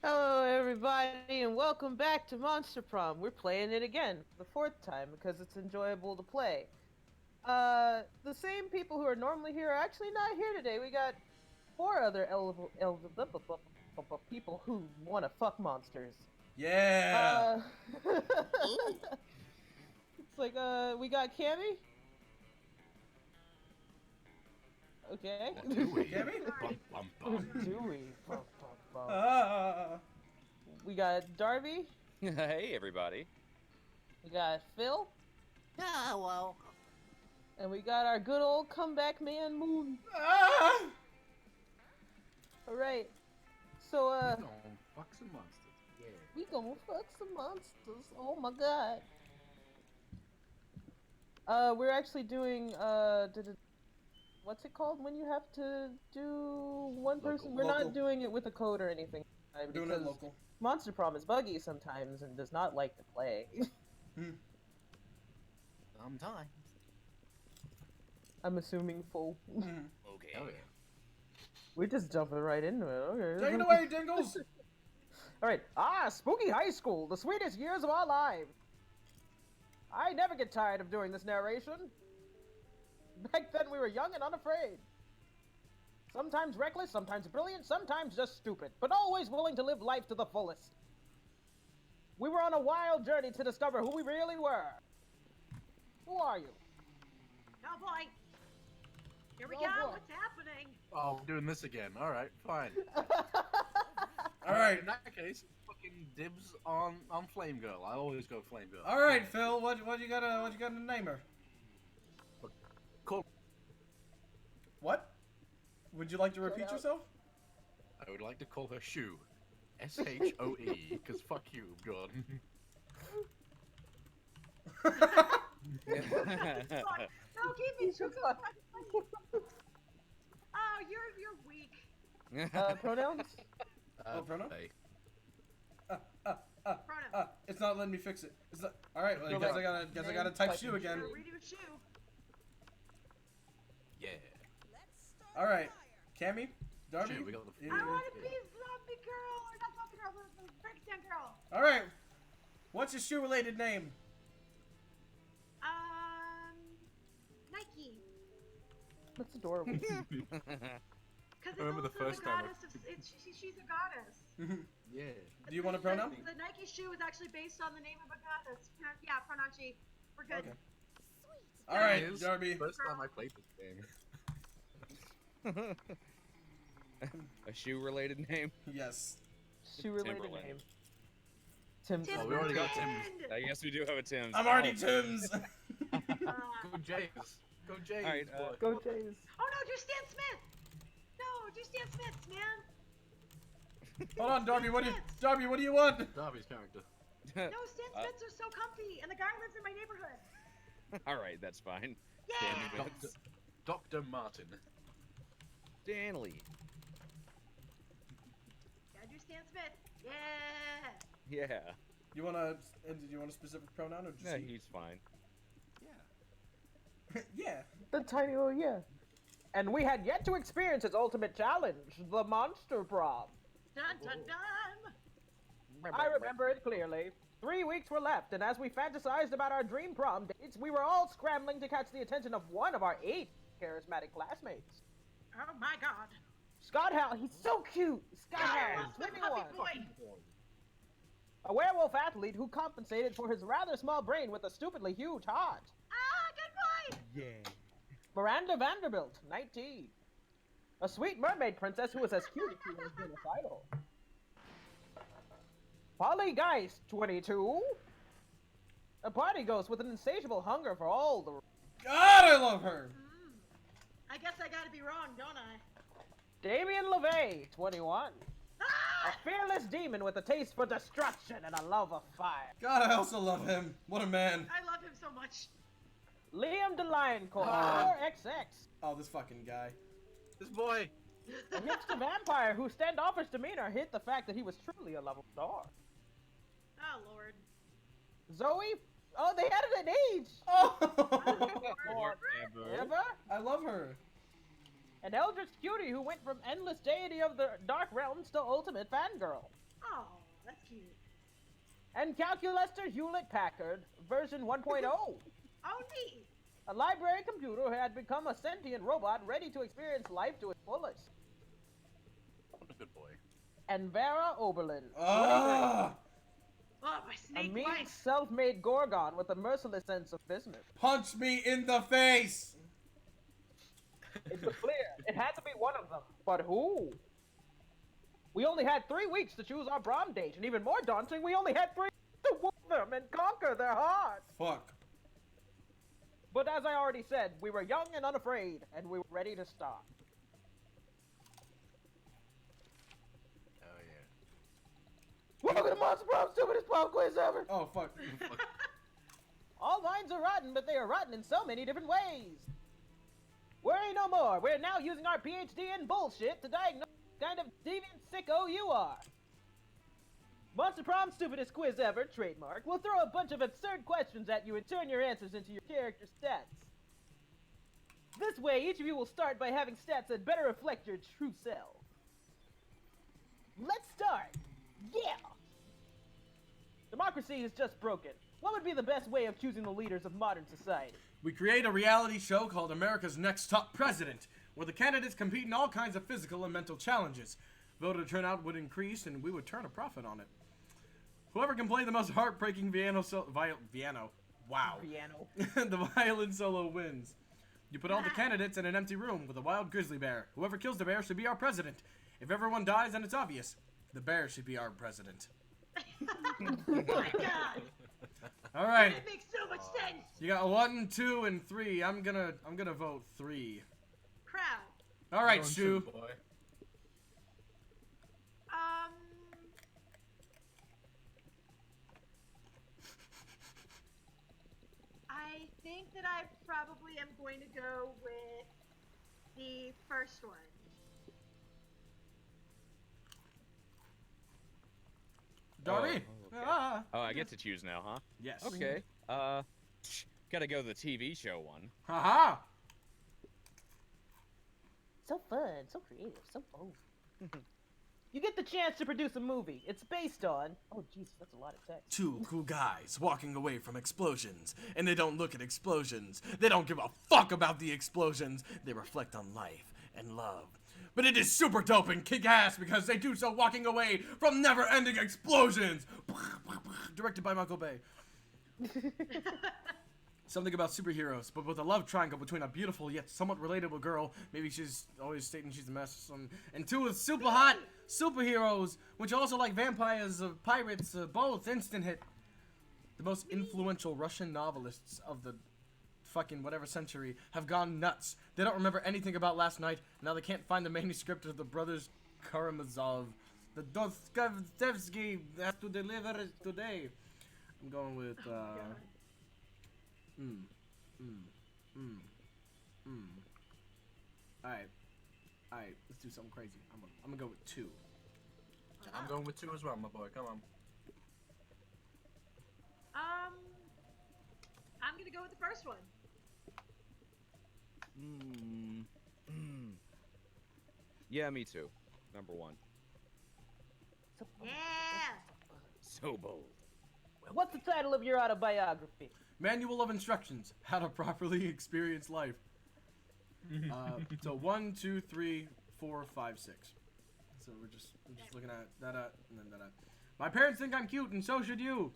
Hello, everybody, and welcome back to Monster Prom. We're playing it again for the fourth time because it's enjoyable to play. The same people who are normally here are actually not here today. We got four other people who want to fuck monsters. Yeah. It's like, we got Cammy. Okay. Cammy? Dewey. Ah. We got Darby. Hey, everybody. We got Phil. Hello. And we got our good old comeback man, Moon. Ah. Alright. So, Gonna fuck some monsters. Yeah. we gonna fuck some monsters. Oh my god. We're actually doing, what's it called when you have to do one person? We're Local. not doing it with a code or anything. We're doing it local. Monster Prom is buggy sometimes and does not like to play. Sometimes. I'm assuming full. Okay. Oh yeah. We're just jumping right into it. Okay. Take it away, Dingles. Alright. Spooky high school, the sweetest years of our lives. I never get tired of doing this narration. Back then we were young and unafraid. Sometimes reckless, sometimes brilliant, sometimes just stupid, but always willing to live life to the fullest. We were on a wild journey to discover who we really were. Who are you? Oh boy! Here we Oh, go! boy. What's happening? Oh, we're doing this again. All right, fine. All right. In that case, fucking dibs on Flame Girl. I always go Flame Girl. All right, Phil. What you gotta name her? Cool. What? Would you like to repeat yourself? I would like to call her Shoe. SHOE. Cause fuck you, Gordon. Fuck. No, keep me shook up. Oh, you're weak. Pronouns? Pronoun? Hey. Pronoun. It's not letting me fix it. It's not. All right. Well, I guess I gotta type shoe again. Redo shoe. Yeah. All right. Cammy, Darby. Shoe, we got the. I want to be zombie girl or not zombie girl, the Frankenstein girl. All right. What's your shoe-related name? Nike. That's adorable. Because it's Remember the also first the time I- goddess of, she's a goddess. Yeah. Do you want a pronoun? The Nike shoe is actually based on the name of a goddess. Yeah, pronoun she. We're good. Okay. All right, It is Darby. First time I played this game. A shoe-related name? Yes. Shoe-related Timberland. name. Tim. Oh, we already got Tim. Timberland! I guess we do have a Tim's. I'm already Tim's. Go Jays. Go Jays. All right, boy. Go Jays. Oh no, do Stan Smith! No, do Stan Smith, man! Hold on, Darby. What do you want? Darby's character. No, Stan Smiths are so comfy, and the guy lives in my neighborhood. All right, that's fine. Yeah! Dr. Martin. Stanley. Gotta do Stan Smith. Yeah! Yeah. You want a specific pronoun or just Yeah, he's fine. Yeah. yeah. The tiny little yeah. And we had yet to experience its ultimate challenge, the Monster Prom. Dun dun dun! I remember it clearly. 3 weeks were left, and as we fantasized about our dream prom dates, we were all scrambling to catch the attention of one of our 8 charismatic classmates. Oh my god. Scott Howell, he's so cute! Scott Yeah, Howell, the 21. puppy boy. A werewolf athlete who compensated for his rather small brain with a stupidly huge heart. Ah, good boy! Yeah. Miranda Vanderbilt, 19. A sweet mermaid princess who was as cute as she was genocidal. Polly Geist, 22. A party ghost with an insatiable hunger for all the... God, I love her. I guess I gotta be wrong, don't I? Damien LeVay, 21. A Ah! fearless demon with a taste for destruction and a love of fire. God, I also love him. What a man. I love him so much. Liam DeLioncourt, Ah. 4XX. Oh, this fucking guy. This boy. A hipster vampire whose standoffish demeanor hid the fact that he was truly a level star. Oh lord. Zoe? Oh, they added an age! Oh, Lord Amber. Ever? I love her. An eldritch cutie who went from endless deity of the dark realms to ultimate fangirl. Oh, that's cute. And Calculator Hewlett-Packard version 1.0. Oh, neat. A library computer who had become a sentient robot ready to experience life to its fullest. What a good boy. And Vera Oberlin, 23. Ah! Oh, my A snake mean, wife. self-made Gorgon with a merciless sense of business. Punch me in the face! It was clear. It had to be one of them. But who? We only had 3 weeks to choose our prom date, and even more daunting, we only had 3 weeks to woo them and conquer their hearts. Fuck. But as I already said, we were young and unafraid, and we were ready to start. Oh yeah. Welcome to Monster Prom, stupidest prom quiz ever! Oh, fuck. All lines are rotten, but they are rotten in so many different ways. Worry no more. We're now using our PhD in bullshit to diagnose what kind of deviant sicko you are. Monster Prom, stupidest quiz ever, trademark, will throw a bunch of absurd questions at you and turn your answers into your character stats. This way, each of you will start by having stats that better reflect your true self. Let's start. Yeah! Democracy is just broken. What would be the best way of choosing the leaders of modern society? We create a reality show called America's Next Top President, where the candidates compete in all kinds of physical and mental challenges. Voter turnout would increase, and we would turn a profit on it. Whoever can play the most heartbreaking the violin solo wins. You put all the candidates in an empty room with a wild grizzly bear. Whoever kills the bear should be our president. If everyone dies, then it's obvious. The bear should be our president. Oh my god. All right. It makes so much sense. You got 1, 2, and 3. I'm gonna vote 3. Crowd. All right, Going to Shu. the boy. I think that I probably am going to go with the first one. Darby. Oh, okay. Ah. Oh, I get to choose now, huh? Yes. Okay. Gotta go the TV show one. Haha. So fun, so creative, so bold. You get the chance to produce a movie. It's based on... Oh, Jesus, that's a lot of text. 2 cool guys walking away from explosions, and they don't look at explosions. They don't give a fuck about the explosions. They reflect on life and love. But it is super dope and kick-ass because they do so walking away from never-ending explosions. Directed by Michael Bay. Something about superheroes, but with a love triangle between a beautiful yet somewhat relatable girl. Maybe she's always stating she's a mess. And 2 with super hot superheroes, which are also like vampires, pirates, both instant hit. The most influential Russian novelists of the fucking whatever century have gone nuts. They don't remember anything about last night. Now they can't find the manuscript of the brothers Karamazov. The Dostoevsky has to deliver it today. I'm going with Alright, let's do something crazy. I'm gonna go with 2. I'm going with 2 as well, my boy. Come on. I'm gonna go with the first one. Yeah, me too. Number 1. Yeah. So bold. What's the title of your autobiography? Manual of Instructions: How to Properly Experience Life. So 1, 2, 3, 4, 5, 6. So we're just looking at that and then that. My parents think I'm cute, and so should you.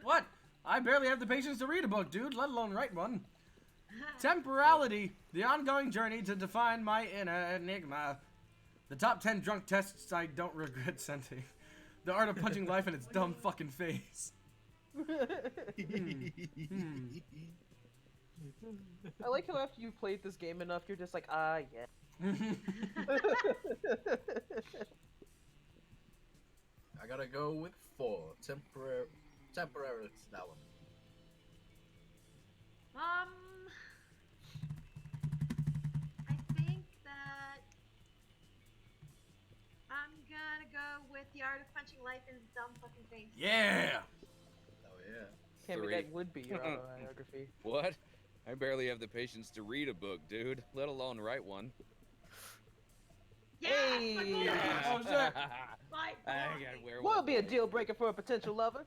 What? I barely have the patience to read a book, dude, let alone write one. Temporality: the ongoing journey to define my inner enigma. The top 10 drunk tests I don't regret sending. The art of punching life in its dumb fucking face. I like how after you've played this game enough, you're just like, ah, yeah. I gotta go with 4. Temporary. It's that one. I think that I'm gonna go with the art of punching life in his dumb fucking face. Yeah! Oh yeah. Tammy, 3. that would be your autobiography. What? I barely have the patience to read a book, dude, let alone write one. Yeah. Hey! My boy. Oh, shit. My got werewolf. What would be a deal breaker for a potential lover?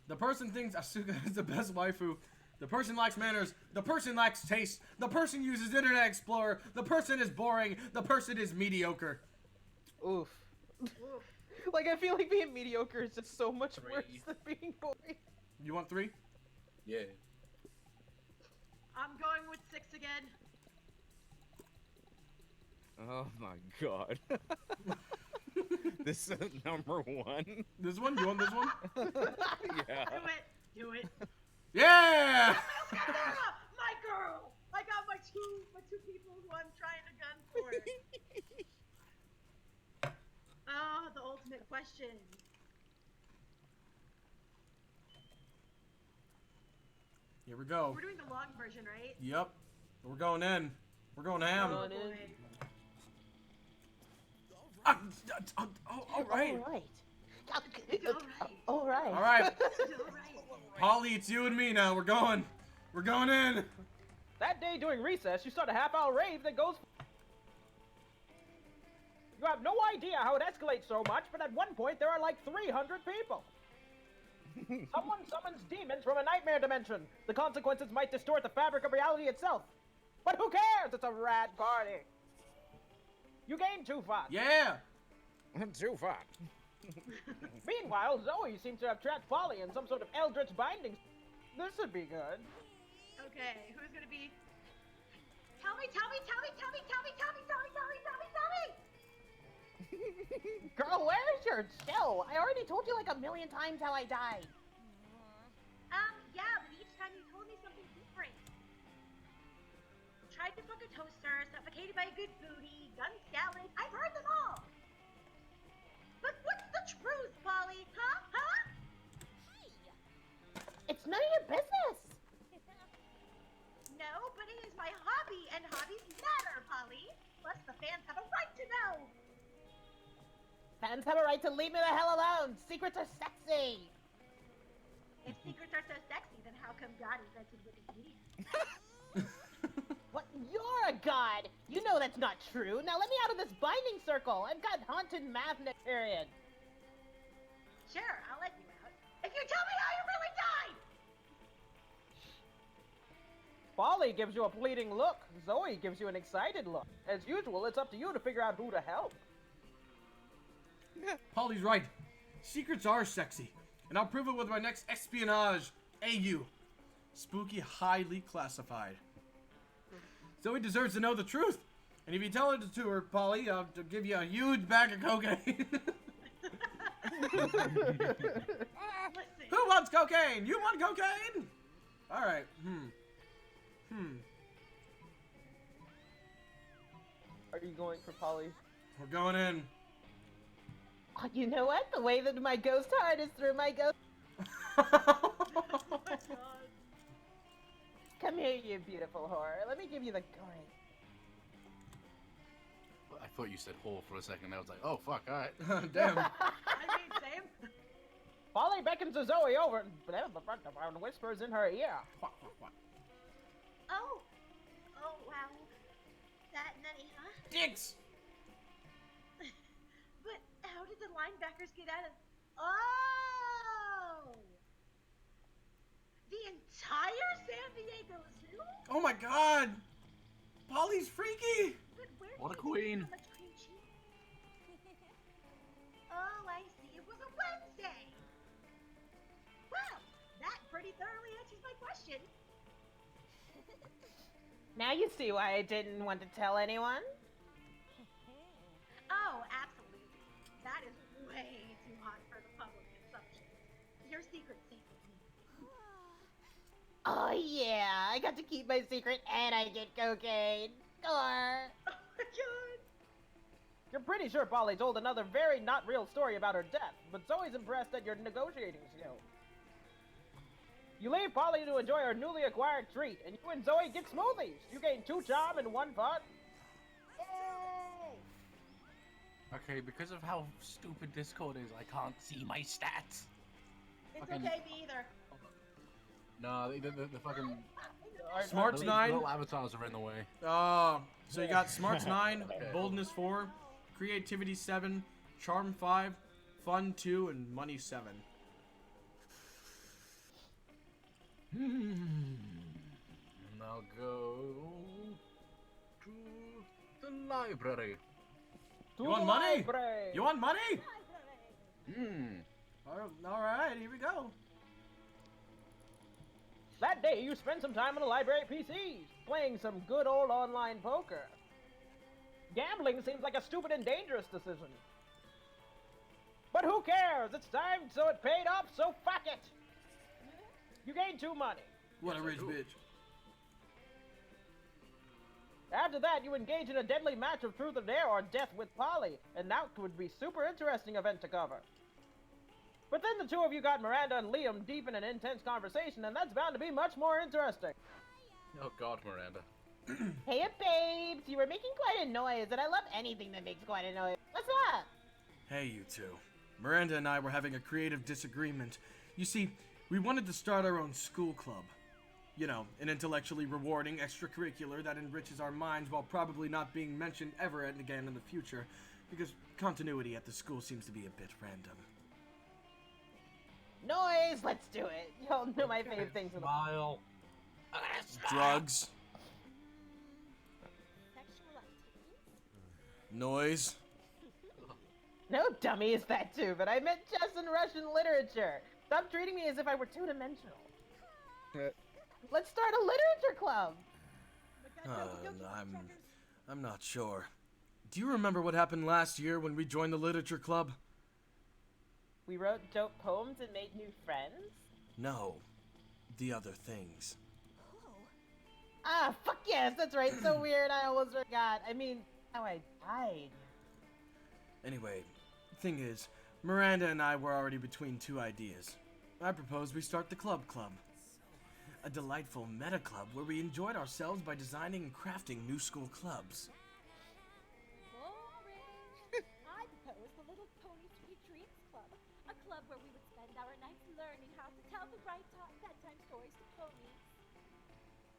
The person thinks Asuka is the best waifu. The person lacks manners. The person lacks taste. The person uses Internet Explorer. The person is boring. The person is mediocre. Oof. Oof. Like, I feel like being mediocre is just so much worse than being boring. You want 3? Yeah. I'm going with 6 again. Oh my god. This is number 1. This one? You want this one? Yeah. Do it. Yeah! My girl! I got my two people who I'm trying to gun for. Oh, the ultimate question. Here we go. We're doing the long version, right? Yep. We're going in. We're going ham. Going in. boy. All right. All right. All right. All right. Polly, it's you and me now. We're going. We're going in. That day during recess, you start a half-hour rave that goes... You have no idea how it escalates so much, but at one point there are like 300 people. Someone summons demons from a nightmare dimension. The consequences might distort the fabric of reality itself. But who cares? It's a rad party. You gain 2 fun. Yeah. Too fun. Meanwhile, Zoe seems to have trapped Polly in some sort of Eldritch binding. This would be good. Okay, who's gonna be? Tell me! Girl, where's your chill? I already told you like a million times how I died. Yeah, but each time you told me something different. Tried to fuck a toaster, suffocated by a good booty, gun scallop. I've heard them all. But what's the truth, Polly? Huh? It's none of your business. No, but it is my hobby, and hobbies matter, Polly. Plus, the fans have a right to know. Fans have a right to leave me the hell alone. Secrets are sexy. If secrets are so sexy, then how come God invented Wikipedia? What? You're a god. You know that's not true. Now let me out of this binding circle. I've got haunted math next period. Sure, I'll let you out. If you tell me how you really died! Polly gives you a pleading look. Zoe gives you an excited look. As usual, it's up to you to figure out who to help. Polly's right. Secrets are sexy. And I'll prove it with my next espionage. AU. Spooky, highly classified. Zoe deserves to know the truth. And if you tell it to her, Polly, I'll give you a huge bag of cocaine. Listen. Who wants cocaine? You want cocaine? Alright. Are you going for Polly? We're going in. Oh, you know what? The way that my ghost heart is through my ghost... Oh my god. Come here, you beautiful whore. Let me give you the coin. I thought you said whore for a second. I was like, oh fuck, alright. Damn. I mean, same. Polly beckons to Zoe over and whispers in her ear. Oh, wow. That nutty, huh? Dicks! But how did the linebackers get out of... Oh! The entire San Diego Zoo? Oh my god! Polly's freaky! But where What a did you queen. get so much cream cheese? Oh, I see. It was a Wednesday. Well, that pretty thoroughly answers my question. Now you see why I didn't want to tell anyone? Oh, absolutely. That is way too hot for the public consumption. Your secret's safe with me. Oh yeah, I got to keep my secret and I get cocaine. Score! Oh my god. You're pretty sure Polly told another very not real story about her death, but Zoe's impressed at your negotiating skills. You leave Polly to enjoy her newly acquired treat, and you and Zoe get smoothies. You gain 2 charm and 1 fun. Yay! Okay, because of how stupid Discord is, I can't see my stats. It's Fucking- okay, me either. No, the fucking Smarts the 9. little avatars are in the way. So you got Smarts 9, Boldness 4, Creativity 7, Charm 5, Fun 2, and money 7. And I'll go to the library. To You want the money? library. You want money? Hmm. Alright, here we go. That day, you spent some time on the library PCs, playing some good old online poker. Gambling seems like a stupid and dangerous decision. But who cares? It's time, so it paid off, so fuck it! You gained 2 money. What a Yes, I rich do. bitch. After that, you engage in a deadly match of truth or dare or death with Polly, and that would be super interesting event to cover. But then the two of you got Miranda and Liam deep in an intense conversation, and that's bound to be much more interesting. Oh God, Miranda. Hey, babes, you were making quite a noise, and I love anything that makes quite a noise. What's up? Hey, you two. Miranda and I were having a creative disagreement. You see, we wanted to start our own school club. You know, an intellectually rewarding extracurricular that enriches our minds while probably not being mentioned ever and again in the future, because continuity at the school seems to be a bit random. Noise, let's do it. Y'all know my favorite things in the Smile. Drugs, sexual activities. noise. No, dummy, is that too, but I meant chess and Russian literature. Stop treating me as if I were two-dimensional. Let's start a literature club. I'm not sure. Do you remember what happened last year when we joined the literature club? We wrote dope poems and made new friends. No, the other things. Ah, fuck yes, that's right. So weird, I almost forgot. I mean, how I died. Anyway, thing is, Miranda and I were already between 2 ideas. I proposed we start the Club Club. A delightful meta club where we enjoyed ourselves by designing and crafting new school clubs. Boring. I propose the Little Pony Sweet Dreams Club, a club where we would spend our nights learning how to tell the right bedtime stories to ponies.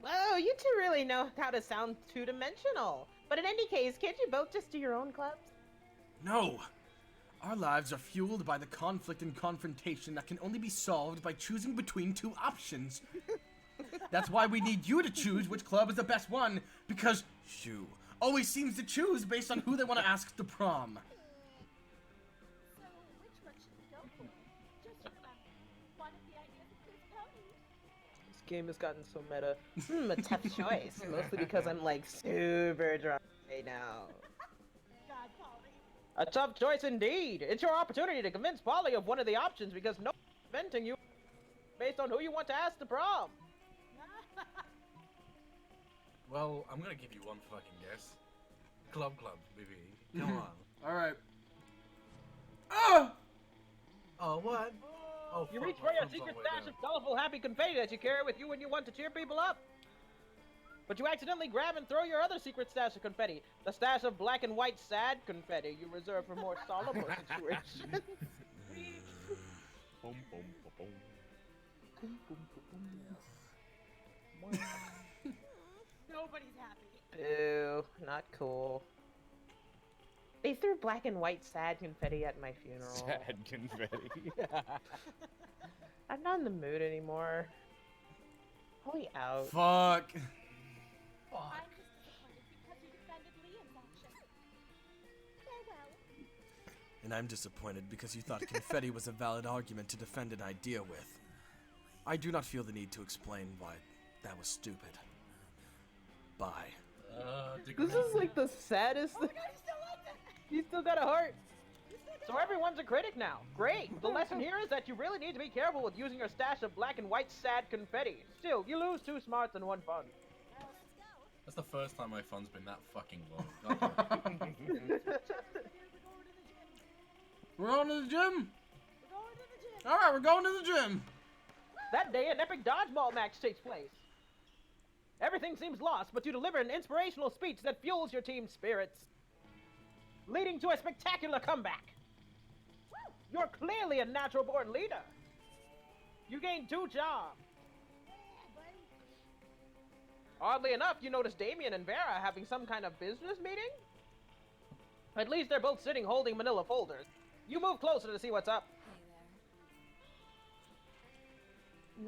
Whoa, you two really know how to sound two-dimensional. But in any case, can't you both just do your own clubs? No! Our lives are fueled by the conflict and confrontation that can only be solved by choosing between 2 options. That's why we need you to choose which club is the best one, because you always seems to choose based on who they want to ask to prom. So, which one should we go for? Just remember, one of the ideas includes ponies. This game has gotten so meta. A tough choice. Mostly because I'm like super drunk right now. God, Polly. A tough choice indeed. It's your opportunity to convince Polly of one of the options because no one's preventing you based on who you want to ask to prom. Well, I'm gonna give you one fucking guess. Club, baby. Come on. Alright. Ah! Oh, what? Oh, You fuck, reach my for your thumb's all secret the way stash down. of colorful happy confetti that you carry with you when you want to cheer people up. But you accidentally grab and throw your other secret stash of confetti, the stash of black and white sad confetti you reserve for more solemn situations. Boom, boom, boom, Nobody's happy. Boo, not cool. They threw black and white sad confetti at my funeral. Sad confetti. I'm not in the mood anymore. Holy out. Fuck. I'm just disappointed because you defended Liam's action. Farewell. And I'm disappointed because you thought confetti was a valid argument to defend an idea with. I do not feel the need to explain why that was stupid. Bye. This is like the saddest thing. You still got a heart. So everyone's a critic now. Great. The lesson here is that you really need to be careful with using your stash of black and white sad confetti. Still, you lose 2 smarts and 1 fun. That's the first time my fun's been that fucking low. Goddamn. We're going to the gym? We're going to the gym. Alright, we're going to the gym. That day, an epic dodgeball match takes place. Everything seems lost, but you deliver an inspirational speech that fuels your team's spirits, leading to a spectacular comeback. You're clearly a natural-born leader. You gain 2 charm. Oddly enough, you notice Damien and Vera having some kind of business meeting. At least they're both sitting holding manila folders. You move closer to see what's up.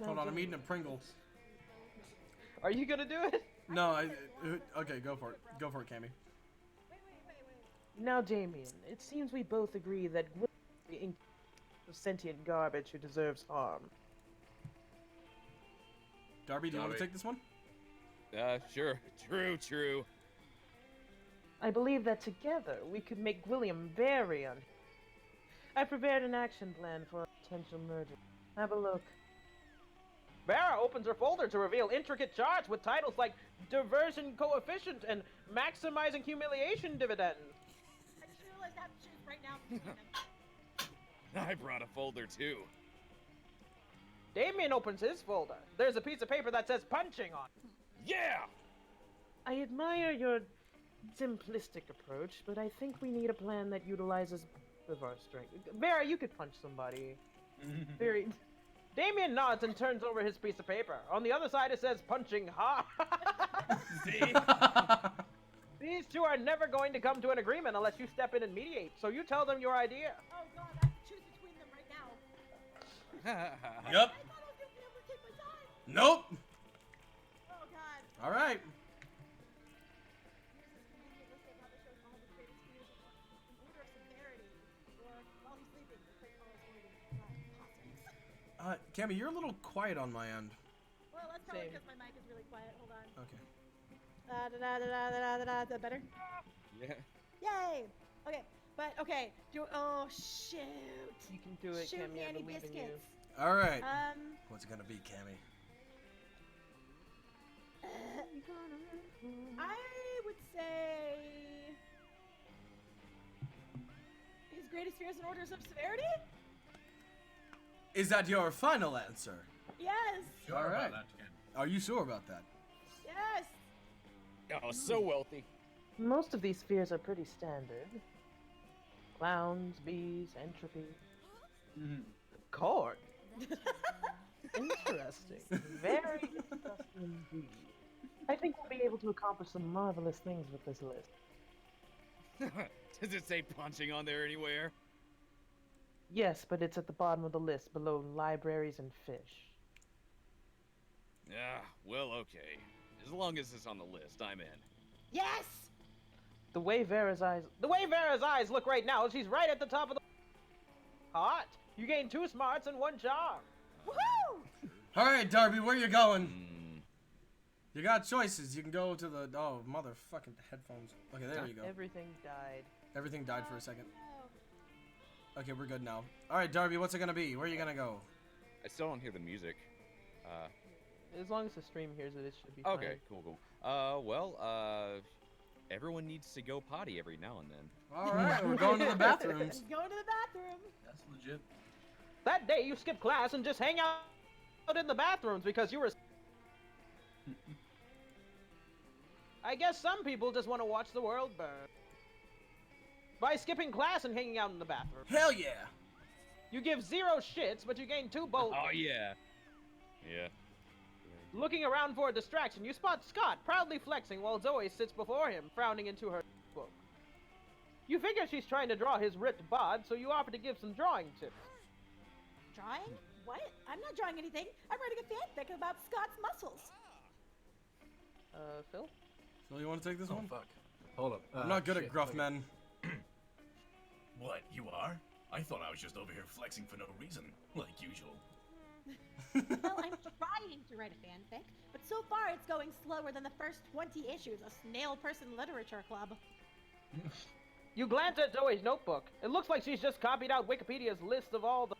Hold on, I'm eating a Pringle. Are you gonna do it? No, okay, go for it. Go for it, Cammy. Now, Damien, it seems we both agree that Gwen is the sentient garbage who deserves harm. Darby, do you want to Darby. take this one? Sure. True. I believe that together we could make William very unhappy. I prepared an action plan for a potential murder. Have a look. Vera opens her folder to reveal intricate charts with titles like Diversion Coefficient and Maximizing Humiliation Dividend. I just realized I have to choose right now between them. I brought a folder too. Damien opens his folder. There's a piece of paper that says punching on it. Yeah! I admire your simplistic approach, but I think we need a plan that utilizes both of our strength. Vera, you could punch somebody. Very. Damien nods and turns over his piece of paper. On the other side it says punching hard. See? These two are never going to come to an agreement unless you step in and mediate. So you tell them your idea. Oh god, I have to choose between them right now. Yup. I thought I was gonna be able to take my time. Nope. Oh god. All right. Here's this convenient list of how the show's all the greatest fears in order of severity. Or while he's sleeping, the quick calls order. Cammy, you're a little quiet on my end. Well, that's probably Same. because my mic is really quiet. Hold on. Okay. Is that better? Yeah. Yay! Okay, but okay. Oh shoot! You can do it, Shoot Cammy. I Nanny believe in you. biscuits. All right. Um. What's it gonna be, Cammy? I would say his greatest fears and orders of severity. Is that your final answer? Yes. Sure All about right. that, kid. Are you sure about that? Yes. Oh, so wealthy. Most of these fears are pretty standard. Clowns, bees, entropy. Corn. Interesting. Very interesting indeed. I think we'll be able to accomplish some marvelous things with this list. Does it say punching on there anywhere? Yes, but it's at the bottom of the list, below libraries and fish. Yeah, well, okay. As long as it's on the list, I'm in. Yes. The way Vera's eyes look right now, she's right at the top of the. Hot. You gain 2 smarts and 1 charm. Woohoo! All right, Darby, where you going? Mm, You got choices. You can go to the motherfucking headphones. Okay, there you go. Everything died. Everything died for a second. No. Okay, we're good now. All right, Darby, what's it gonna be? Where are you gonna go? I still don't hear the music. As long as the stream hears it, it should be fine. Okay, cool. Everyone needs to go potty every now and then. All right, we're going to the bathrooms. Going to the bathroom. That's legit. That day you skipped class and just hang out in the bathrooms because you were. I guess some people just want to watch the world burn. By skipping class and hanging out in the bathroom. Hell yeah. You give 0 shits, but you gain 2 bolts. Oh, yeah. Yeah. Looking around for a distraction, you spot Scott proudly flexing while Zoe sits before him, frowning into her book. You figure she's trying to draw his ripped bod, so you offer to give some drawing tips. Drawing? What? I'm not drawing anything. I'm writing a fanfic about Scott's muscles. Phil? So you want to take this Oh one? fuck. Hold up. I'm not good at shit. gruff Okay. men. What, you are? I thought I was just over here flexing for no reason, like usual. Well, I'm trying to write a fanfic, but so far it's going slower than the first 20 issues of Snail Person Literature Club. You glance at Zoe's notebook. It looks like she's just copied out Wikipedia's list of all the.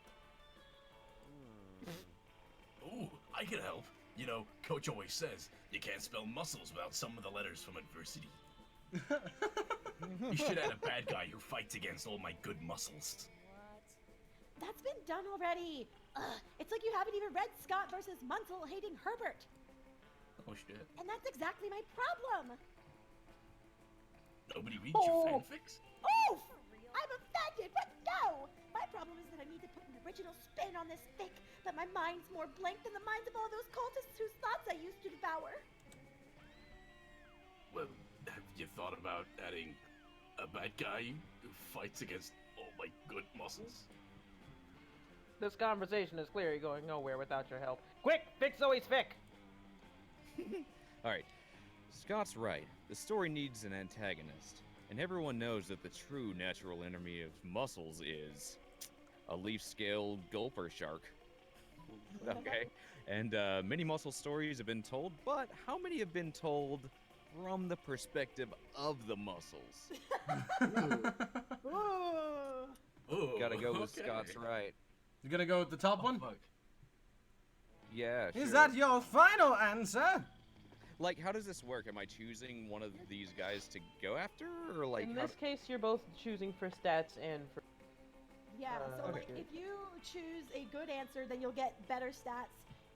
Ooh, I can help. You know, Coach always says you can't spell muscles without some of the letters from adversity. You should add a bad guy who fights against all my good muscles. That's been done already. Ugh, it's like you haven't even read Scott versus Munsell hating Herbert. Oh shit. And that's exactly my problem. Nobody reads your fanfics? Oof! I'm offended, but no! My problem is that I need to put an original spin on this fic, that my mind's more blank than the minds of all those cultists whose thoughts I used to devour. Well, have you thought about adding a bad guy who fights against all like good muscles? This conversation is clearly going nowhere without your help. Quick, fix Zoe's fic! Alright, Scott's right. The story needs an antagonist. And everyone knows that the true natural enemy of muscles is a leaf-scale gulper shark. Okay? And many muscle stories have been told, but how many have been told from the perspective of the muscles? Oh, Gotta go with okay. Scott's right. You gonna go with the top one? Fuck. Yeah, Is sure. that your final answer? Like, how does this work? Am I choosing one of these guys to go after, or like? In how this case, you're both choosing for stats and for... Yeah, so like Okay. if you choose a good answer, then you'll get better stats.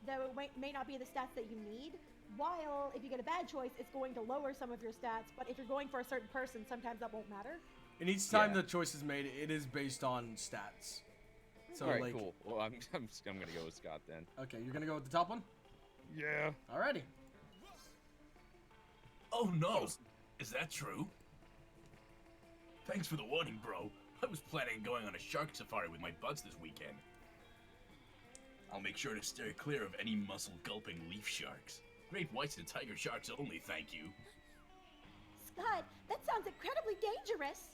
Though it may not be the stats that you need. While if you get a bad choice, it's going to lower some of your stats. But if you're going for a certain person, sometimes that won't matter. And each time Yeah. the choice is made, it is based on stats. So All right, like, cool. Well, I'm gonna go with Scott then. okay, you're gonna go with the top one? Yeah. Alrighty. Oh no! Is that true? Thanks for the warning, bro. I was planning on going on a shark safari with my buds this weekend. I'll make sure to steer clear of any muscle-gulping leaf sharks. Great whites and tiger sharks only, thank you. Scott, that sounds incredibly dangerous.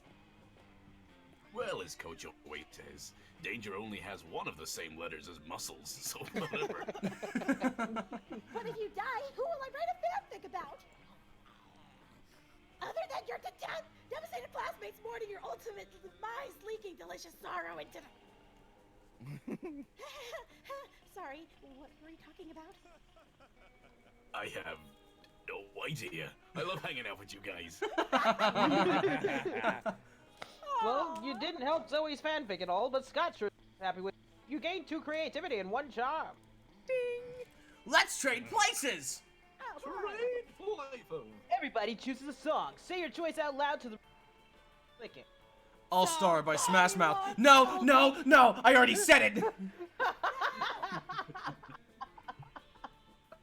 Well, as Coach always says, danger only has one of the same letters as muscles, so whatever. But if you die, who will I write a fanfic about? Other than your devastated classmates mourning your ultimate demise, leaking delicious sorrow into the... Sorry, what were you talking about? I have no idea. I love hanging out with you guys. Well, you didn't help Zoe's fanfic at all, but Scott sure is happy with you. Gained 2 creativity and 1 charm. Let's trade places! Oh, boy. Everybody chooses a song. Say your choice out loud to the... Click it. All Star by Smash Mouth. No, no, no! I already said it!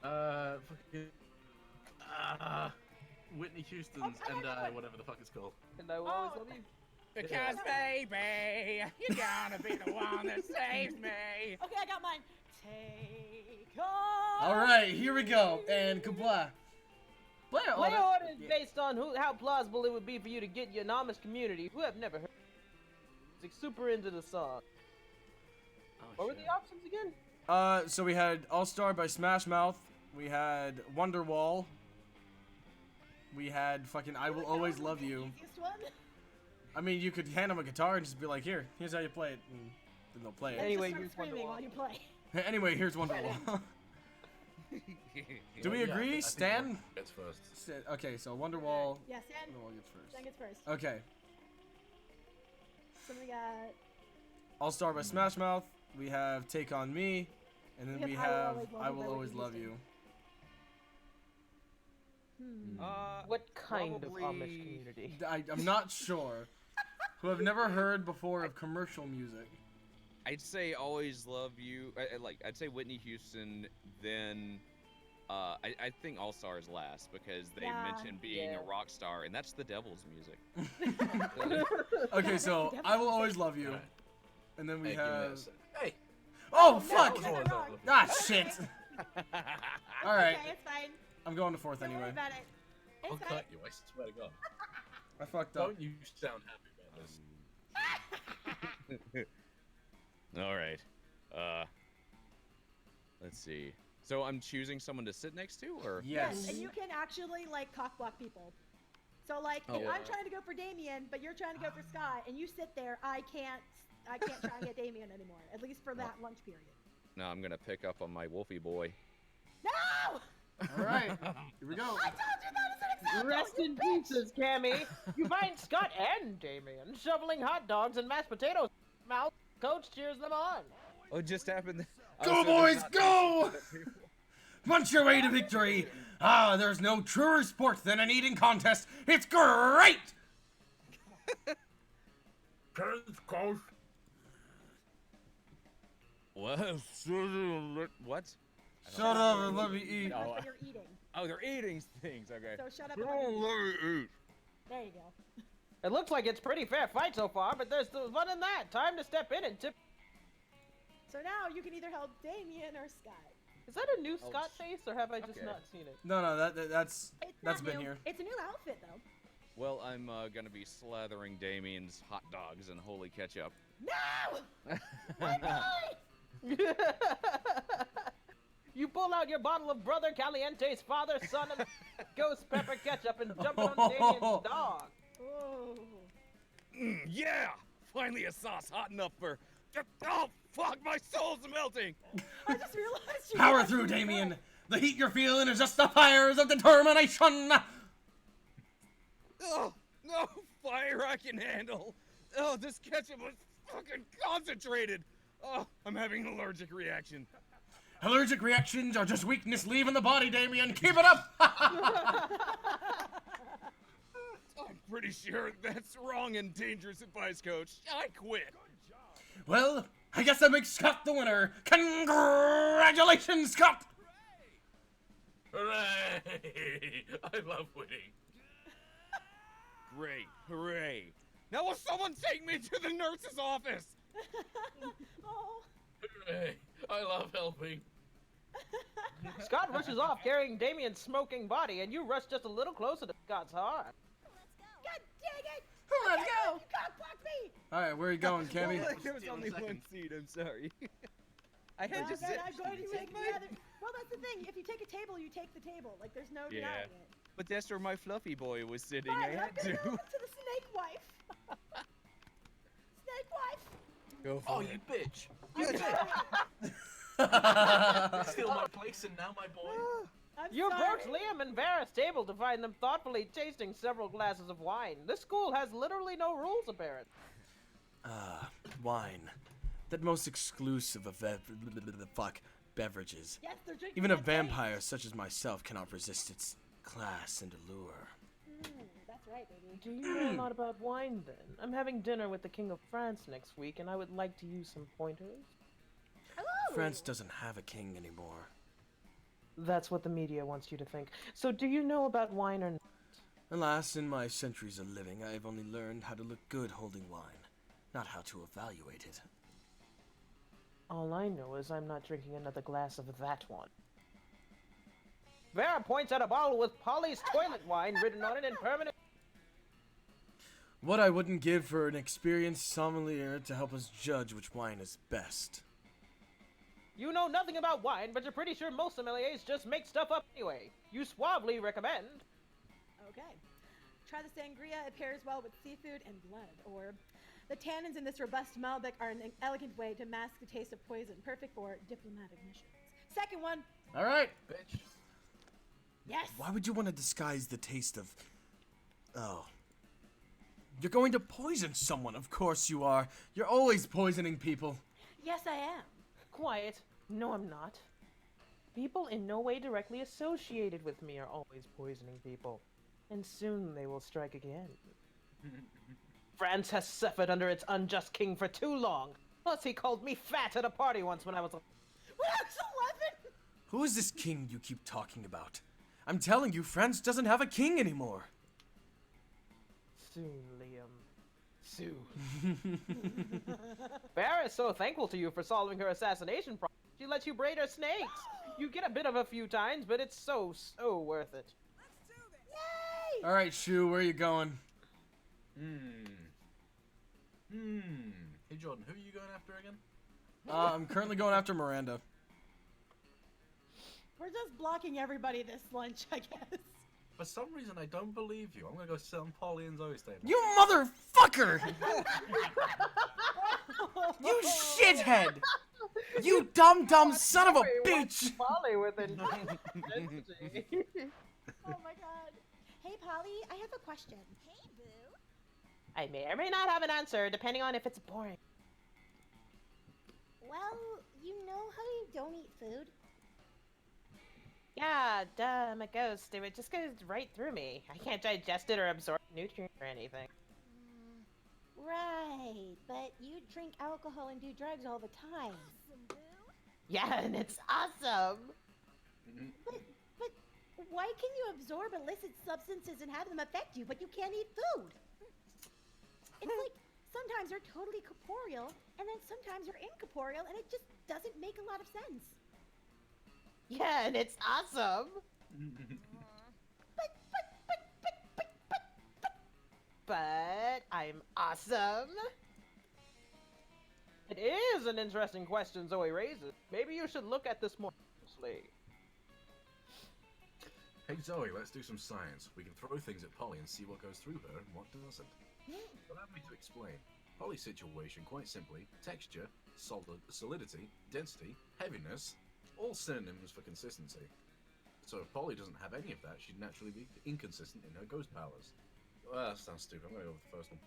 Fucking. Whitney Houston's and whatever the fuck it's called. And I will always love you. Because baby, you're gonna be the one that saves me. Okay, I got mine. Take on. Alright, here we go. And Kabla. Player Play order. order is based on how plausible it would be for you to get your anonymous community who have never heard music super into the song. What were the options again? So we had All Star by Smash Mouth. We had Wonderwall. We had fucking I Will Always Love You. Easiest one. I mean, you could hand them a guitar and just be like, here's how you play it. And then they'll play it. Anyway, Just here's start screaming Wonderwall. while you play. Anyway, here's Wonderwall. Do we Yeah, agree? I think Stan? Gets first. Okay, so Wonderwall. Yeah, Stan. Wonderwall gets first. Stan gets first. Okay. So we got. All Star by Smash Mouth. We have Take On Me. And then we have I Will Always Love You. What kind of Amish Probably- community? I'm not sure. Who have never heard before of commercial music. I'd say Always Love You. I'd say Whitney Houston. Then, I think All Stars last because they Yeah. mentioned being Yeah. a rock star, and that's the devil's music. Okay, so I Will Always Love You. Alright. And then we Hey, give me that have. second. Hey, Oh, No, fuck! you got it wrong. Ah, shit! Alright, Okay, it's fine. I'm going to fourth Don't worry anyway. about it. I'll It's fine. cut you, I swear to God. I fucked up. Don't you sound happy about this. All right. Let's see. So I'm choosing someone to sit next to, or Yes. And you can actually like cockblock people. So like, Oh, if I'm yeah. trying to go for Damien, but you're trying to go for Scott, and you sit there, I can't try and get Damien anymore. At least for that lunch period. no, I'm gonna pick up on my Wolfie boy. No! Alright, here we go. I told you that is an example. Rest you in bitch! pieces, Cammy. You find Scott and Damien shoveling hot dogs and mashed potatoes. Mouth. Coach cheers them on. Oh, it just happened. Go, boys, go! Punch your way to victory! Ah, there's no truer sport than an eating contest. It's great! Coach. What? Shut up and let me eat. That's Oh, what you're eating. Oh, they're eating things. Okay. So shut up and let me eat. There you go. It looks like it's a pretty fair fight so far, but there's still fun in that. Time to step in and tip. So now you can either help Damien or Scott. Is that a new Scott face, or have I just Okay. not seen it? No, that's It's that's not been new. here. It's a new outfit though. Well, I'm gonna be slathering Damien's hot dogs in holy ketchup. No! My boy! You pull out your bottle of Brother Caliente's father, son of ghost pepper ketchup and jump it on Damien's dog. Oh. Yeah! Finally a sauce hot enough for... Oh, fuck, my soul's melting! I just realized you Power guys through, were Damien. The heat you're feeling is just the fires of determination. Oh, no fire I can handle. Oh, this ketchup was fucking concentrated. Oh, I'm having an allergic reaction. Allergic reactions are just weakness leaving the body, Damien. Keep it up. I'm pretty sure that's wrong and dangerous advice, Coach. I quit. Well, I guess that makes Scott the winner. Congratulations, Scott. Hooray! I love winning. Great, hooray. Now will someone take me to the nurse's office? Oh. Hooray! I love helping. Scott rushes off carrying Damien's smoking body, and you rush just a little closer to Scott's heart. God dang it! Let's go. You cockblocked me! All right, where are you going, Cammy? There was only one seat, I'm sorry. I had to Well, then sit. I'm going to make the other. Well, that's the thing. If you take a table, you take the table. Like, there's no Yeah. denying it. But that's where my fluffy boy was sitting. Fine, I I'm had gonna to. go up to the snake wife. Snake wife. Go for Oh, it. you bitch! You steal my place and now my boy. I'm You sorry. approach Liam and Vera's table to find them thoughtfully tasting several glasses of wine. This school has literally no rules, apparently. Wine. That most exclusive of beverages. Yes, they're drinking. Even a champagne. vampire such as myself cannot resist its class and allure. That's right, baby. Do you know a lot about wine, then? I'm having dinner with the King of France next week, and I would like to use some pointers. Hello. France doesn't have a king anymore. That's what the media wants you to think. So do you know about wine or not? Alas, in my centuries of living, I have only learned how to look good holding wine, not how to evaluate it. All I know is I'm not drinking another glass of that one. Vera points at a bottle with Polly's toilet wine written on it in permanent. What I wouldn't give for an experienced sommelier to help us judge which wine is best. You know nothing about wine, but you're pretty sure most sommeliers just make stuff up anyway. You suavely recommend. Okay. Try the sangria. It pairs well with seafood and blood. Or the tannins in this robust Malbec are an elegant way to mask the taste of poison, perfect for diplomatic missions. Second one. All right. Bitch. Yes. Why would you want to disguise the taste of... Oh. You're going to poison someone, of course you are. You're always poisoning people. Yes, I am. Quiet. No, I'm not. People in no way directly associated with me are always poisoning people. And soon they will strike again. France has suffered under its unjust king for too long. Plus, he called me fat at a party once when I was... When I was 11. Who is this king you keep talking about? I'm telling you, France doesn't have a king anymore. Soon, Liam. Soon. Farrah is so thankful to you for solving her assassination problem. She lets you braid her snakes. You get a bit of a few times, but it's so worth it. Yay! All right, Shu, where are you going? Hey Jordan, who are you going after again? I'm currently going after Miranda. We're just blocking everybody this lunch, I guess. For some reason, I don't believe you. I'm gonna go sit on Polly and Zoe's table. You motherfucker! You shithead! You dumb son of a bitch! Polly with intensity. Oh my god. Hey, Polly, I have a question. Hey, boo. I may or may not have an answer, depending on if it's boring. Well, you know how you don't eat food? Yeah, duh, I'm a ghost. It just goes right through me. I can't digest it or absorb nutrients or anything. Right, but you drink alcohol and do drugs all the time. Awesome, boo. Yeah, and it's awesome. But why can you absorb illicit substances and have them affect you, but you can't eat food? It's like sometimes you're totally corporeal, and then sometimes you're incorporeal, and it just doesn't make a lot of sense. Yeah, and it's awesome. But I'm awesome. It is an interesting question Zoe raises. Maybe you should look at this more closely. Hey Zoe, let's do some science. We can throw things at Polly and see what goes through her and what doesn't. Allow me to explain. Polly's situation, quite simply, texture, solidity, density, heaviness, all synonyms for consistency. So if Polly doesn't have any of that, she'd naturally be inconsistent in her ghost powers. Well, that sounds stupid. I'm gonna go with the first one.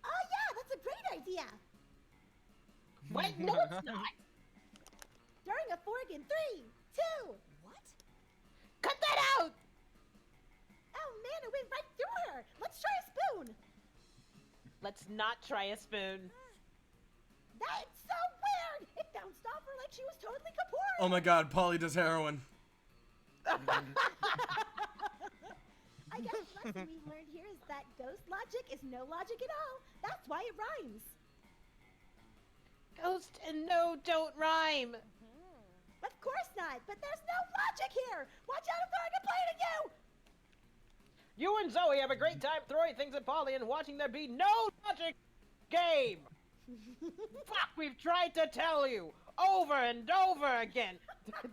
Oh yeah, that's a great idea. Wait, no, it's not. Throwing a fork in 3, 2. What? Cut that out. Oh man, it went right through her. Let's try a spoon. Let's not try a spoon. That's so weird. It bounced off her like she was totally corporeal. Oh my god, Polly does heroin. I guess the lesson we've learned here is that ghost logic is no logic at all. That's why it rhymes. Ghost and no don't rhyme. Of course not, but there's no logic here. Watch out if they're complaining at you. You and Zoe have a great time throwing things at Polly and watching there be no logic game. Fuck, we've tried to tell you over and over again.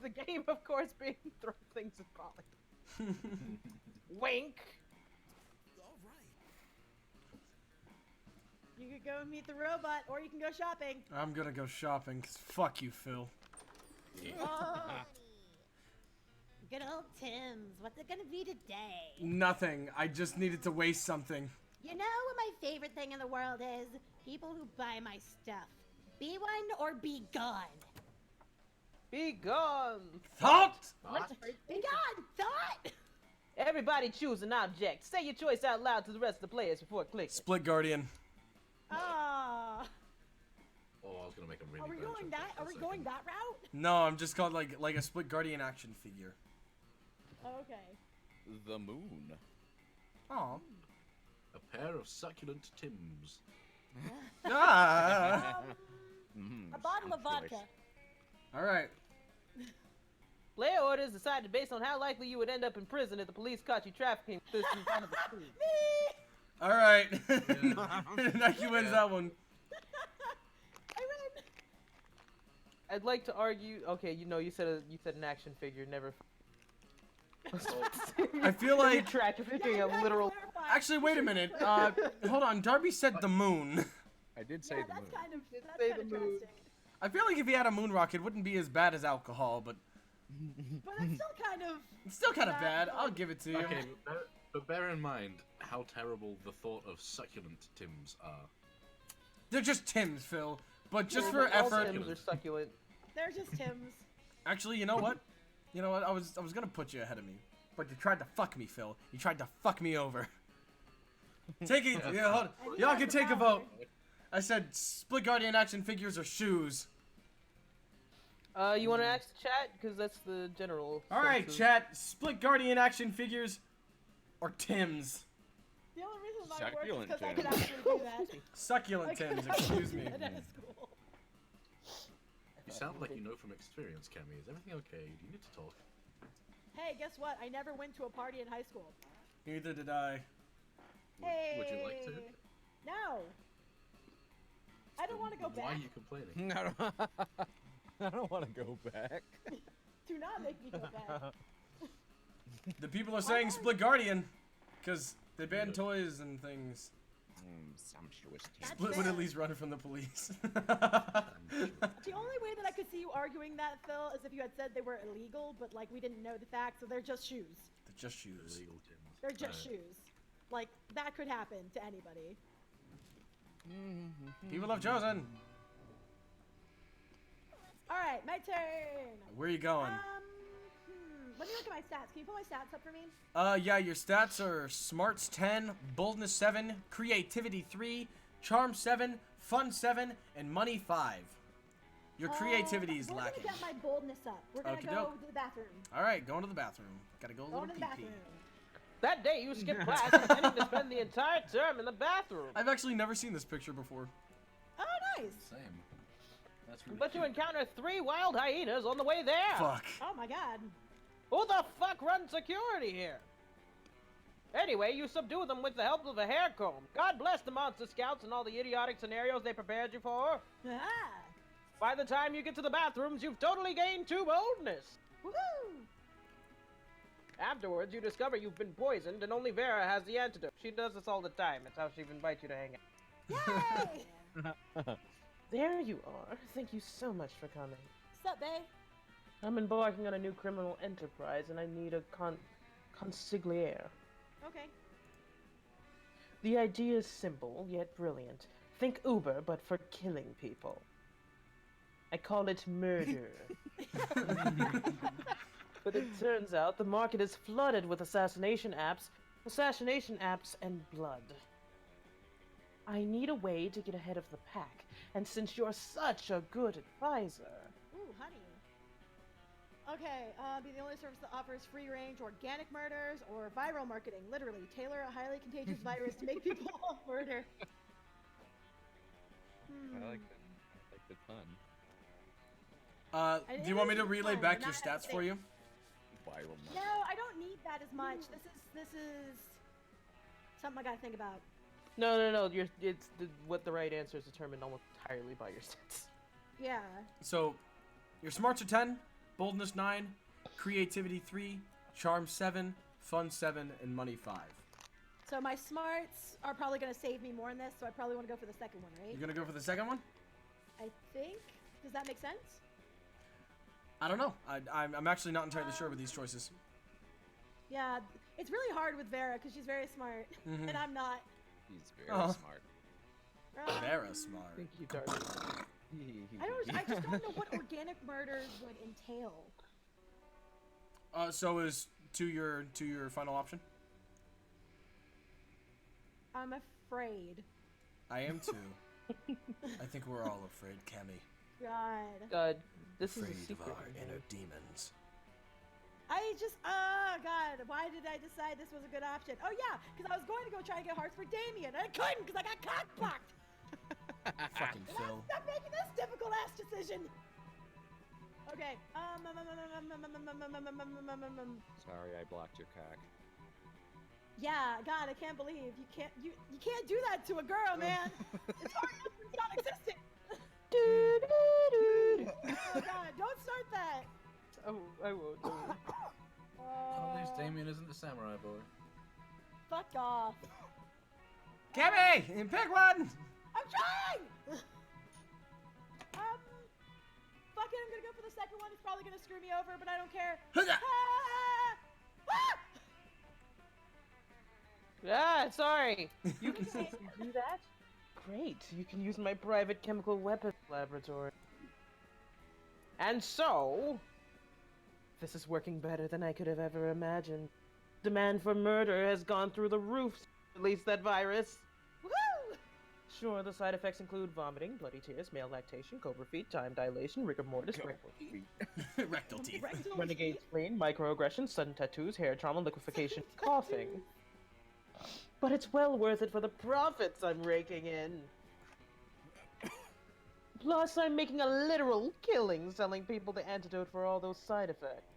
The game, of course, being throw things at Polly. Wink. You could go meet the robot, or you can go shopping. I'm gonna go shopping, 'cause fuck you, Phil. Oh. Good old Tim's. What's it gonna be today? Nothing. I just needed to waste something. You know what my favorite thing in the world is? People who buy my stuff. Be one or be gone. Be gone. Thought? Be gone! Thought! Everybody choose an object. Say your choice out loud to the rest of the players before clicking. Split Guardian. Ah. Oh, I was gonna make a really Are we bad going joke that? there for Are a we second. going that route? No, I'm just called like a Split Guardian action figure. Okay. The moon. Oh. A pair of succulent Tims. Ah. A bottle of good choice. vodka. All right. Player orders decided based on how likely you would end up in prison if the police caught you trafficking this in front of the street. Me! All right. Nike wins that one. I win! I'd like to argue. Okay, you know, you said an action figure, never. I feel like. trafficking Yeah, a literal. clarify. Actually, wait a minute. Hold on. Darby said the moon. I did say Yeah, the that's moon. kind of say that's the moon. drastic. I feel like if he had a moon rock, it wouldn't be as bad as alcohol, but But it's still kind of. it's still kind of bad. I'll give it to you. Okay, but bear in mind how terrible the thought of succulent Tims are. They're just Tim's, Phil. But just Yeah, for but all effort. Tims are succulent. They're just Tim's. Actually, you know what? You know what? I was gonna put you ahead of me, but you tried to fuck me, Phil. You tried to fuck me over. Take it. Yeah, hold on. Y'all can take a vote. I said Split Guardian action figures or shoes. You want to ask the chat because that's the general. All right, sense of- chat. Split Guardian action figures or Tim's. The only reason mine works is Succulent because I could Tim's. actually do that. Succulent I could Tim's. actually Excuse me. do that at school. You sound like you know from experience, Cammy. Is everything okay? Do you need to talk? Hey, guess what? I never went to a party in high school. Neither did I. Hey. Would you like to? No. I don't want to go back. Why are you complaining? I don't want to go back. Do not make me go back. The people are saying Split Guardian, because they ban toys and things. Sumptuous That's Split would fair. at least run from the police. The only way that I could see you arguing that, Phil, is if you had said they were illegal, but like we didn't know the facts, so they're just shoes. They're just shoes. Illegal Tims. They're just shoes. Like that could happen to anybody. People have chosen. All right, my turn. Where are you going? Let me look at my stats. Can you pull my stats up for me? Yeah, your stats are Smarts 10, Boldness 7, Creativity 3, Charm 7, Fun 7, and Money 5. Your creativity is lacking. We're gonna get my boldness up. We're gonna go Okey-doke. to the bathroom. Alright, going to the bathroom. Gotta go a Going little to the pee-pee. bathroom. That day you skipped class intending to spend the entire term in the bathroom. I've actually never seen this picture before. Oh, nice. Same. That's really But you cute. encounter 3 wild hyenas on the way there. Fuck. Oh my god. Who the fuck runs security here? Anyway, you subdue them with the help of a hair comb. God bless the Monster Scouts and all the idiotic scenarios they prepared you for. Ah. By the time you get to the bathrooms, you've totally gained 2 boldness. Woohoo. Afterwards, you discover you've been poisoned and only Vera has the antidote. She does this all the time. It's how she invites you to hang out. Yay. There you are. Thank you so much for coming. What's up, bae? I'm embarking on a new criminal enterprise, and I need a consigliere. Okay. The idea is simple, yet brilliant. Think Uber, but for killing people. I call it murder. But it turns out the market is flooded with assassination apps, and blood. I need a way to get ahead of the pack, and since you're such a good advisor... Ooh, honey. Okay, be the only service that offers free-range organic murders or viral marketing. Literally, tailor a highly contagious virus to make people murder. I like the pun. Do you want me to It is relay fun, back but your not stats as for big. you? Viral No, I don't need that as much. This is something I gotta think about. No, what the right answer is determined almost entirely by your stats. Yeah. So, your smarts are 10, boldness 9, creativity 3, charm 7, fun 7, and money 5. So my smarts are probably gonna save me more in this, so I probably want to go for the second one, right? You're gonna go for the second one? I think. Does that make sense? I don't know. I'm actually not entirely sure with these choices. Yeah, it's really hard with Vera because she's very smart, Mhm. and I'm not. He's very Oh. smart. Vera smart. Thank you, Darby. I just don't know what organic murders would entail. So is to your final option? I'm afraid. I am too. I think we're all afraid, Cammy. God. This is a Afraid of secret. our inner demons. I just, oh God, why did I decide this was a good option? Oh yeah, because I was going to go try and get hearts for Damien, and I couldn't because I got cock-blocked. Fucking Phil. Stop making this difficult ass decision. Okay. Sorry, I blocked your cock. Yeah, God, I can't believe you can't do that to a girl, man. It's hard enough when it's non-existent. Oh God, don't start that. Oh, I won't. At least Damien isn't the samurai boy. Fuck off. Cammy, pick one. I'm trying. Fuck it, I'm gonna go for the second one. It's probably gonna screw me over, but I don't care. Ah, sorry. You can do that? Great. You can use my private chemical weapons laboratory. And so, this is working better than I could have ever imagined. Demand for murder has gone through the roof. Release that virus. Woohoo! Sure, the side effects include vomiting, bloody tears, male lactation, cobra feet, time dilation, rigor mortis, Rectal teeth. renegade spleen, microaggressions, sudden tattoos, hair trauma, liquefaction, coughing. But it's well worth it for the profits I'm raking in. Plus, I'm making a literal killing selling people the antidote for all those side effects.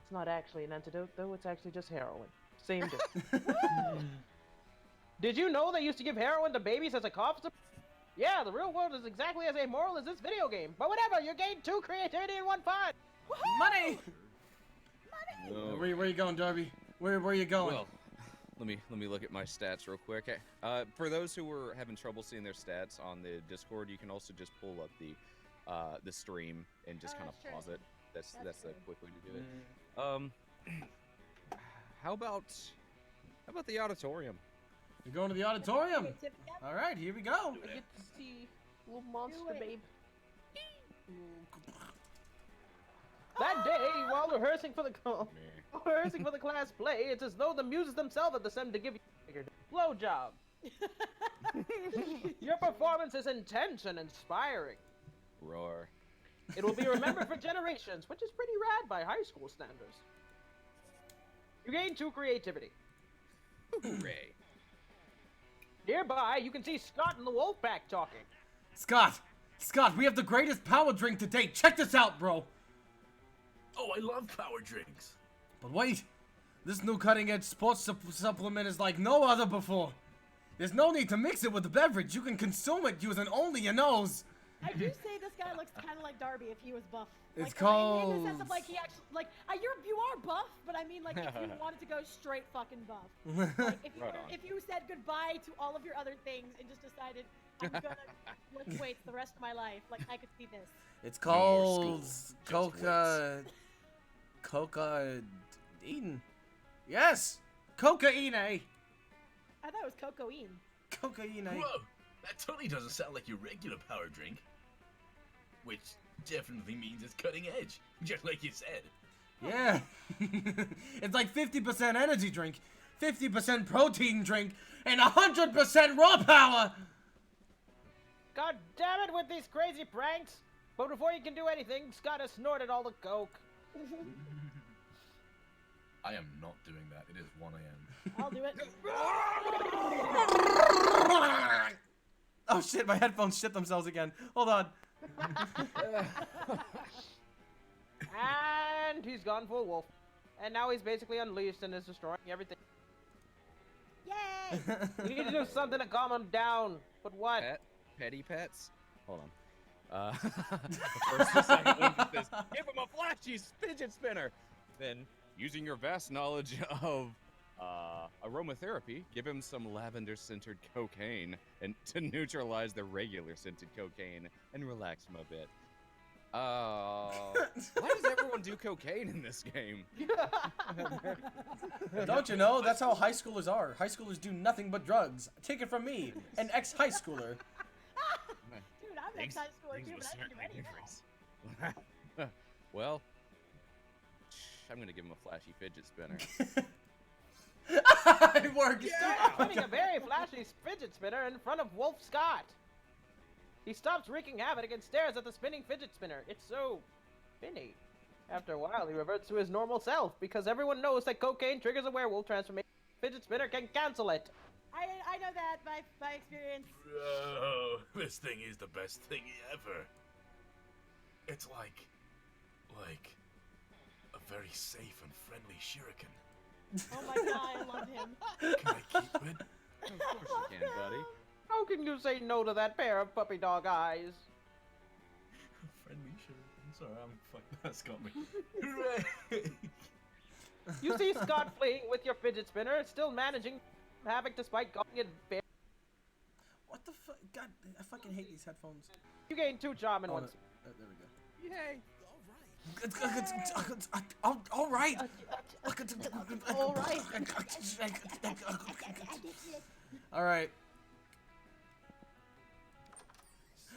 It's not actually an antidote, though. It's actually just heroin. Same difference. Did you know they used to give heroin to babies as a cough support? Yeah, the real world is exactly as amoral as this video game. But whatever, you gained 2 creativity and 1 fun. Money. No. Where you going, Darby? Where are you going? Well, let me look at my stats real quick. For those who were having trouble seeing their stats on the Discord, you can also just pull up the stream and just kind of sure. pause it. That's the good. quick way to do it. How about the auditorium? You're going to the auditorium. Creativity, yep. All right, here we go. I get to see little monster it. babe. That day, while rehearsing for the class play, it's as though the muses themselves have descended to give you a blowjob. Your performance is intense and inspiring. Roar. It will be remembered for generations, which is pretty rad by high school standards. You gain 2 creativity. Hooray. Nearby, you can see Scott and the wolf pack talking. Scott, we have the greatest power drink to date. Check this out, bro. Oh, I love power drinks. But wait, this new cutting-edge sports supplement is like no other before. There's no need to mix it with the beverage. You can consume it using only your nose. I do say this guy looks kind of like Darby if he was buff. It's like, called... in the sense of like he actually like you are buff, but I mean like if you wanted to go straight fucking buff. Like if you said goodbye to all of your other things and just decided I'm gonna lift weights the rest of my life, like I could see this. It's called cocaine. Yes, cocaine. I thought it was cocaine. Cocaine. Whoa, that totally doesn't sound like your regular power drink. Which definitely means it's cutting edge, just like you said. Yeah. It's like 50% energy drink, 50% protein drink, and 100% raw power. God damn it with these crazy pranks! But before you can do anything, Scott has snorted all the coke. I am not doing that. It is 1 a.m. I'll do it. Oh shit, my headphones shit themselves again. Hold on. And he's gone full wolf. And now he's basically unleashed and is destroying everything. Yay! We need to do something to calm him down. But what? Petty pets? Hold on. First and second one with this. Give him a flashy fidget spinner! Then, using your vast knowledge of aromatherapy, give him some lavender-scented cocaine and to neutralize the regular scented cocaine and relax him a bit. Why does everyone do cocaine in this game? Don't you know? That's how high schoolers are. High schoolers do nothing but drugs. Take it from me, an ex-high schooler. Dude, I'm next high schooler too, but I didn't do any of that. Well, I'm gonna give him a flashy fidget spinner. It works. Putting a very flashy fidget spinner in front of Wolf Scott. He stops wreaking havoc and stares at the spinning fidget spinner. It's so spinny. After a while, he reverts to his normal self because everyone knows that cocaine triggers a werewolf transformation. Fidget spinner can cancel it. I know that by experience. Bro, this thing is the best thing ever. It's like a very safe and friendly shuriken. Oh my god, I love him. Can I keep it? Of course you can, buddy. How can you say no to that pair of puppy dog eyes? Friendly shuriken. Sorry, that's got me. Hooray! You see Scott fleeing with your fidget spinner, still managing havoc despite calling it very... What the fuck? God, I fucking hate these headphones. You gain 2 charm in Oh, one. no. There we go. Yay! All right. All right.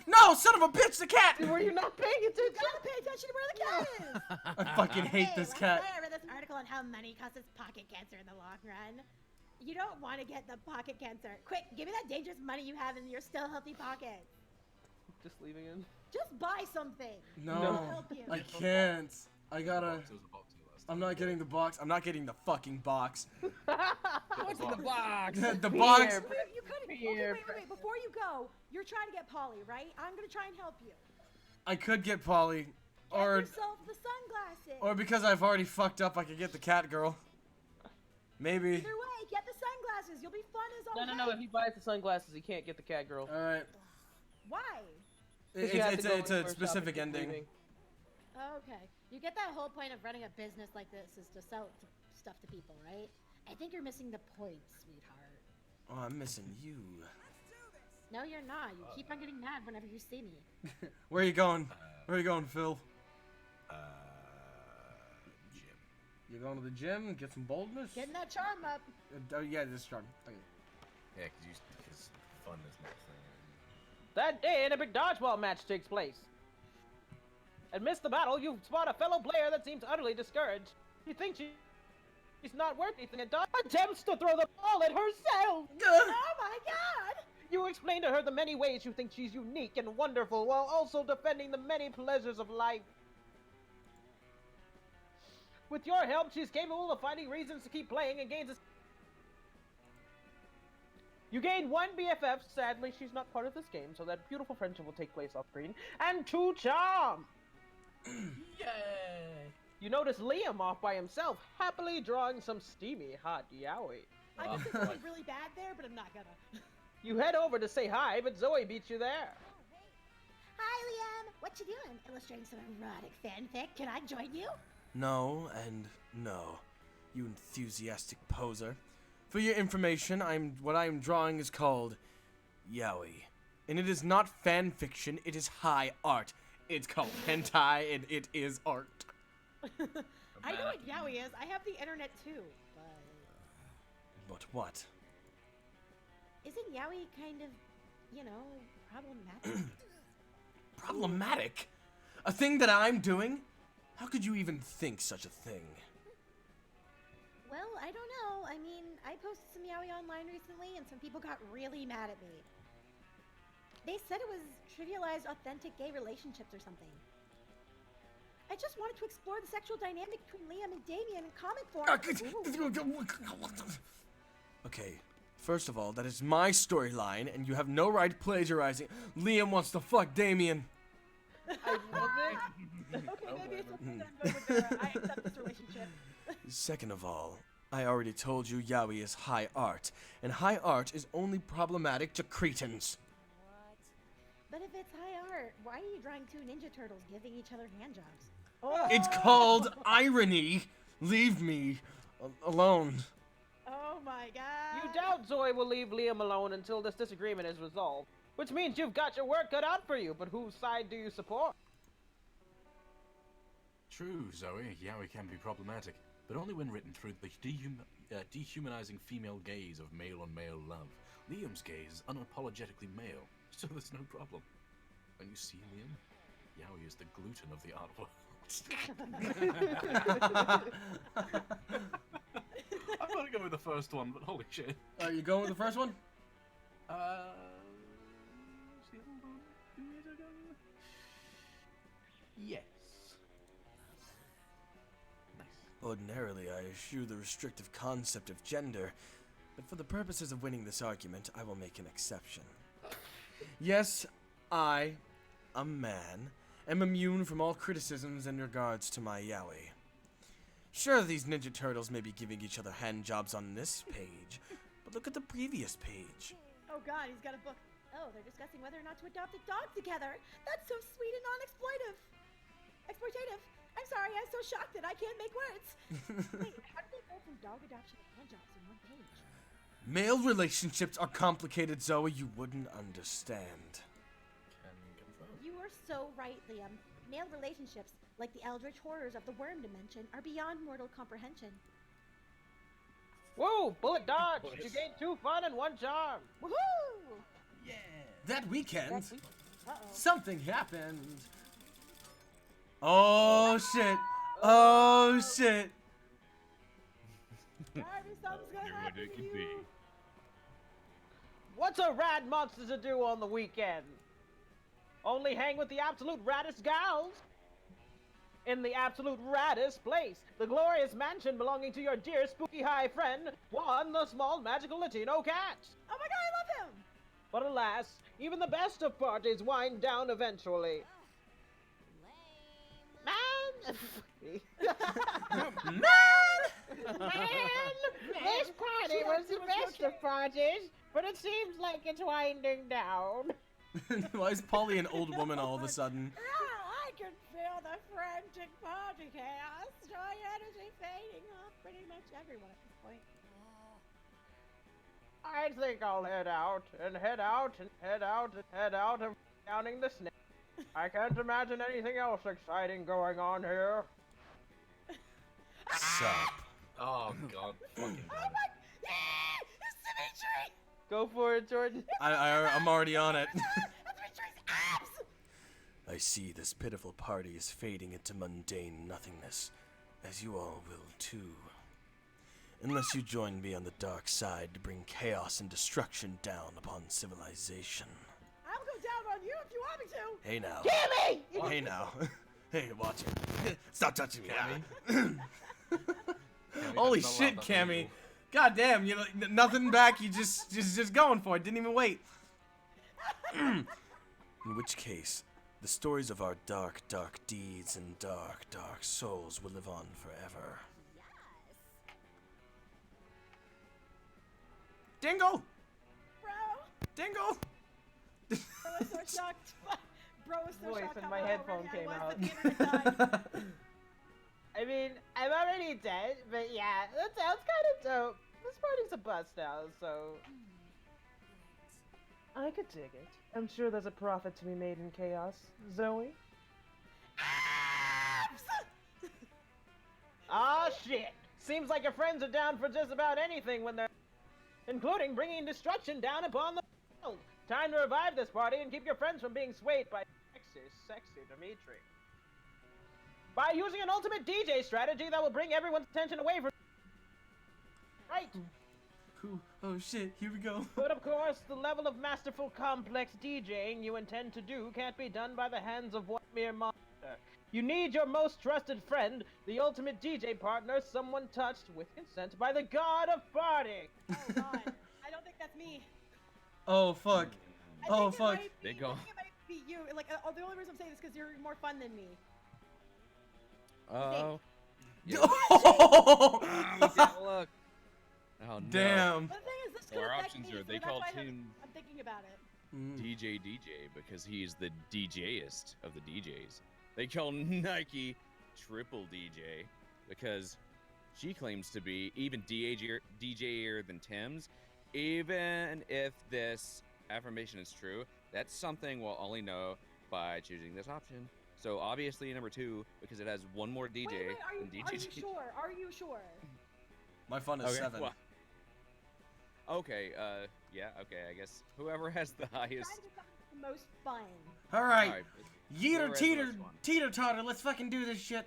No, son of a bitch, the cat! Were you not paying You attention? gotta pay attention to where the cat is! I fucking hate this cat. I read this article on how money causes pocket cancer in the long run. You don't want to get the pocket cancer. Quick, give me that dangerous money you have in your still healthy pocket. Just leaving in. Just buy something. No, It'll help you. I can't. I gotta. It was a box here last I'm not getting the box. I'm not getting the fucking box. What's in the box? The box. You couldn't. Okay, wait. Before you go, you're trying to get Polly, right? I'm gonna try and help you. I could get Polly, Get or yourself the sunglasses. or because I've already fucked up, I could get the cat girl. Maybe. Either way, get the sunglasses. You'll be fun as all No. If he buys the sunglasses, he can't get the cat girl. All right. Why? It's You have to go a first specific shop and keep ending. leaving. Okay. You get that whole point of running a business like this is to sell stuff to people, right? I think you're missing the point, sweetheart. Oh, I'm missing you. No, you're not. You keep on getting mad whenever you see me. Where are you going? Where are you going, Phil? Gym. You going to the gym? Get some boldness? Getting that charm up. Oh yeah, this is charm. Okay. Yeah, because fun is not a thing. That day, an epic dodgeball match takes place. Amidst the battle, you spot a fellow player that seems utterly discouraged. She thinks she's not worth anything and attempts to throw the ball at herself. Oh my god! You explain to her the many ways you think she's unique and wonderful while also defending the many pleasures of life. With your help, she's capable of finding reasons to keep playing and gains a... You gain 1 BFF. Sadly, she's not part of this game, so that beautiful friendship will take place off screen. And 2 charm. Yay! You notice Liam off by himself, happily drawing some steamy hot yaoi. I could say something really bad there, but I'm not gonna. You head over to say hi, but Zoe beats you there. Hi, Liam. What you doing? Illustrating some erotic fanfic. Can I join you? No and no, you enthusiastic poser. For your information, what I'm drawing is called yaoi. And it is not fan fiction, it is high art. It's called hentai and it is art. I know what yaoi is. I have the internet too, but... But what? Isn't yaoi kind of, you know, problematic? Problematic? A thing that I'm doing? How could you even think such a thing? Well, I don't know. I mean, I posted some yaoi online recently, and some people got really mad at me. They said it was trivialized authentic gay relationships or something. I just wanted to explore the sexual dynamic between Liam and Damien in comic form. Okay, first of all, that is my storyline, and you have no right plagiarizing. Liam wants to fuck Damien. I love it. Okay, maybe it's okay that I'm good with Vera. I accept this relationship. Second of all, I already told you yaoi is high art, and high art is only problematic to cretins. But if it's high art, why are you drawing 2 Ninja Turtles giving each other handjobs? It's called irony. Leave me alone. Oh my god. You doubt Zoe will leave Liam alone until this disagreement is resolved. Which means you've got your work cut out for you, but whose side do you support? True, Zoe, yaoi can be problematic, but only when written through the dehumanizing female gaze of male-on-male love. Liam's gaze is unapologetically male, so there's no problem. When you see Liam, yaoi is the gluten of the art world. I'm gonna go with the first one, but holy shit. Are you going with the first one? See, hold on. Give me a second. Yes. Nice. Ordinarily, I eschew the restrictive concept of gender, but for the purposes of winning this argument, I will make an exception. Yes, I, a man, am immune from all criticisms in regards to my yaoi. Sure, these Ninja Turtles may be giving each other handjobs on this page, but look at the previous page. Oh god, he's got a book. Oh, they're discussing whether or not to adopt a dog together. That's so sweet and exploitative. I'm sorry, I'm so shocked that I can't make words. Wait, how did they go from dog adoption to handjobs in one page? Male relationships are complicated, Zoe. You wouldn't understand. Can confirm. You are so right, Liam. Male relationships, like the Eldritch horrors of the worm dimension, are beyond mortal comprehension. Woo! Bullet dodge! You gain 2 fun and 1 charm! Woohoo! Yeah. That weekend, Uh-oh. something happened. Oh shit! Oh shit! Darby, something's gonna What happen it to could you. be. What's a rad monster to do on the weekend? Only hang with the absolute raddest gals! In the absolute raddest place, the glorious mansion belonging to your dear spooky high friend, Juan the small magical Latino cat! Oh my god, I love him! But alas, even the best of parties wind down eventually. Man! This party was the best of parties, but it seems like it's winding down. Why is Polly an old woman all of a sudden? Yeah, I can feel the frantic party chaos. Joy energy fading off pretty much everyone at this point. I think I'll head out and head out and head out and head out of counting the snake. I can't imagine anything else exciting going on here. Sup? Oh god. Fucking Oh my! It's Dimitri! Go for it, Jordan. I'm already on it. Dimitri's abs! I see this pitiful party is fading into mundane nothingness, as you all will too. Unless you join me on the dark side to bring chaos and destruction down upon civilization. I'll go down on you if you want me to. Hey now. Gimme! Hey now. Hey, watch it. Stop touching me. Holy shit, Cammy. God damn, you nothing back, you just going for it, didn't even wait. In which case, the stories of our dark, dark deeds and dark, dark souls will live on forever. Dingle! Bro! Dingle! Bro was so shocked. Bro was so Voice shocked in how my well headphone already I came was out. that the internet died. I mean, I'm already dead, but yeah, that sounds kind of dope. This party's a bust now, so... I could dig it. I'm sure there's a profit to be made in chaos. Zoe? Ah, shit! Seems like your friends are down for just about anything when they're... including bringing destruction down upon the world. Time to revive this party and keep your friends from being swayed by sexy Dimitri. By using an ultimate DJ strategy that will bring everyone's attention away from... Right! Oh shit, here we go. But of course, the level of masterful complex DJing you intend to do can't be done by the hands of one mere monster. You need your most trusted friend, the ultimate DJ partner, someone touched with consent by the god of party. Oh god. I don't think that's me. Oh fuck. I think it Fuck. might be- They go. I think it might be you. Like, the only reason I'm saying this is because you're more fun than me. Oh. Oh! Look. Oh no. Damn. But the thing is, this could Well, our affect options me, are so they that's call why him I'm thinking about it. Mm. DJ because he is the DJist of the DJs. They call Nike Triple DJ because she claims to be even DJer than Tim's. Even if this affirmation is true, that's something we'll only know by choosing this option. So obviously number 2 because it has one more DJ Wait, than DJ. are you sure? Are you sure? My fun is 7. well, okay, yeah, okay, I guess whoever has the highest. Trying to find the most fun. Alright. Alright, Yeeter whoever has the teeter most fun. teeter totter, let's fucking do this shit.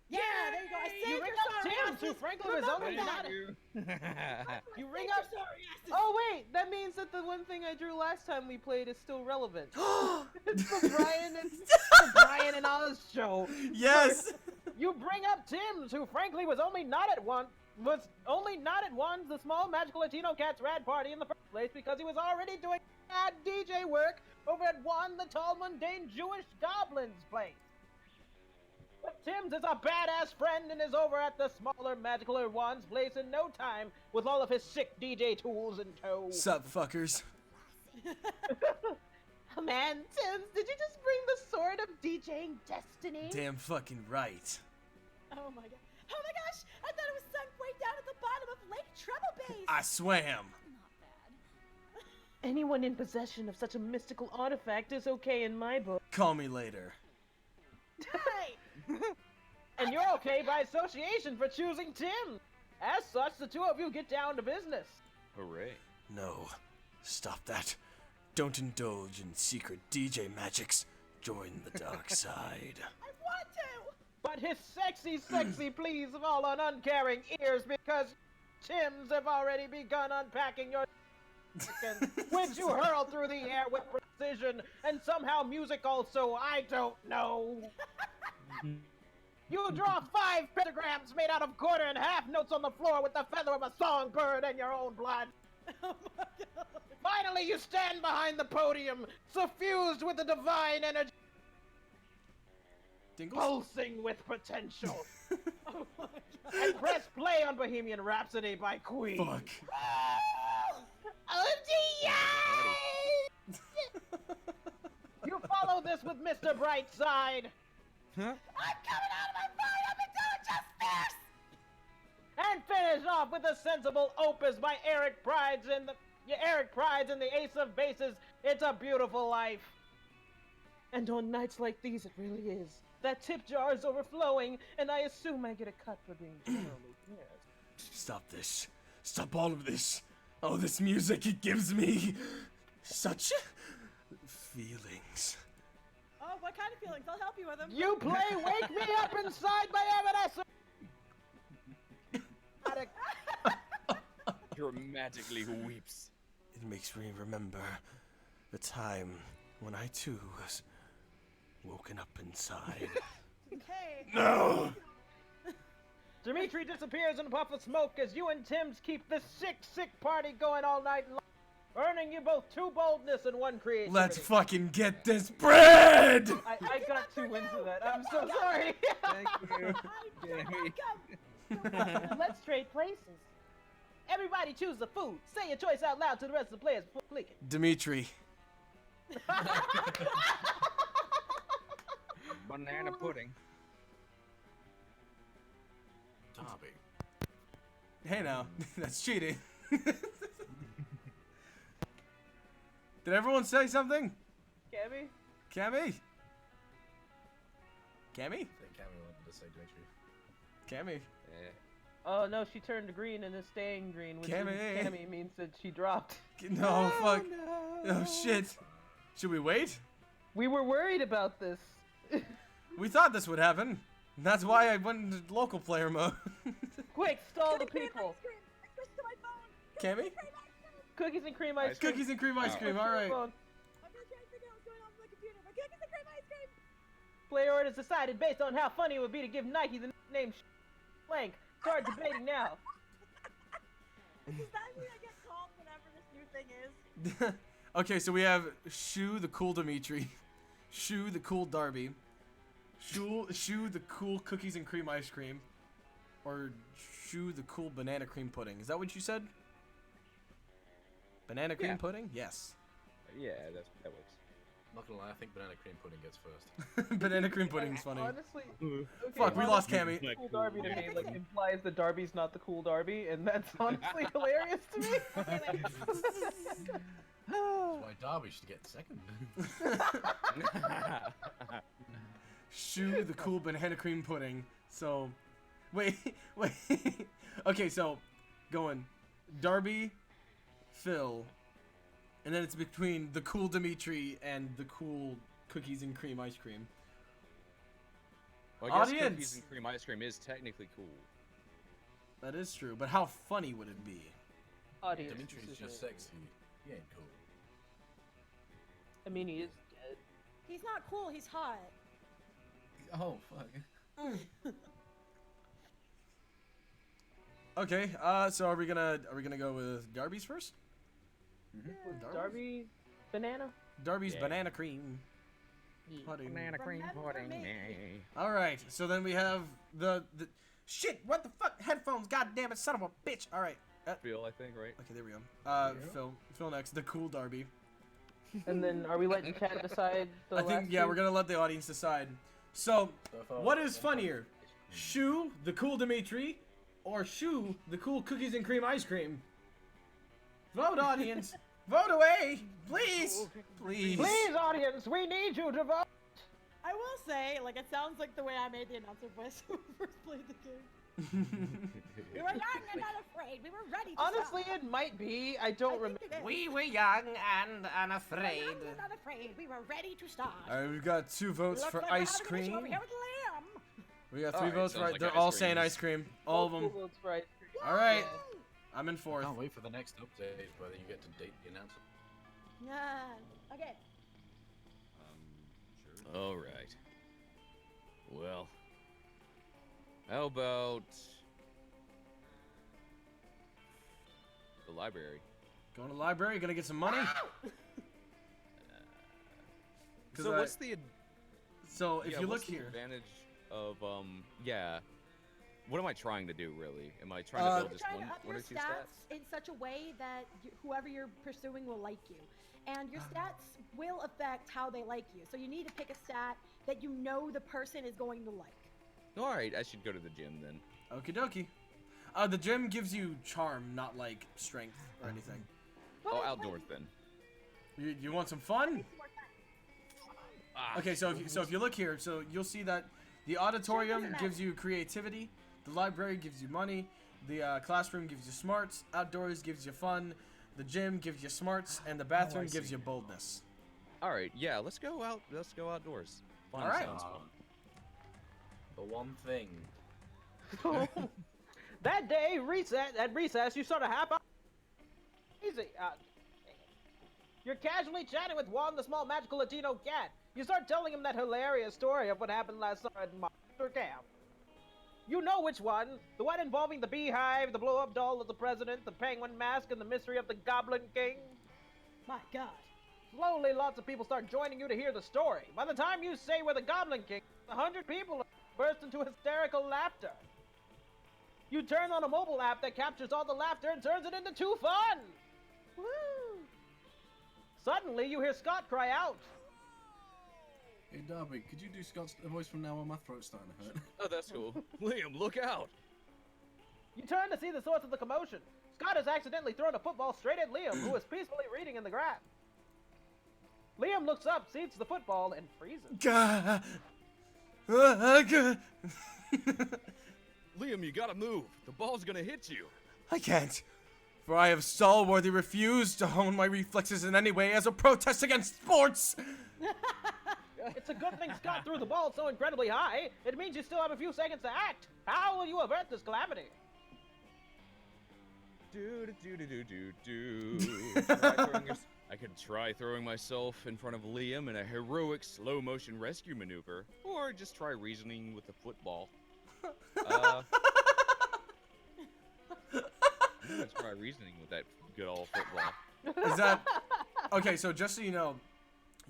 Yeah, there you go. I saved You your ring up sorry Tim, asses. who frankly was Remember only that. not... You ring Saved up... your sorry asses. Oh wait, that means that the one thing I drew last time we played is still relevant. It's the Brian and Oz show. Yes. You bring up Tim's, who frankly was only not at one's the small magical Latino cat's rad party in the first place because he was already doing bad DJ work over at one the tall mundane Jewish goblin's place. But Tim's is a badass friend and is over at the smaller magicaler one's place in no time with all of his sick DJ tools in tow. Sup, fuckers? Oh man, Tim's, did you just bring the sword of DJing destiny? Damn fucking right. Oh my god. Oh my gosh! I thought it was sunk way down at the bottom of Lake Treble Base. I swam. Anyone in possession of such a mystical artifact is okay in my book. Call me later. Hey! And you're okay by association for choosing Tim. As such, the two of you get down to business. Hooray. No. Stop that. Don't indulge in secret DJ magics. Join the dark side. I want to! But his sexy pleas fall on uncaring ears because Tim's have already begun unpacking your chicken, which you hurl through the air with precision and somehow music also, I don't know. You draw 5 pentagrams made out of quarter and half notes on the floor with the feather of a songbird and your own blood. Oh my god. Finally, you stand behind the podium, suffused with the divine energy, Dingles? pulsing with potential, Oh my god. and press play on Bohemian Rhapsody by Queen. Fuck. Oh, you follow this with Mr. Brightside, Huh? I'm coming out of my phone! I've been doing just this! and finish off with a sensible opus by Eric Prides in the Ace of Bases. It's a beautiful life. And on nights like these, it really is. That tip jar is overflowing, and I assume I get a cut for being generally cared. Stop this. Stop all of this. Oh, this music, it gives me such feelings. Oh, what kind of feelings? I'll help you with them. You play Wake Me Up Inside by Evanescence! Dramatically weeps. It makes me remember the time when I too was woken up inside. Okay. No! Dimitri disappears in a puff of smoke as you and Tim's keep this sick party going all night long, earning you both 2 boldness and 1 creativity. Let's fucking get this bread! I got 2 wins of that. I'm so sorry. Thank you. Jamie. Let's trade places. Everybody choose the food. Say your choice out loud to the rest of the players before clicking. Dimitri. Banana pudding. Darby. Hey now, that's cheating. Did everyone say something? Cammy? Cammy? Cammy? I think Cammy wanted to say Dimitri. Cammy? Oh no, she turned green and is staying green, which Cammy. means Cammy means that she dropped. No, fuck. Oh shit. Should we wait? We were worried about this. We thought this would happen. That's why I went into local player mode. Quick, stall the people. Cammy? Cookies and cream ice cream. Cookies and cream ice cream, alright. Player orders decided based on how funny it would be to give Nike the nickname Blank. Start debating now. Does that mean I get called whatever this new thing is? Okay, so we have Shu the cool Dimitri, Shu the cool Darby, Shu the cool cookies and cream ice cream, or Shu the cool banana cream pudding. Is that what you said? Banana cream pudding? Yes. Yeah, that works. Not gonna lie, I think banana cream pudding gets first. Banana cream pudding's funny. Honestly, okay, Fuck, we lost honestly, Cammy. Cool Darby to me like implies that Darby's not the cool Darby, and that's honestly hilarious to me. That's why Darby should get second. Shu the cool banana cream pudding. So, wait. Okay, so going Darby, Phil, and then it's between the cool Dimitri and the cool cookies and cream ice cream. Well, I guess Audience! cookies and cream ice cream is technically cool. That is true, but how funny would it be? Audience. Dimitri's just sexy. He ain't cool. I mean, he is dead. He's not cool, he's hot. Oh, fuck. Okay, so are we gonna go with Darby's first? Darby, banana. Darby's Yeah. banana cream pudding. Banana cream Remember pudding. me. All right, so then we have the shit. What the fuck? Headphones. God damn it, son of a bitch. All right. Phil, I think, right? Okay, there we go. Phil next. The cool Darby. And then, are we letting Chad decide the I think last yeah, two? we're gonna let the audience decide. So, what is funnier, Shu the cool Dimitri, or Shu the cool cookies and cream ice cream? Vote, audience. Vote away, please, please. Please, audience, we need you to vote. I will say, like, it sounds like the way I made the announcer voice when we first played the game. We were young and not afraid. We were ready to Honestly, start. it might be. I don't remember. We were young and We unafraid. were young and not afraid. We were ready to start. All right, we've got 2 votes Looks for like we're ice having an issue cream. over here with lamb. We got 3 Alright, votes sounds for. like They're ice all cream saying is- ice cream. All of them. Votes for ice cream. All right, Yeah. I'm in 4th. Can't wait for the next update whether you get to date the announcer. Yeah. Okay. All right. Well, how about the library? Going to the library, gonna get some money. So what's the So if yeah, you look what's the here, advantage of yeah? What am I trying to do really? Am I trying to build You're just trying one to up or your two stats stats? in such a way that whoever you're pursuing will like you. And your stats will affect how they like you. So you need to pick a stat that you know the person is going to like. All right, I should go to the gym then. okie dokie. The gym gives you charm, not like strength or anything. Oh, outdoors then. You want some fun? Ah, Okay, so if you look here, so you'll see that the auditorium doesn't gives you creativity, the library gives you money, the classroom gives you smarts, outdoors gives you fun, the gym gives you smarts, and the bathroom gives you boldness. all right, yeah, let's go out. Let's go outdoors. Fun All right. sounds fun. The one thing. That day, at recess, you sort of hop out. Easy. You're casually chatting with Juan, the small magical Latino cat. You start telling him that hilarious story of what happened last summer at Monster Camp. You know which one. The one involving the beehive, the blow-up doll of the president, the penguin mask, and the mystery of the Goblin King. My God. Slowly, lots of people start joining you to hear the story. By the time you say we're the Goblin King, 100 people burst into hysterical laughter. You turn on a mobile app that captures all the laughter and turns it into too fun. Woo! Suddenly, you hear Scott cry out. Hey Darby, could you do Scott's voice from now on? My throat's starting to hurt. Oh, that's cool. Liam, look out! You turn to see the source of the commotion. Scott has accidentally thrown a football straight at Liam, who is peacefully reading in the grass. Liam looks up, sees the football, and freezes. Liam, you gotta move. The ball's gonna hit you. I can't, for I have stalwartly refused to hone my reflexes in any way as a protest against sports. It's a good thing Scott threw the ball so incredibly high. It means you still have a few seconds to act. How will you avert this calamity? I could try throwing myself in front of Liam in a heroic slow-motion rescue maneuver, or just try reasoning with the football. I'm gonna try reasoning with that good old football. Is that okay? So just so you know,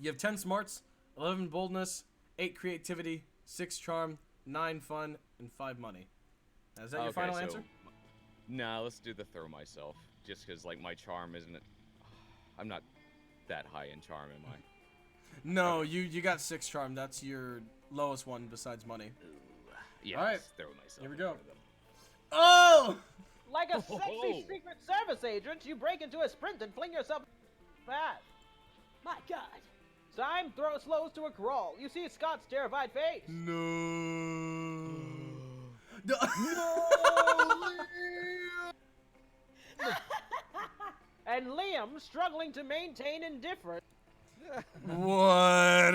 you have 10 smarts, 11 boldness, 8 creativity, 6 charm, 9 fun, and 5 money. Is that your final answer? Nah, let's do the throw myself. Just because, like, my charm isn't. I'm not that high in charm, am I? No, you got 6 charm. That's your lowest one besides money. Yeah, All right. let's throw myself. Here we in go. front of them. Oh! Like a sexy Secret Service agent, you break into a sprint and fling yourself fast. My God. Time slows to a crawl. You see Scott's terrified face. No. No. And Liam struggling to maintain indifference. Whatever.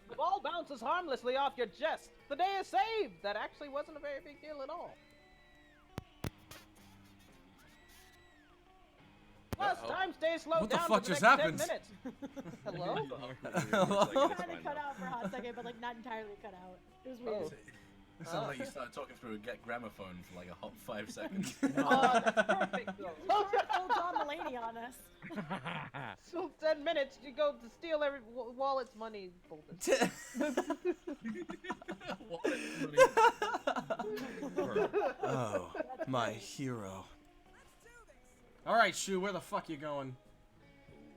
The ball bounces harmlessly off your chest. The day is saved. That actually wasn't a very big deal at all. Plus, time stays slowed What the down fuck for the just next happened? 10 minutes. Hello? Hello? Kind of cut out for a hot second, but like not entirely cut out. It was weird. It sounds like you started talking through a get gramophone for like a hot 5 seconds. Oh, that's perfect, though. Full John Mulaney on us. So 10 minutes, you go to steal every wallet's money. Oh, my hero. All right, Shu, where the fuck you going?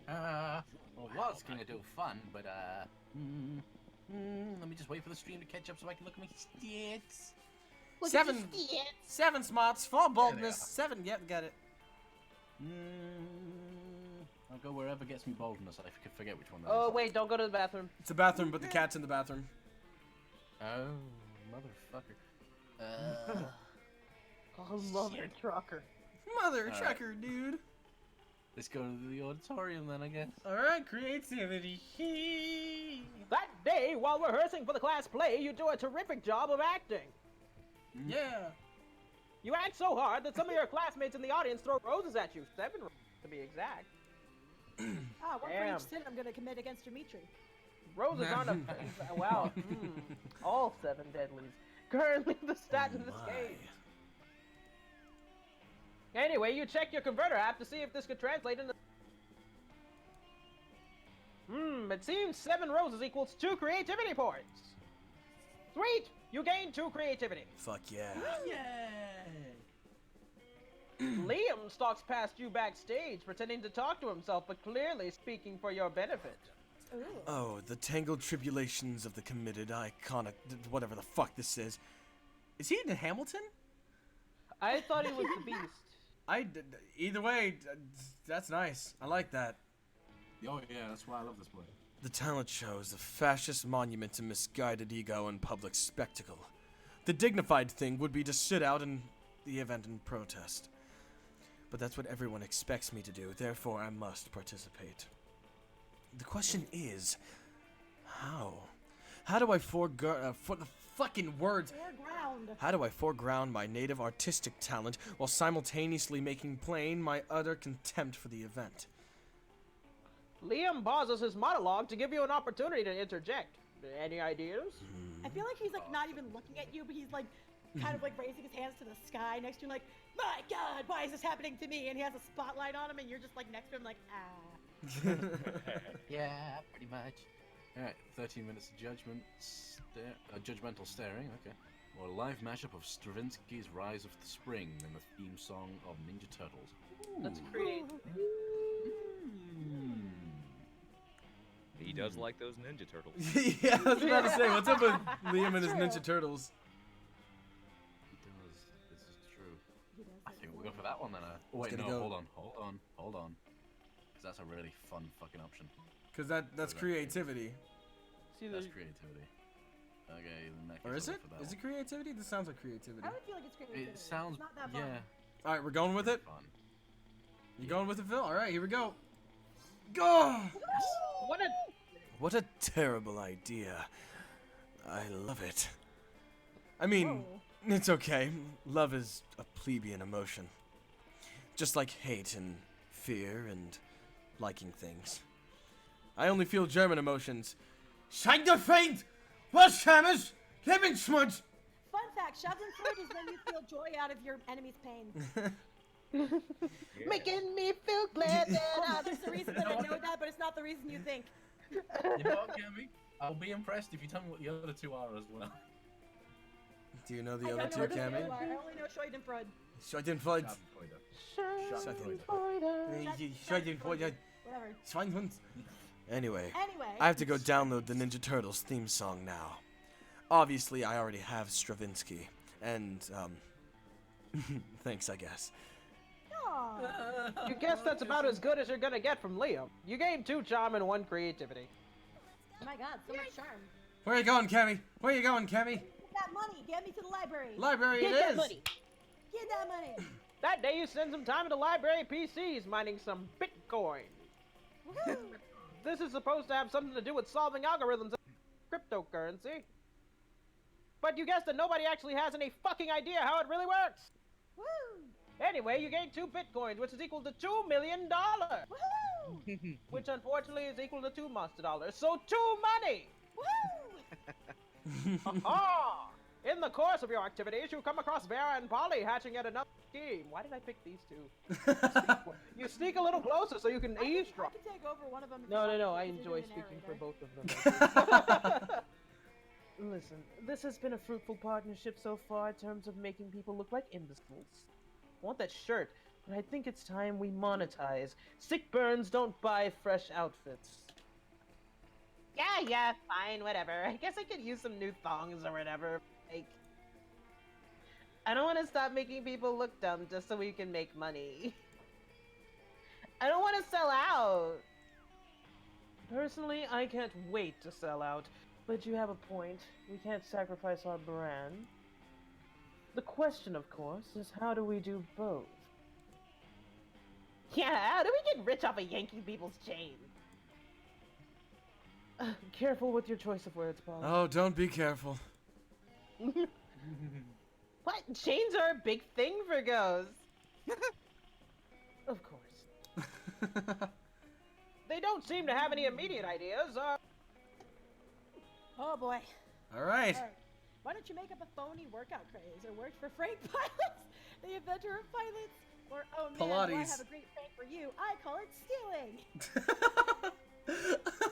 Well, was gonna do fun, but let me just wait for the stream to catch up so I can look at my stats. Seven smarts, 4 boldness, 7. Yep, got it. I'll go wherever gets me boldness. I can forget which one that Oh, is. wait, don't go to the bathroom. It's a bathroom, but the cat's in the bathroom. Oh, motherfucker. Oh, mother trucker. Mother All right. trucker, dude. Let's go to the auditorium then, I guess. All right, creativity. That day, while rehearsing for the class play, you do a terrific job of acting. Yeah. You act so hard that some of your classmates in the audience throw roses at you. 7 roses, to be exact. Ah, one for Damn. each sin I'm gonna commit against Dimitri. Roses aren't a... Wow. All 7 deadlies. Currently the stat in this game. Anyway, you check your converter app to see if this could translate into... It seems 7 roses equals 2 creativity points. Sweet! You gain 2 creativity. Fuck yeah. Liam stalks past you backstage, pretending to talk to himself, but clearly speaking for your benefit. Ooh. Oh, the tangled tribulations of the committed, iconic, whatever the fuck this is. Is he in Hamilton? I thought he was the Beast. Either way, that's nice. I like that. Oh yeah, that's why I love this play. The talent show is the fascist monument to misguided ego and public spectacle. The dignified thing would be to sit out in the event and protest. But that's what everyone expects me to do, therefore I must participate. The question is, how? How do I forego for the fucking words? Foreground. How do I foreground my native artistic talent while simultaneously making plain my utter contempt for the event? Liam pauses his monologue to give you an opportunity to interject. Any ideas? I feel like he's like not even looking at you, but he's like kind of like raising his hands to the sky next to you, like, my God, why is this happening to me? And he has a spotlight on him, and you're just like next to him, like, ah. Yeah, pretty much. Alright, 13 minutes of judgmental staring, okay. Or a live mashup of Stravinsky's Rise of the Spring and the theme song of Ninja Turtles. Let's create. He does like those Ninja Turtles. Yeah, I was about to say, what's up with Liam and his Ninja Turtles? He does. This is true. He does I it think as we'll go well. for that one then. Oh wait, gonna no, go. hold on. Because that's a really fun fucking option. Because that's creativity. See, That's creativity. Okay, then that Or gets is over it? for that Is one. it creativity? This sounds like creativity. I would feel like it's creativity. It sounds, It's not that fun. yeah. Alright, we're going with it? Fun. You going with it, Phil? Alright, here we go. Go! What a terrible idea. I love it. I mean, it's okay. Love is a plebeian emotion. Just like hate and fear and liking things. I only feel German emotions. Scheint der Feind! Was Schames? Lebensschmutz! Fun fact, Schadenfreude is when you feel joy out of your enemy's pain. Making me feel glad that Oh, there's a reason that I know that, but it's not the reason you think. You know what, Gabby? I'll be impressed if you tell me what the other two are as well. Do you know I the don't other know two, what the Cammy? other are. I only know Schadenfreude. Schadenfreude. Schadenfreude. Whatever. Schweinhund. Anyway, Anyway. I have to go download the Ninja Turtles theme song now. Obviously, I already have Stravinsky, and, thanks, I guess. Aw. You guess that's about as good as you're gonna get from Liam. You gained 2 charm and 1 creativity. Oh my God, so much charm. Where you going, Cammy? Where you going, Cammy? Get that money. Get me to the library. Library Get it that is. money. Get that money. That day you spend some time at the library PCs mining some Bitcoin. Woohoo. This is supposed to have something to do with solving algorithms and cryptocurrency. But you guessed that nobody actually has any fucking idea how it really works. Woo. Anyway, you gained 2 Bitcoins, which is equal to $2 million. Woohoo. Which unfortunately is equal to 2 Monster Dollars. So 2 money! Woo. Ah! In the course of your activities, you come across Vera and Polly hatching yet another scheme. Why did I pick these 2? You sneak a little closer so you can I eavesdrop. can take over one of them. if No, you no, want, no. I because you're enjoy the speaking for narrator. both of them. Listen, this has been a fruitful partnership so far in terms of making people look like imbeciles. I want that shirt, but I think it's time we monetize. Sick burns don't buy fresh outfits. Yeah, fine, whatever. I guess I could use some new thongs or whatever. Like, I don't want to stop making people look dumb just so we can make money. I don't want to sell out. Personally, I can't wait to sell out, but you have a point. We can't sacrifice our brand. The question, of course, is how do we do both? Yeah, how do we get rich off of yanking people's chains? Careful with your choice of words, Paul. Oh, don't be careful. What? Chains are a big thing for ghosts. Of course. They don't seem to have any immediate ideas. Oh boy. All right. Alright. Why don't you make up a phony workout craze or work for Frank Pilots, the inventor of pilots? Or, oh man, do I Pilates. have a great prank for you. I call it stealing.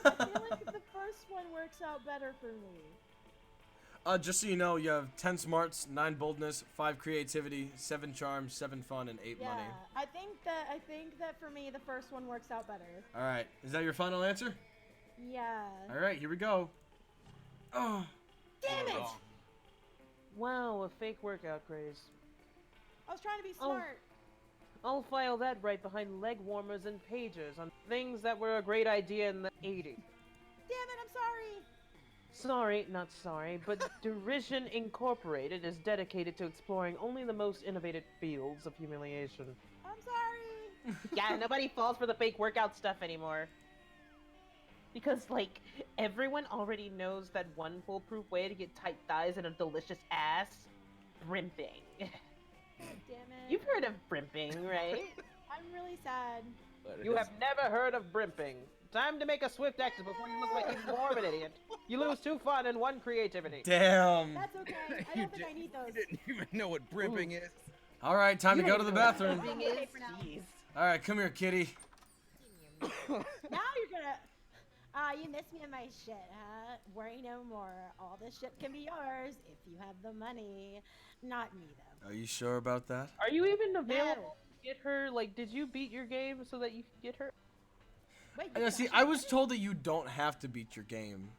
I feel like the first one works out better for me. Just so you know, you have 10 smarts, 9 boldness, 5 creativity, 7 charm, 7 fun, and 8 Yeah, money. I think that for me the first one works out better. All right. Is that your final answer? Yeah. All right. Here we go. Oh. Damn it! Wow, a fake workout craze. I was trying to be Oh. smart. I'll file that right behind leg warmers and pagers on things that were a great idea in the 80s. Damn it, I'm sorry. Sorry, not sorry, but Derision Incorporated is dedicated to exploring only the most innovative fields of humiliation. I'm sorry. Yeah, nobody falls for the fake workout stuff anymore. Because, like, everyone already knows that one foolproof way to get tight thighs and a delicious ass? Brimping. God damn it. You've heard of brimping, right? I'm really sad. You have never heard of brimping. Time to make a swift exit before you look like even more of an idiot. You lose 2 fun and 1 creativity. Damn. That's okay. I don't think I need those. You didn't even know what brimping is. All right, time to go to the bathroom. Thing is, jeez. All right, come here, kitty. Now you're gonna. You missed me in my shit, huh? Worry no more. All this shit can be yours if you have the money. Not me, though. Are you sure about that? Are you even available to get her? Like, did you beat your game so that you could get her? Wait, And see, I was told that you don't have to beat your game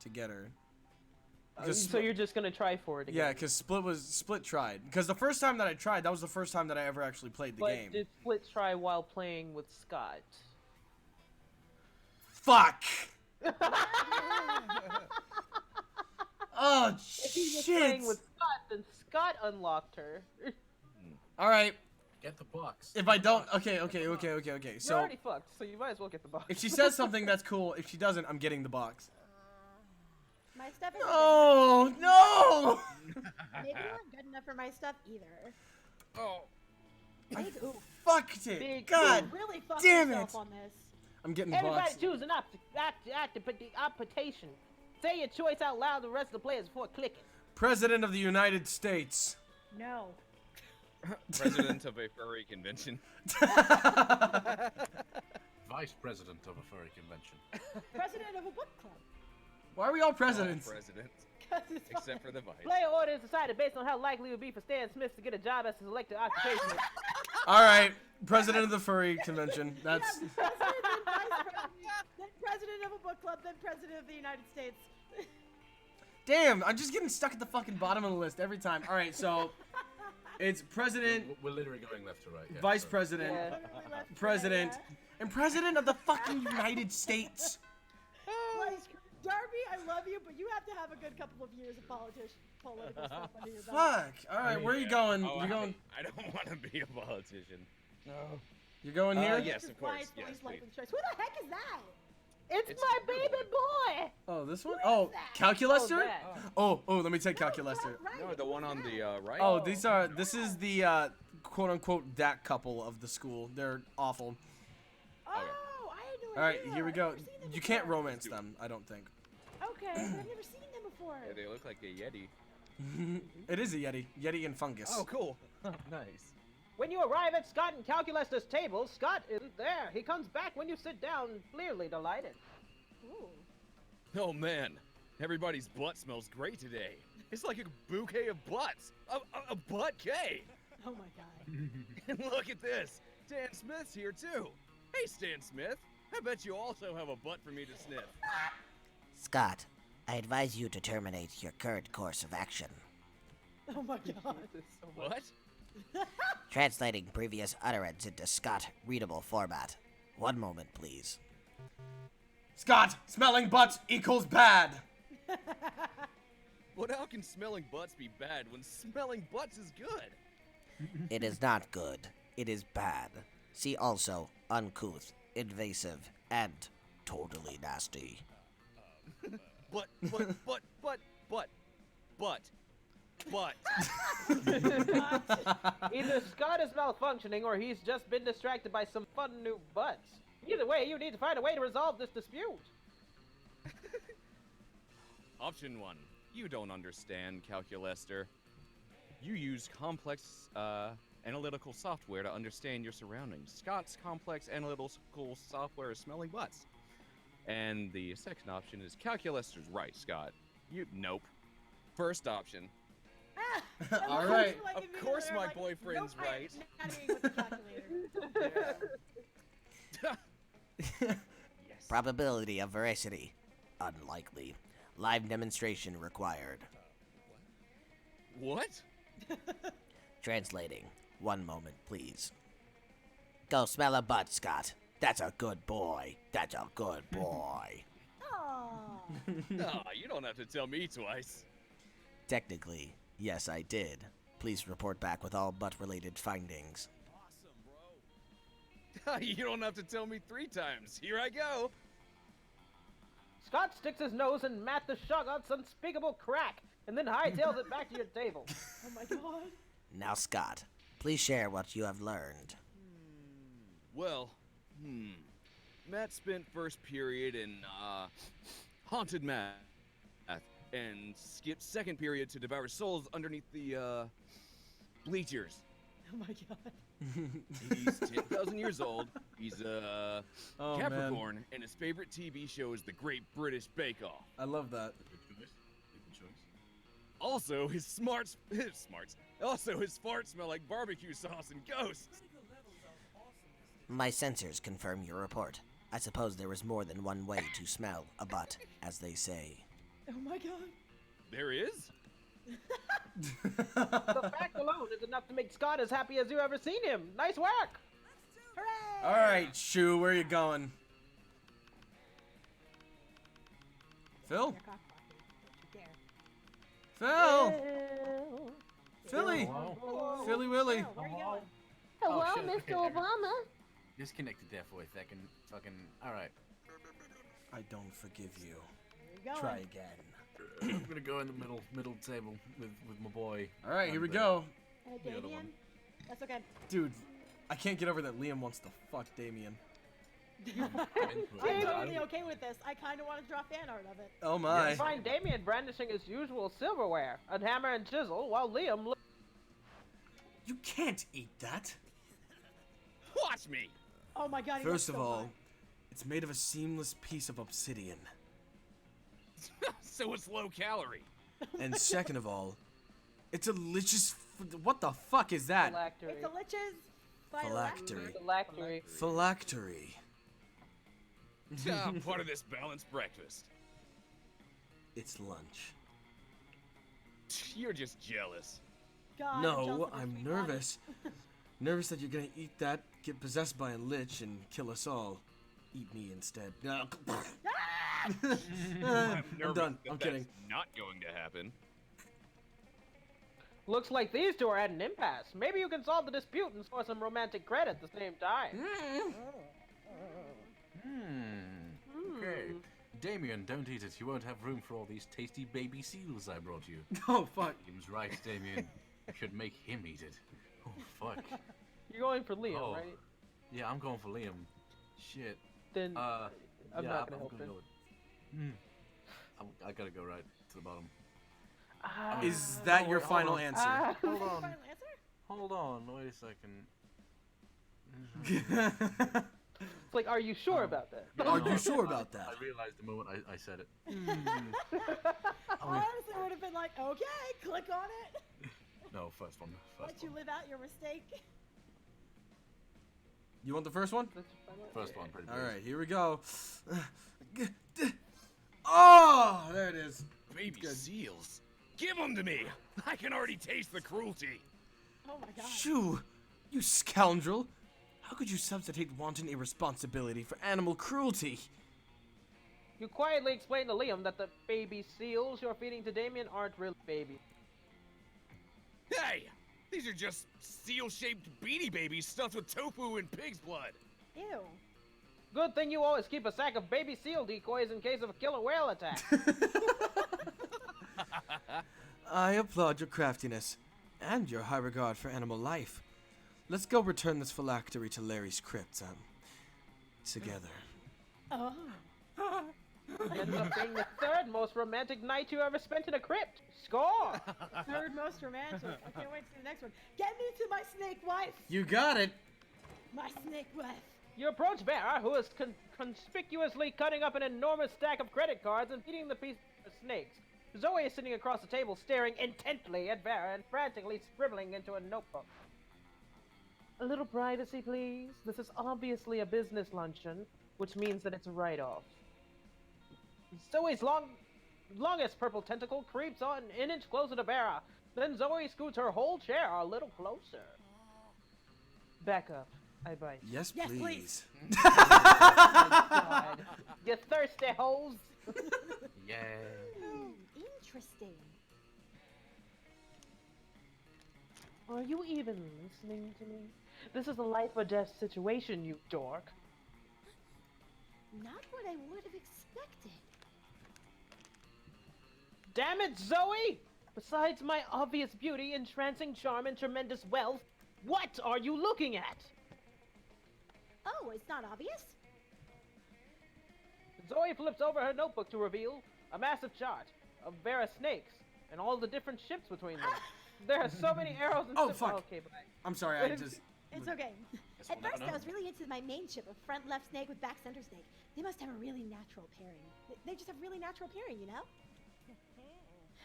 to get her. So you're just gonna try for it again? Yeah, because Split tried. Because the first time that I tried, that was the first time that I ever actually played the game. But did Split try while playing with Scott? Fuck! Oh, If he was shit! playing with Scott, then Scott unlocked her. Alright, Get the box. if I don't... Okay. You're So, already fucked, so you might as well get the box. if she says something, that's cool. If she doesn't, I'm getting the box. My stuff is Oh, no! Maybe you weren't good enough for my stuff either. Oh. Big oof. Fucked it. Big God You really fucked damn yourself it. on this. I'm getting the Everybody box. choose an optation. Say your choice out loud to the rest of the players before clicking. President of the United States. No. President of a furry convention. Vice president of a furry convention. President of a book club. Why are we all presidents? All presidents, 'Cause it's except for the vice. Player order is decided based on how likely it would be for Stan Smith to get a job as a selected occupation. Alright, president of the furry convention. That's... President, then vice president, then president of a book club, then president of the United States. Damn, I'm just getting stuck at the fucking bottom of the list every time. Alright, so... It's president, We're literally going left to right. Yeah, vice so- president, Yeah. Literally left to president, right, and president of the fucking United States. yeah. Like, Darby, I love you, but you have to have a good couple of years of political stuff under your belt. Fuck. Alright, where are you going? Oh, You're going... I don't want to be a politician. No. You're going here? Yes, This of is why course. it's always Yes, life please. and choice. Who the heck is that? It's It's my the baby boy! Oh, this one? Who is Oh, that? Calculaster? that. Oh, let me take No, Calculaster. not right. No, the one on the right. Oh, this is the quote-unquote that couple of the school. They're awful. Oh, I had no idea. Alright, here we I've go. never seen them You can't before. romance them, I don't think. Okay, but I've never seen them before. Yeah, they look like a yeti. It is a Yeti. Yeti and fungus. Oh, cool. Nice. When you arrive at Scott and Calculaster's table, Scott isn't there. He comes back when you sit down, clearly delighted. Ooh. Oh man, everybody's butt smells great today. It's like a bouquet of butts. A butt-quet. Oh my god. And look at this. Stan Smith's here too. Hey, Stan Smith. I bet you also have a butt for me to sniff. Scott, I advise you to terminate your current course of action. Oh my god. What? Translating previous utterance into Scott readable format. One moment, please. Scott, smelling butts equals bad. But how can smelling butts be bad when smelling butts is good? It is not good. It is bad. See also uncouth, invasive, and totally nasty. But. Either Scott is malfunctioning or he's just been distracted by some fun new butts. Either way, you need to find a way to resolve this dispute. Option 1. You don't understand, Calculaster. You use complex analytical software to understand your surroundings. Scott's complex analytical software is smelling butts. And the second option is Calculaster's right, Scott. Nope. First option. All right. Of course my boyfriend's right. Yes. Probability of veracity. Unlikely. Live demonstration required. What? Translating. One moment, please. Go smell a butt, Scott. That's a good boy. That's a good boy. Aww. Aw, you don't have to tell me twice. Technically, yes, I did. Please report back with all butt-related findings. You don't have to tell me 3 times. Here I go. Scott sticks his nose in Matt the Shoggoth's unspeakable crack, and then hightails it back to your table. Oh my god. Now, Scott, please share what you have learned. Well, Matt spent first period in, haunted math, and skipped second period to devour souls underneath the, bleachers. Oh my god. He's 10,000 years old. He's a Oh, man. Capricorn, and his favorite TV show is The Great British Bake Off. I love that. Good choice. Good choice. Also, his farts smell like barbecue sauce and ghosts. My sensors confirm your report. I suppose there is more than one way to smell a butt, as they say. Oh my god. There is? The fact alone is enough to make Scott as happy as you ever seen him. Nice work! Hooray! All right, Shu, where you going? Phil? Your cock blocker. Don't you dare. Phil? Philly? Hello? Philly Willy. Phil, where are you going? Hello, Hello, shit. Mr. Obama. Disconnected there for a second. Fucking. Alright. I don't forgive you. Where you going? Try again. I'm gonna go in the middle table with my boy. All right, here we And, go. the other Damien? one. That's okay. Dude, I can't get over that Liam wants to fuck Damien. I'm totally okay with this. I kind of want to draw fan art of it. Oh my. Find Damien brandishing his usual silverware, a hammer and chisel, while Liam You can't eat that. Watch me! Oh my god. he First looks of so all, hot. it's made of a seamless piece of obsidian. So it's low calorie. And second of all, it's a delicious. What the fuck is that? phylactery. It's a lich's Phylactery. Phylactery. Phylactery. Part of this balanced breakfast. It's lunch. You're just jealous. God, No, jealous of your I'm sweet body. nervous. Nervous that you're gonna eat that, get possessed by a lich, and kill us all. Eat me instead. I'm I'm nervous done. that I'm kidding. that's not going to happen. Looks like these two are at an impasse. Maybe you can solve the dispute and score some romantic credit at the same time. Okay. Damien, don't eat it. You won't have room for all these tasty baby seals I brought you. Oh fuck. Liam's right, Damien. You should make him eat it. Oh, fuck. You're going for Liam, Oh. right? Yeah, I'm going for Liam. Shit. Then I'm not gonna help him. go with... I gotta go right to the bottom. Is that your hold final on. answer? Hold on. Final answer? Hold on. Wait a second. It's like, are you sure about that? Are you sure about that? I realized the moment I said it. I honestly would have been like, okay, click on it. No, first one. Let you live out your mistake. You want the first one? First one, pretty All please. right, here we go. Oh, there it is. Baby Good. seals. Give them to me. I can already taste the cruelty. Oh my god. Shoo, you scoundrel! How could you substitute wanton irresponsibility for animal cruelty? You quietly explain to Liam that the baby seals you're feeding to Damien aren't really babies. Hey, these are just seal-shaped beanie babies stuffed with tofu and pig's blood. Ew. Good thing you always keep a sack of baby seal decoys in case of a killer whale attack. I applaud your craftiness and your high regard for animal life. Let's go return this phylactery to Larry's crypt, together. Oh. Ends up being the third most romantic night you ever spent in a crypt. Score! Third most romantic. I can't wait to see the next one. Get me to my snake wife. You got it! My snake wife. You approach Vera, who is conspicuously cutting up an enormous stack of credit cards and feeding the piece to snakes. Zoe is sitting across the table staring intently at Vera and frantically scribbling into a notebook. A little privacy, please. This is obviously a business luncheon, which means that it's a write-off. Zoe's longest purple tentacle creeps on an inch closer to Vera. Then Zoe scoots her whole chair a little closer. Back up, I bite. Yes, Yes, please. please. God. You thirsty hoes! Yeah. Interesting. Are you even listening to me? This is a life or death situation, you dork. Not what I would have expected. Damn it, Zoe! Besides my obvious beauty, entrancing charm, and tremendous wealth, what are you looking at? Oh, it's not obvious? Zoe flips over her notebook to reveal a massive chart of Vera snakes and all the different ships between them. There are so many arrows and Oh, fuck. Okay, bye. I'm sorry, I just... It's okay. Guess At we'll never first, I know. was really into my main ship, a front left snake with back center snake. They must have a really natural pairing. They just have really natural pairing, you know?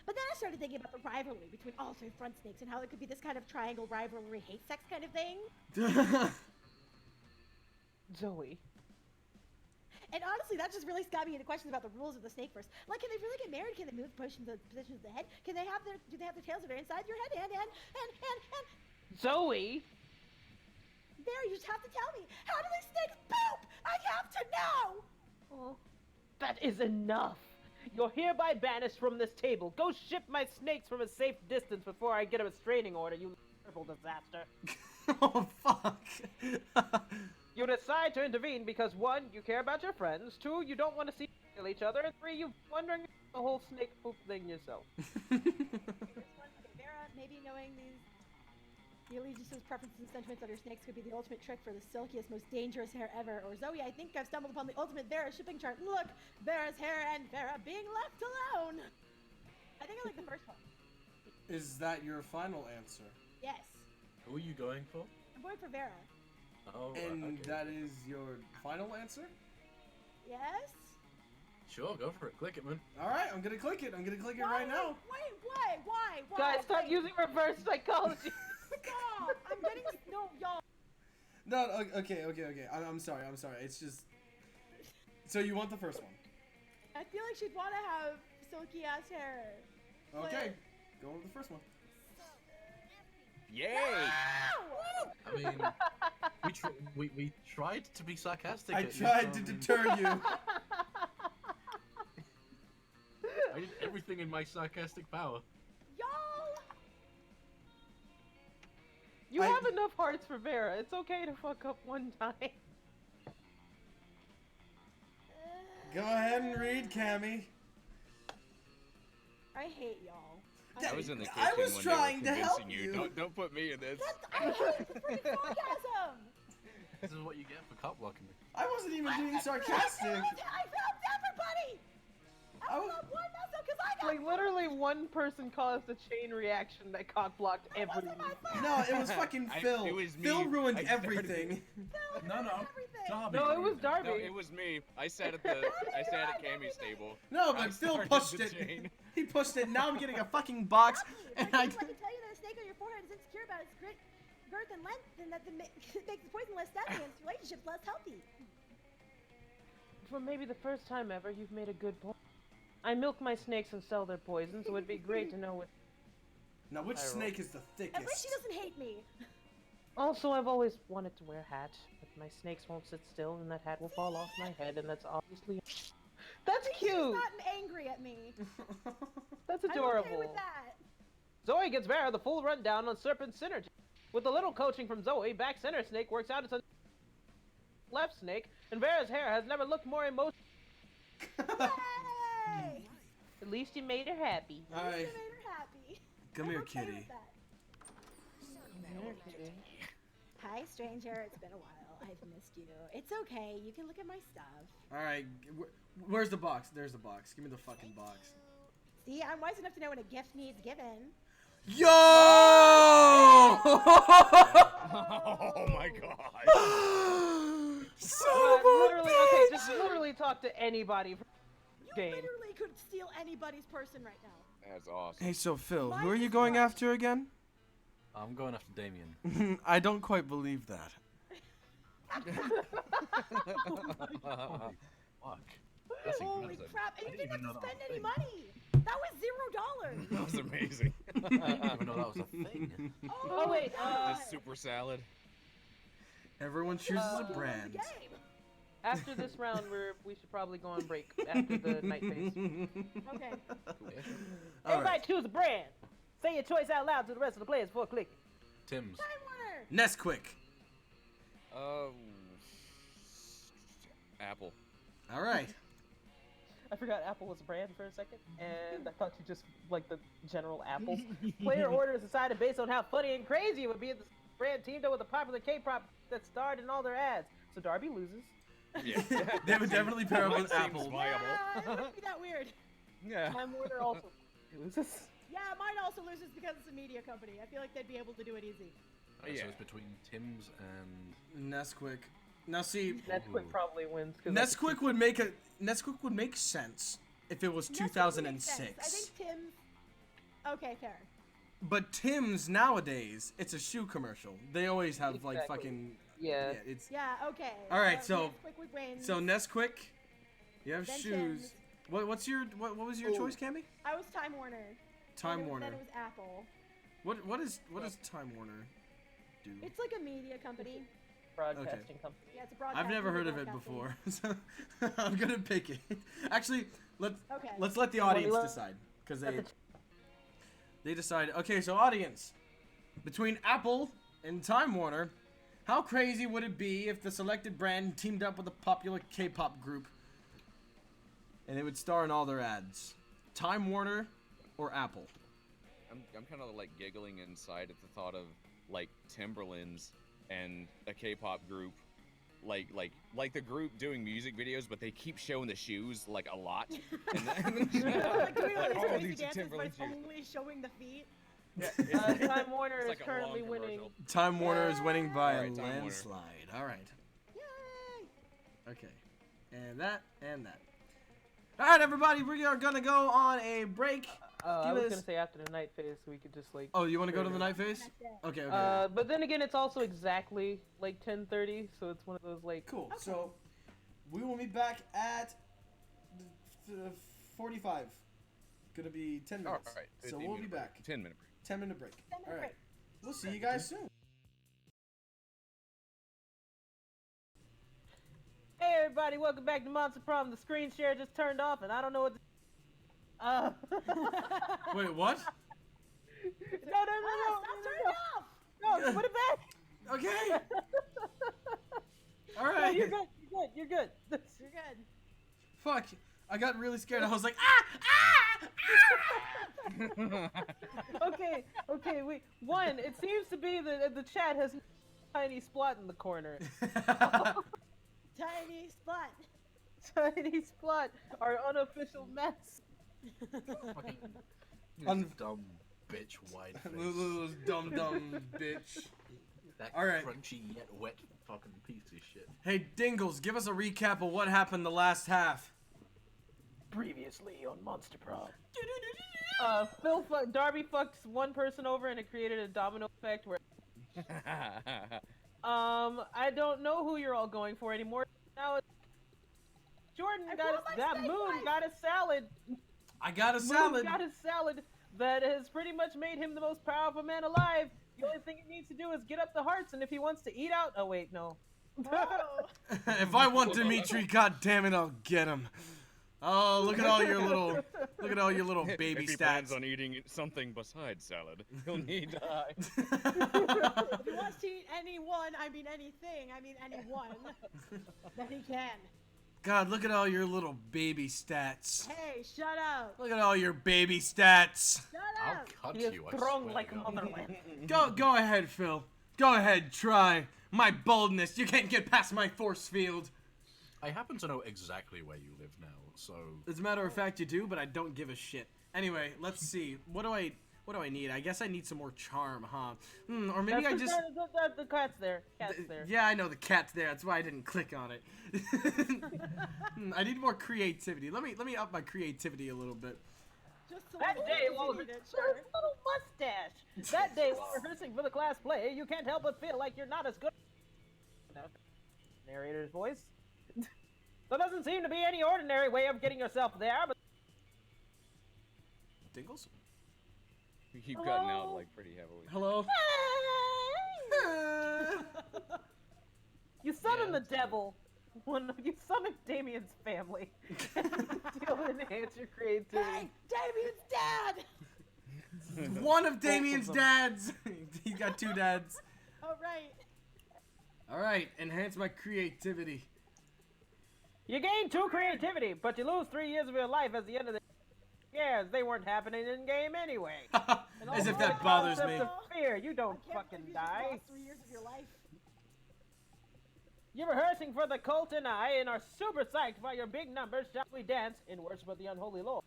But then I started thinking about the rivalry between all three front snakes and how it could be this kind of triangle rivalry, hate sex kind of thing. Zoe. And honestly, that just really got me into questions about the rules of the snake verse. Like, can they really get married? Can they move positions of the head? Can they have do they have their tails that are inside your head? And Zoe! there, you just have to tell me. How do these snakes poop? I have to know! Oh, that is enough. You're hereby banished from this table. Go ship my snakes from a safe distance before I get a restraining order, you terrible disaster. Oh, fuck. You decide to intervene because 1, you care about your friends, 2, you don't want to see them kill each other, and 3, you're wondering the whole snake poop thing yourself. Okay, Vera, maybe knowing the allegiances, preferences, and sentiments of your snakes could be the ultimate trick for the silkiest, most dangerous hair ever. Or Zoe, I think I've stumbled upon the ultimate Vera shipping chart. Look, Vera's hair and Vera being left alone. I think I like the first one. Is that your final answer? Yes, Who are you going for? I'm going for Vera. Oh, And okay. that is your final answer? Yes. Sure, go for it. Click it, man. Alright, I'm gonna click it. I'm gonna click it right now. Why? Guys, stop using reverse psychology. Stop! I'm getting no, y'all. No, okay. I'm sorry. It's just... So you want the first one? I feel like she'd want to have silky ass hair. Okay, go with the first one. Yay! I mean, we tried to be sarcastic. I at you, tried so, to I mean, deter you. I did everything in my sarcastic power. Y'all. You have enough hearts for Vera. It's okay to fuck up one time. Go ahead and read, Cammy. I hate y'all. I was in the kitchen I was when trying they to were help convincing you. Don't put me in this. I hate the freaking sarcasm. This is what you get for cop blocking me. I wasn't even being sarcastic. I helped everybody. I was- helped one mess up because I got. Like, literally one person caused a chain reaction that cock-blocked everyone. Wasn't my fault. No, it was fucking Phil. It was me. Phil ruined I started everything. No, Everything. Darby. No, it was Darby. No, it was me. I sat at Cammy's table. No, I but Phil started pushed the it. chain. He pushed it. Now I'm getting a fucking box, and I I. can tell you that a snake on your forehead is insecure about its girth and length, and that makes the poison less deadly and its relationships less healthy. For maybe the first time ever, you've made a good point. I milk my snakes and sell their poison, so it'd be great to know what... Now, which I roll. snake is the thickest? At least she doesn't hate me. Also, I've always wanted to wear a hat, but my snakes won't sit still, and that hat will fall off my head, and that's obviously... That's She's cute! not angry at me. That's I'm adorable. okay with that. Zoe gives Vera the full rundown on Serpent Synergy. With a little coaching from Zoe, back center snake works out as a left snake, and Vera's hair has never looked more emotional. Yay! At least you made her happy. At least Alright, you made her happy. come I'm here, okay kitty. with that. Hi, stranger. It's been a while. I've missed you. It's okay. You can look at my stuff. Alright, where's the box? There's the box. Give me the fucking box. See, I'm wise enough to know when a gift needs given. Yo! Oh my god. Son of a Literally, okay, bitch! just literally talk to anybody from You game. literally could steal anybody's person right now. That's awesome. Hey, so Phil, Mine who are you is going one. after again? I'm going after Damien. I don't quite believe that. Fuck. That's Holy impressive. crap! And I you didn't didn't even have know to that spend was a any thing. money. That was $0. That was amazing. I didn't even know that was a thing. Oh, wait, The super salad. Everyone chooses a Skill of brand. the game. After this round, we should probably go on break after the night phase. Okay. Everybody choose a brand. Say your choice out loud to the rest of the players before clicking. Tim's. Time Warner. Nesquik. Apple. All right. I forgot Apple was a brand for a second, and I thought you just like the general apples. Player order is decided based on how funny and crazy it would be if the brand teamed up with a popular K-pop that starred in all their ads. So Darby loses. Yeah. They would definitely pair up That with seems Apple. viable. Yeah, it wouldn't be that weird. Yeah. Time Warner also loses. Yeah, mine also loses because it's a media company. I feel like they'd be able to do it easy. So Yeah. it's between Tim's and Nesquik. Now see, Nesquik probably wins. 'cause Nesquik would make sense if it was Nesquik makes 2006. sense. I think Tim's. Okay, fair. But Tim's nowadays, it's a shoe commercial. They always have like Exactly. fucking Yeah. it's Yeah, okay. All right, so- Nesquik would win. so Nesquik. You have Then shoes. Tim's. What was your choice, Cammy? I was Time Warner. Time Then Warner. Then it was Apple. What does Time Warner do? It's like a media company. Broadcasting company. Yeah, it's a broadcast. I've never heard of it before, so I'm gonna pick it. Actually, let's let the audience decide because they decide. Okay, so audience, between Apple and Time Warner, how crazy would it be if the selected brand teamed up with a popular K-pop group, and it would star in all their ads? Time Warner or Apple? I'm kind of like giggling inside at the thought of like Timberlands and a K-pop group, like the group doing music videos, but they keep showing the shoes like a lot. And then, Like doing all like, these oh, crazy these are dances, but Timberland it's shoes. only showing the feet. Time Warner It's is like a currently long winning. commercial. Time Warner is winning by a Alright, Time Warner. landslide. All right. Yay! Okay. And that. All right, everybody, we are gonna go on a break. I Give was us- gonna say after the night phase, we could just like. Oh, you want to go to the night phase? Okay. But then again, it's also exactly like 10:30, so it's one of those like. Cool. So we will be back at 45. Gonna be 10 minutes. Alright, So 15 we'll be minute break. back. 10-minute break. 10-minute break. 10-minute All right. break. We'll see you guys soon. Hey everybody, welcome back to Monster Prom. The screen share just turned off, and I don't know what. Wait, what? No, Stop turning off! no, put it back. Okay. All No, right. you're good. You're good. You're good. Fuck. I got really scared. I was like, Okay, wait. One, it seems to be that the chat has a tiny splot in the corner. Tiny spot. Tiny splot, our unofficial mess. Un- dumb bitch wide face. Little dumb bitch. That All right. crunchy yet wet fucking piece of shit. Hey, Dingles, give us a recap of what happened the last half. Previously on Monster Prom. Darby fucked one person over and it created a domino effect where I don't know who you're all going for anymore. Now Jordan Moon got a salad. I got a Moon salad. got a salad that has pretty much made him the most powerful man alive. The only thing he needs to do is get up the hearts, and if he wants to eat out, oh wait, no. Oh. If I want Dimitri, god damn it, I'll get him. Oh, look at all your little baby if he stats. plans on eating something besides salad, he'll need to hide. If he wants to eat anyone, I mean anyone, then he can. God, look at all your little baby stats. Hey, shut up! Look at all your baby stats. Shut I'll up! cut He is you. I strong swear like to God. motherland. Go ahead, Phil. Go ahead, try. My boldness, you can't get past my force field. I happen to know exactly where you live now, so As a matter of fact, you do, but I don't give a shit. Anyway, let's see. What do I need? I guess I need some more charm, huh? Or maybe I just... The cat's there. Cat's there. Yeah, I know the cat's there. That's why I didn't click on it. I need more creativity. Let me up my creativity a little bit. Just so That long day as while you his eat it, sure. little mustache. That day while rehearsing for the class play, you can't help but feel like you're not as good. Narrator's voice. There doesn't seem to be any ordinary way of getting yourself there, but Dingles? You keep cutting out like pretty heavily. Hello? you summon the devil. You summon Damien's family. You'll enhance your creativity. Hey, Damien's dad! One of Damien's dads. He's got two dads. All right. All right, enhance my creativity. You gain 2 creativity, but you lose 3 years of your life at the end of the years. They weren't happening in game anyway. As if that bothers me. Concept of fear, you don't I can't fucking believe you just die. lost 3 years of your life. You're rehearsing for the cult and I, and are super psyched by your big numbers. Shall we dance in worship of the unholy Lord?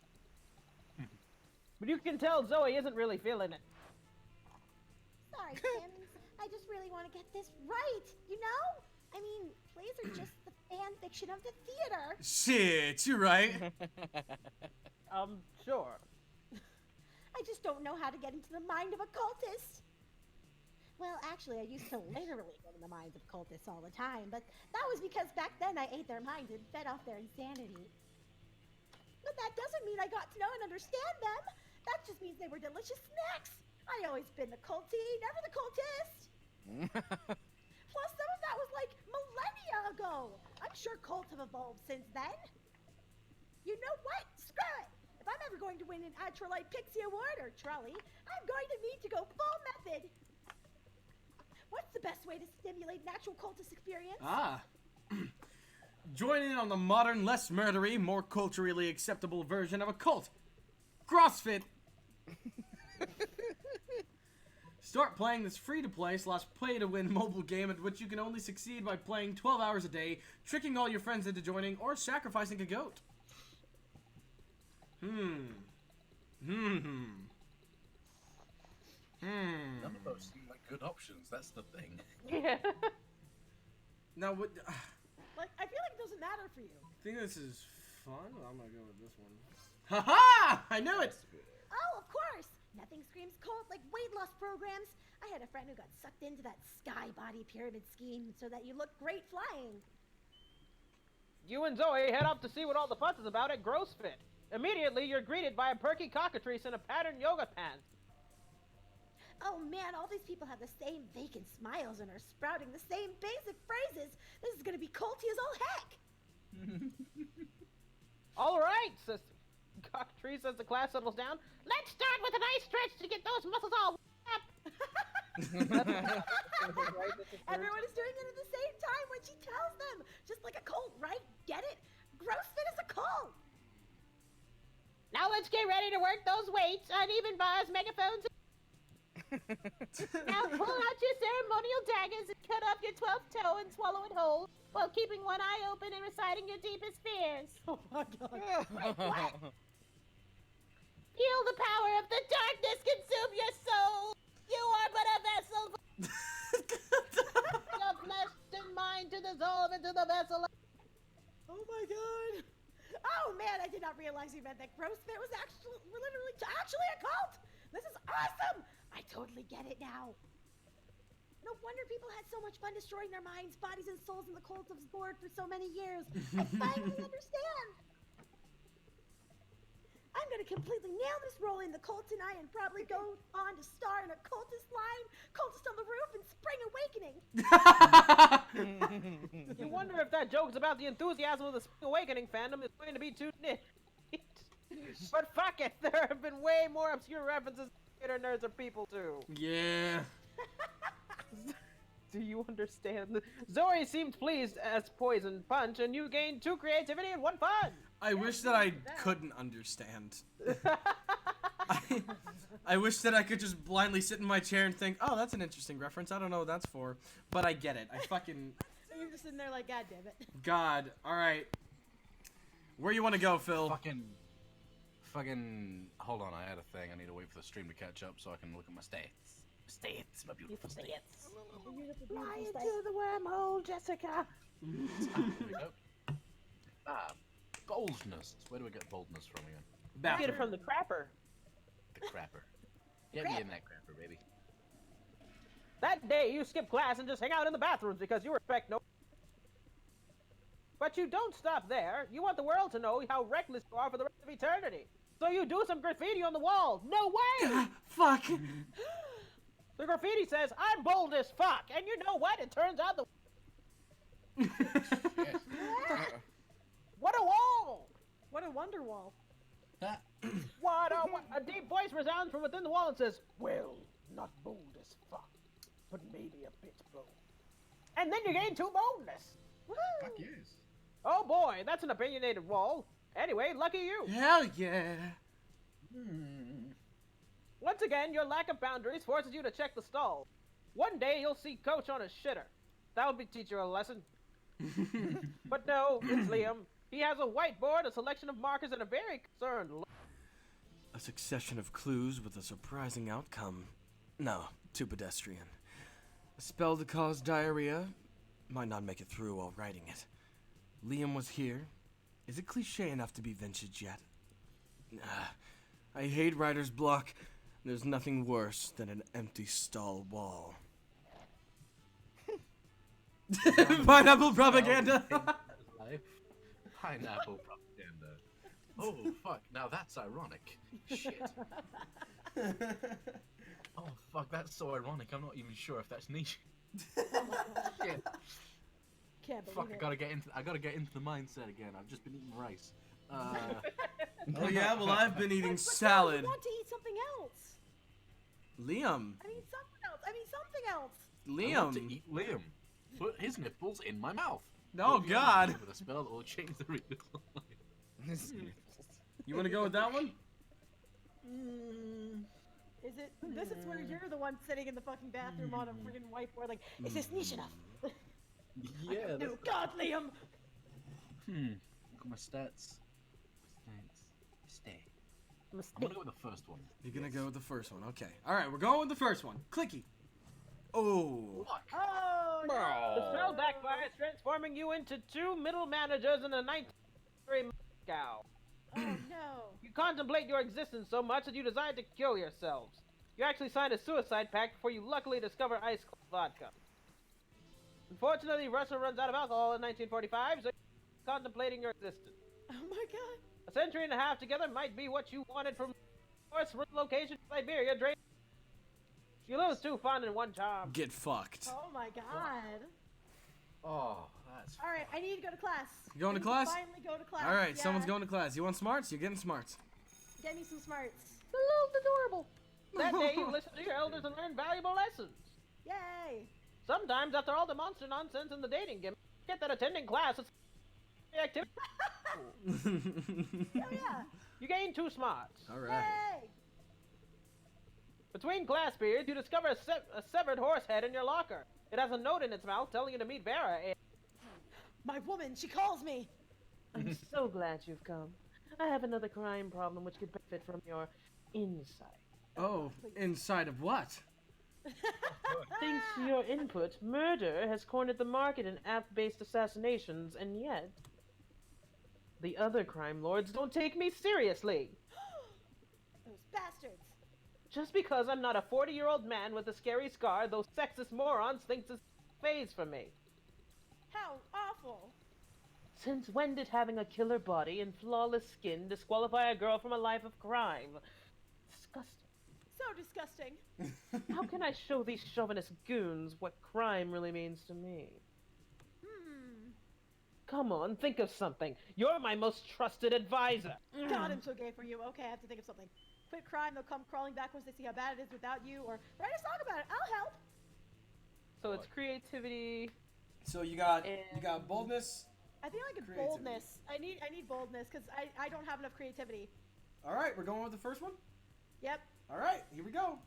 But you can tell Zoe isn't really feeling it. Sorry, Sims. I just really want to get this right, you know? I mean, plays are just the fan fiction of the theater. Shit, you're right. Sure. I just don't know how to get into the mind of a cultist. Well, actually, I used to literally get in the minds of cultists all the time, but that was because back then I ate their minds and fed off their insanity. But that doesn't mean I got to know and understand them. That just means they were delicious snacks. I always been the culty, never the cultist. Plus, some of that was like millennia ago. I'm sure cults have evolved since then. You know what? Screw it. If I'm ever going to win an Atrolite Pixie Award or Trolley, I'm going to need to go full method. What's the best way to stimulate an actual cultist experience? Join in on the modern, less murdery, more culturally acceptable version of a cult. CrossFit. Start playing this free-to-play / play-to-win mobile game at which you can only succeed by playing 12 hours a day, tricking all your friends into joining, or sacrificing a goat. None of those seem like good options. That's the thing. Yeah. Now, what? Like, I feel like it doesn't matter for you. Think this is fun? I'm gonna go with this one. Ha-ha! I knew it! Oh, of course. Nothing screams cult like weight loss programs. I had a friend who got sucked into that sky body pyramid scheme so that you look great flying. You and Zoe head up to see what all the fuss is about at GrossFit. Immediately, you're greeted by a perky cockatrice in a patterned yoga pants. Oh man, all these people have the same vacant smiles and are sprouting the same basic phrases. This is gonna be culty as all heck. All right, sister. Cockatrice, as the class settles down, let's start with a nice stretch to get those muscles all up. Everyone is doing it at the same time when she tells them. Just like a cult, right? Get it? GrossFit is a cult. Now let's get ready to work those weights, uneven bars, megaphones. Now pull out your ceremonial daggers and cut off your 12th toe and swallow it whole, while keeping one eye open and reciting your deepest fears. Oh my god. Wait, what? Feel the power of the darkness consume your soul. You are but a vessel. Your flesh and mind to dissolve into the vessel. Oh my god. Oh man, I did not realize you meant that GrossFit was actually a cult. This is awesome. I totally get it now. No wonder people had so much fun destroying their minds, bodies, and souls in the cult of Zord for so many years. I finally understand. I'm gonna completely nail this role in the cult tonight and probably go on to star in a cultist line, cultist on the roof, and Spring Awakening. You wonder if that joke's about the enthusiasm of the Spring Awakening fandom is going to be too nit. But fuck it, there have been way more obscure references theater nerds are people too. Yeah. Do you understand? Zoe seemed pleased as Poison Punch, and you gained 2 creativity and 1 fun. I wish that I couldn't understand. I wish that I could just blindly sit in my chair and think, oh, that's an interesting reference. I don't know what that's for. But I get it. I fucking... So you're just sitting there like, god damn it. God. Alright. Where you want to go, Phil? Fucking... Hold on, I had a thing. I need to wait for the stream to catch up so I can look at my stats. Stats, my beautiful stats. Fly into the wormhole, Jessica. There we go. Boldness. Where do we get boldness from again? You get it from the crapper. The crapper. Get me in that crapper, baby. That day, you skip class and just hang out in the bathrooms because you respect no... But you don't stop there. You want the world to know how reckless you are for the rest of eternity. So you do some graffiti on the wall. No way! Fuck! The graffiti says, I'm bold as fuck. And you know what? It turns out the... What a wall! What a wonder wall. What a deep voice resounds from within the wall and says, well, not bold as fuck, but maybe a bit bold. And then you gain 2 boldness. Woohoo! Fuck yes. Oh boy, that's an opinionated wall. Anyway, lucky you. Hell yeah. Once again, your lack of boundaries forces you to check the stall. One day you'll see Coach on his shitter. That'll teach you a lesson. But no, it's Liam. He has a whiteboard, a selection of markers, and a very concerned look. A succession of clues with a surprising outcome. No, too pedestrian. A spell to cause diarrhea. Might not make it through while writing it. Liam was here. Is it cliche enough to be vintage yet? I hate writer's block. There's nothing worse than an empty stall wall. Pineapple propaganda! Pineapple propaganda. Oh, fuck. Now that's ironic. Shit. Oh, fuck. That's so ironic. I'm not even sure if that's niche. Shit. Can't believe Fuck, it. I gotta get into the mindset again. I've just been eating rice. Oh yeah, well I've been eating But salad. I want to eat something else. Liam. I mean something else. I mean something else. I want to Liam. eat Liam. Put his nipples in my mouth. Oh Put God. With a spell that will change the read. You want to go with that one? Is it? This is where you're the one sitting in the fucking bathroom on a freaking whiteboard, like, is this niche enough? Yeah. No, God, Liam. Look at my stats. Stay. I'm gonna go with the first one. You're gonna go with the first one. Okay. All right, we're going with the first one. Clicky. Oh. Oh, no. The spell backfires, transforming you into two middle managers in a 19th century Moscow. Oh, no. You contemplate your existence so much that you decide to kill yourselves. You actually signed a suicide pact before you luckily discover ice cold vodka. Unfortunately, Russia runs out of alcohol in 1945, so you're contemplating your existence. Oh, my God. A century and a half together might be what you wanted from North location in Siberia. You lose two fun and one charm. Get fucked. Oh, my God. Oh, that's. All right, I need to go to class. You going to I need class? Finally go to class. All right, yeah. someone's going to class. You want smarts? You're getting smarts. Get me some smarts. A little adorable. That day, you listen to your elders and learn valuable lessons. Yay. Sometimes, after all the monster nonsense and the dating gimmick, you get that attending class is activity. Oh, yeah. You gain 2 smarts. All right. Yay. Between class periods, you discover a severed horse head in your locker. It has a note in its mouth telling you to meet Vera. My woman, she calls me. I'm so glad you've come. I have another crime problem which could benefit from your insight. Oh, inside of what? Thanks to your input, murder has cornered the market in app-based assassinations, and yet the other crime lords don't take me seriously. Those bastards. Just because I'm not a 40-year-old man with a scary scar, those sexist morons think it's a phase for me. How awful. Since when did having a killer body and flawless skin disqualify a girl from a life of crime? Disgusting. So disgusting. How can I show these chauvinist goons what crime really means to me? Come on, think of something. You're my most trusted advisor. God, I'm so gay for you. Okay, I have to think of something. Quit crime, they'll come crawling back once they see how bad it is without you, or write a song about it. I'll help. So it's creativity. So you got boldness. I think I like Creativity. boldness. I need boldness because I don't have enough creativity. All right, we're going with the first one. Yep. All right, here we go.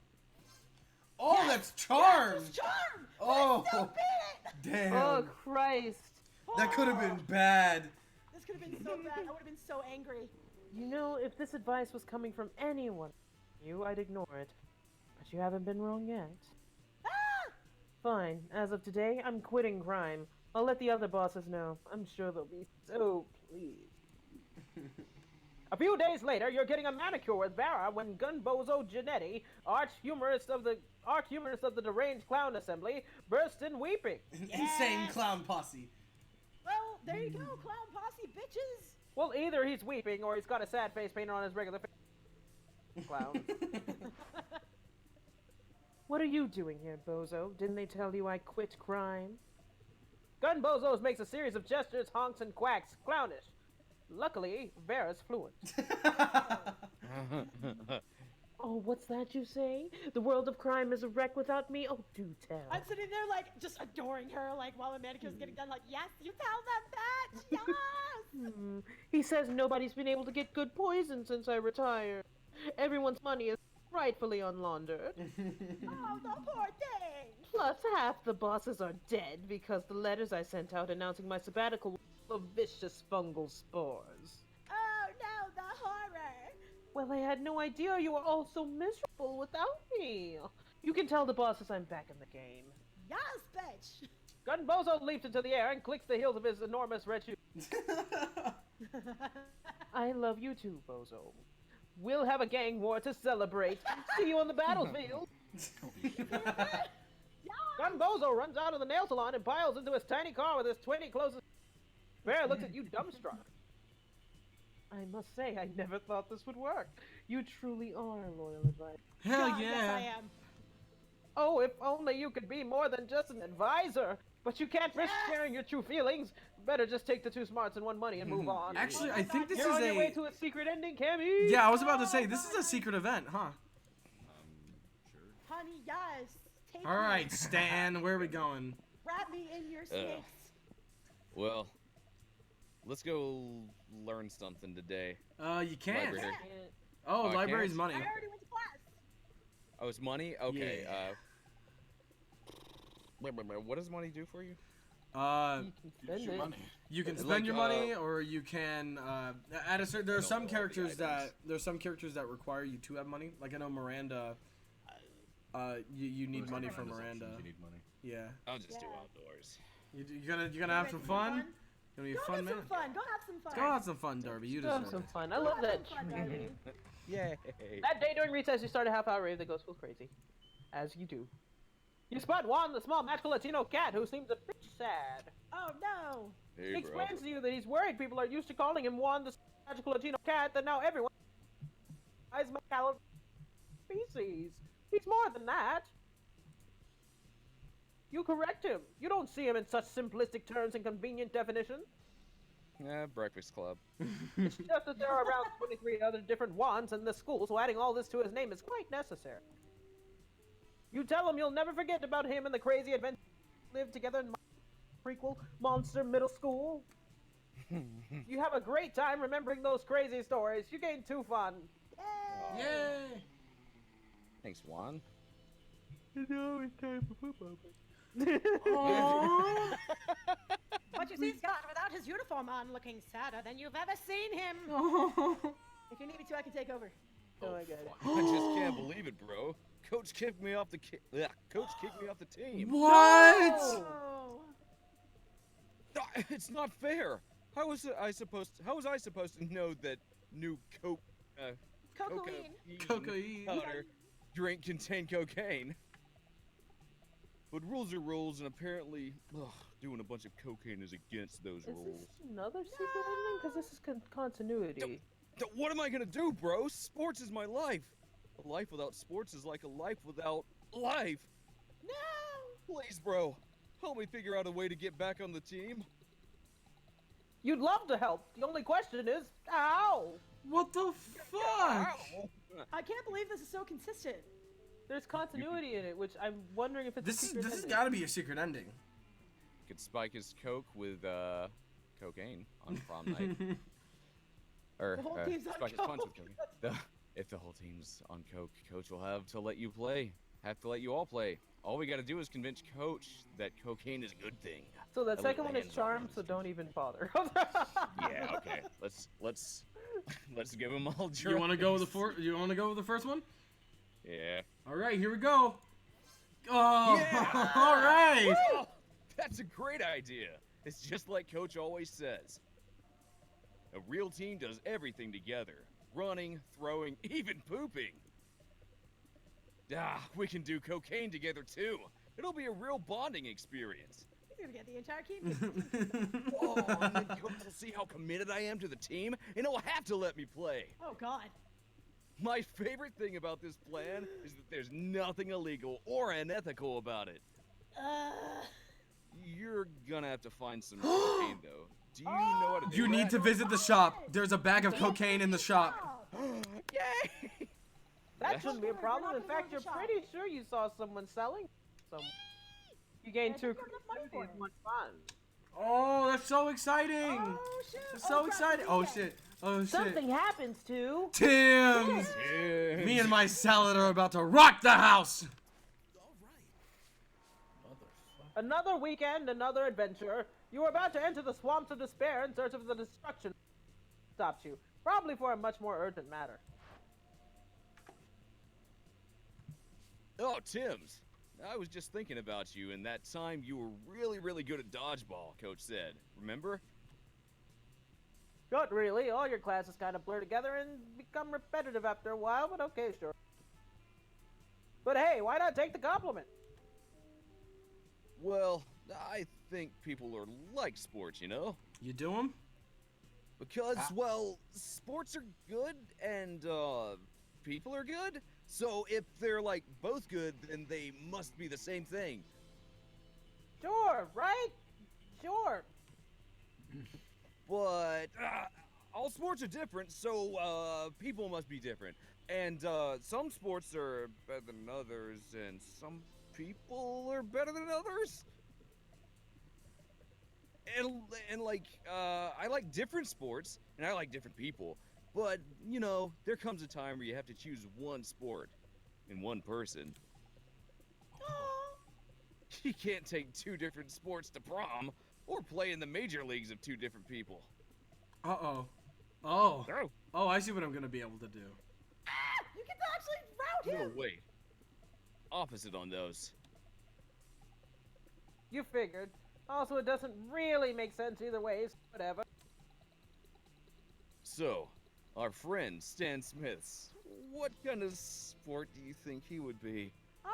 Oh, Yes! that's charm. Yes, it's charm. Oh, I still beat it. damn. Oh, Christ. That could have been bad. This could have been so bad. I would have been so angry. You know, if this advice was coming from anyone, I'd ignore it. But you haven't been wrong yet. Ah! Fine. As of today, I'm quitting crime. I'll let the other bosses know. I'm sure they'll be so pleased. A few days later, you're getting a manicure with Vera when Gunbozo Janetti, arch-humorist of the deranged clown assembly, bursts in weeping. Insane clown posse. Well, there you go, clown posse bitches. Well, either he's weeping or he's got a sad face painted on his regular face. Clown. What are you doing here, Bozo? Didn't they tell you I quit crime? Gun Bozos makes a series of gestures, honks, and quacks. Clownish. Luckily, Vera's fluent. Oh, what's that you say? The world of crime is a wreck without me? Oh, do tell. I'm sitting there like just adoring her, like while the manicure's getting done. Like, yes, you tell them that. Yes. He says nobody's been able to get good poison since I retired. Everyone's money is rightfully unlaundered. Oh, the poor thing. Plus, half the bosses are dead because the letters I sent out announcing my sabbatical were full of vicious fungal spores. Oh no, the horror! Well, I had no idea you were all so miserable without me. You can tell the bosses I'm back in the game. Yes, bitch! Gunbozo leaps into the air and clicks the heels of his enormous red shoes. I love you too, Bozo. We'll have a gang war to celebrate. See you on the battlefield. Gunbozo runs out of the nail salon and piles into his tiny car with his 20 closest. Bear looks at you dumbstruck. I must say, I never thought this would work. You truly are loyal advisor. Hell God, yeah. Yes, I am. Oh, if only you could be more than just an advisor. But you can't risk sharing your true feelings. Better just take the 2 smarts and 1 money and move on. Actually, I think this You're is on your way a... to a secret ending, Cammy. Yeah, I was about to say, this is a secret event, huh? Honey, yes. Take me. Alright, Stan, where are we going? Wrap me in your snakes. Well, let's go learn something today. You can't. Library. Oh, Oh, I library's can't? money. I already went to class. Oh, it's money? Okay, Yeah. wait, what does money do for you? You can Use spend your it. money. You can Like, spend your money, or you can at a certain. There are know some all the characters items. that require you to have money. Like I know Miranda. You need There's money no for Miranda's Miranda. options, You need money. Yeah. I'll just do Yeah. outdoors. You gonna have some fun? Gonna be a Go fun have man. some fun. Go have some fun. Go have some fun, Darby. You Go have deserve some it. fun. I Go love have that. some fun, Darby. Yay! That day during recess, you start a half-hour rave that goes full crazy. As you do. You spot Juan, the small magical Latino cat, who seems a bit sad. Oh no. Hey, He bro. explains to you that he's worried people are used to calling him Juan, the magical Latino cat, that now everyone is my species. He's more than that. You correct him. You don't see him in such simplistic terms and convenient definitions. Breakfast Club. It's just that there are around 23 other different Juans in the school, so adding all this to his name is quite necessary. You tell him you'll never forget about him and the crazy adventure lived together in prequel Monster Middle School. You have a great time remembering those crazy stories. You gain 2 fun. Yay! Thanks, Juan. Now it's time for poop open. Aww. But you see Scott without his uniform on looking sadder than you've ever seen him. If you need me to, I can take over. Oh, I got it. I just can't believe it, bro. Coach kicked me off the coach kicked me off the team. What? Oh. No, it's not fair. How was I supposed to know that new Cocaine. Cocaine. powder drink contained cocaine? But rules are rules, and apparently, doing a bunch of cocaine is against those Is rules. this another secret ending? Because this is continuity. What am I gonna do, bro? Sports is my life. A life without sports is like a life without life. No. Please, bro, help me figure out a way to get back on the team. You'd love to help. The only question is, how? What the fuck? Ow. I can't believe this is so consistent. There's continuity in it, which I'm wondering if it's a This secret has ending. got to be a secret ending. Could spike his coke with cocaine on prom night. Or The whole team's on spike his punch with coke. cocaine. If the whole team's on coke, coach will have to let you play. Have to let you all play. All we gotta do is convince coach that cocaine is a good thing. So that That second way one is hands on charmed, his so team. don't even bother. Yeah, okay. Let's give them all. You want to go with the first one? Yeah. All right, here we go. Oh, Yeah! all right. Oh, that's a great idea. It's just like coach always says. A real team does everything together. Running, throwing, even pooping. We can do cocaine together too. It'll be a real bonding experience. He's gonna get the entire team. Oh, and then coach will see how committed I am to the team, and he'll have to let me play. Oh God. My favorite thing about this plan is that there's nothing illegal or unethical about it. You're gonna have to find some cocaine, though. Do you know how to do You that? need to visit the shop. There's a bag of cocaine in the shop. Yay! That shouldn't be a We're problem. not In gonna fact, go to you're the shop. pretty sure you saw someone selling some. You gain Yeah, 2 there's not enough money for and it. 1 fun. Oh, that's so exciting. Oh shit. That's so crap, exciting. the Oh DJ. shit. Oh shit. Something happens to. Tim's. Yeah. Me and my salad are about to rock the house. Another weekend, another adventure. You were about to enter the swamps of despair in search of the destruction that stopped you. Probably for a much more urgent matter. Oh, Tim's. I was just thinking about you and that time you were really good at dodgeball, Coach said. Remember? Not really. All your classes kind of blur together and become repetitive after a while, but okay, sure. But hey, why not take the compliment? Well, I think people are like sports, you know? You do them? Because, well, sports are good and, people are good. So if they're, like, both good, then they must be the same thing. Sure, right? Sure. But, all sports are different, so, people must be different. And, some sports are better than others, and some people are better than others. And like, I like different sports, and I like different people. But, you know, there comes a time where you have to choose one sport and one person. You can't take two different sports to prom, or play in the major leagues of two different people. Uh-oh. Oh. No. Oh, I see what I'm gonna be able to do. You can actually route him. No, wait. Opposite on those. You figured. Also, it doesn't really make sense either way, so whatever. So, our friend Stan Smith's, what kind of sport do you think he would be? Oh,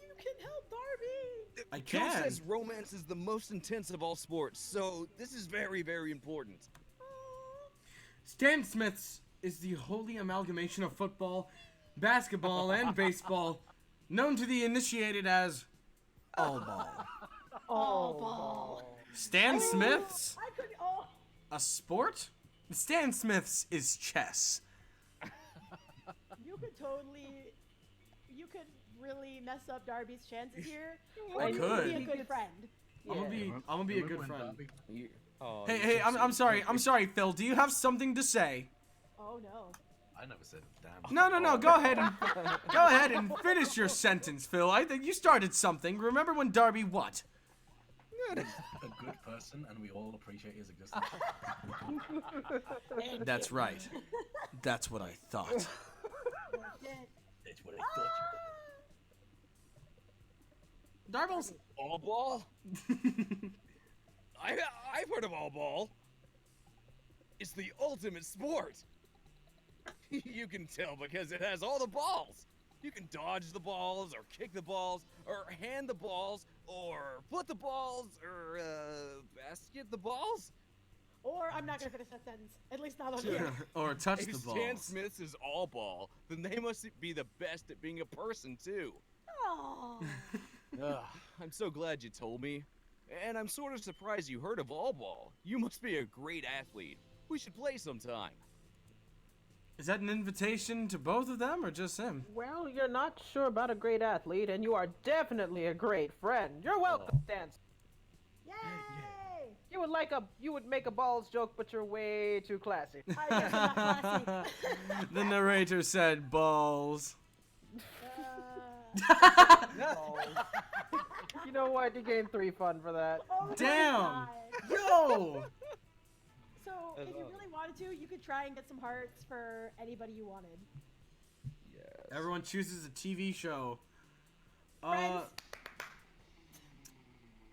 you can help Darby. I Joe can. says romance is the most intense of all sports, so this is very important. Stan Smith's is the holy amalgamation of football, basketball, and baseball, known to the initiated as all ball. Oh, ball. Stan Smith's? I could. Oh. A sport? Stan Smith's is chess. You could totally. You could really mess up Darby's chances here. I You could. be a good friend. I'm gonna be a good friend. Oh, Hey, I'm sorry, Phil. Do you have something to say? Oh no. I never said a damn. No. Go ahead and finish your sentence, Phil. I think you started something. Remember when Darby what? A good person, and we all appreciate his existence. That's right. That's what I thought. That's what I thought. Darby's. all ball? I've heard of all ball. It's the ultimate sport. You can tell because it has all the balls. You can dodge the balls, or kick the balls, or hand the balls, or put the balls, or basket the balls. Or I'm not gonna finish that sentence. At least not on here. Or touch the If Stan balls. Smith's is all ball, then they must be the best at being a person too. Oh. I'm so glad you told me. And I'm sort of surprised you heard of all ball. You must be a great athlete. We should play sometime. Is that an invitation to both of them or just him? Well, you're not sure about a great athlete, and you are definitely a great friend. You're welcome, Stan. Yay! You would make a balls joke, but you're way too classy. I guess I'm not classy. The narrator said balls. You know what? You gained 3 fun for that. Oh my Damn! God. Yo! So, if you really wanted to, you could try and get some hearts for anybody you wanted. Yes. Everyone chooses a TV show. Friends.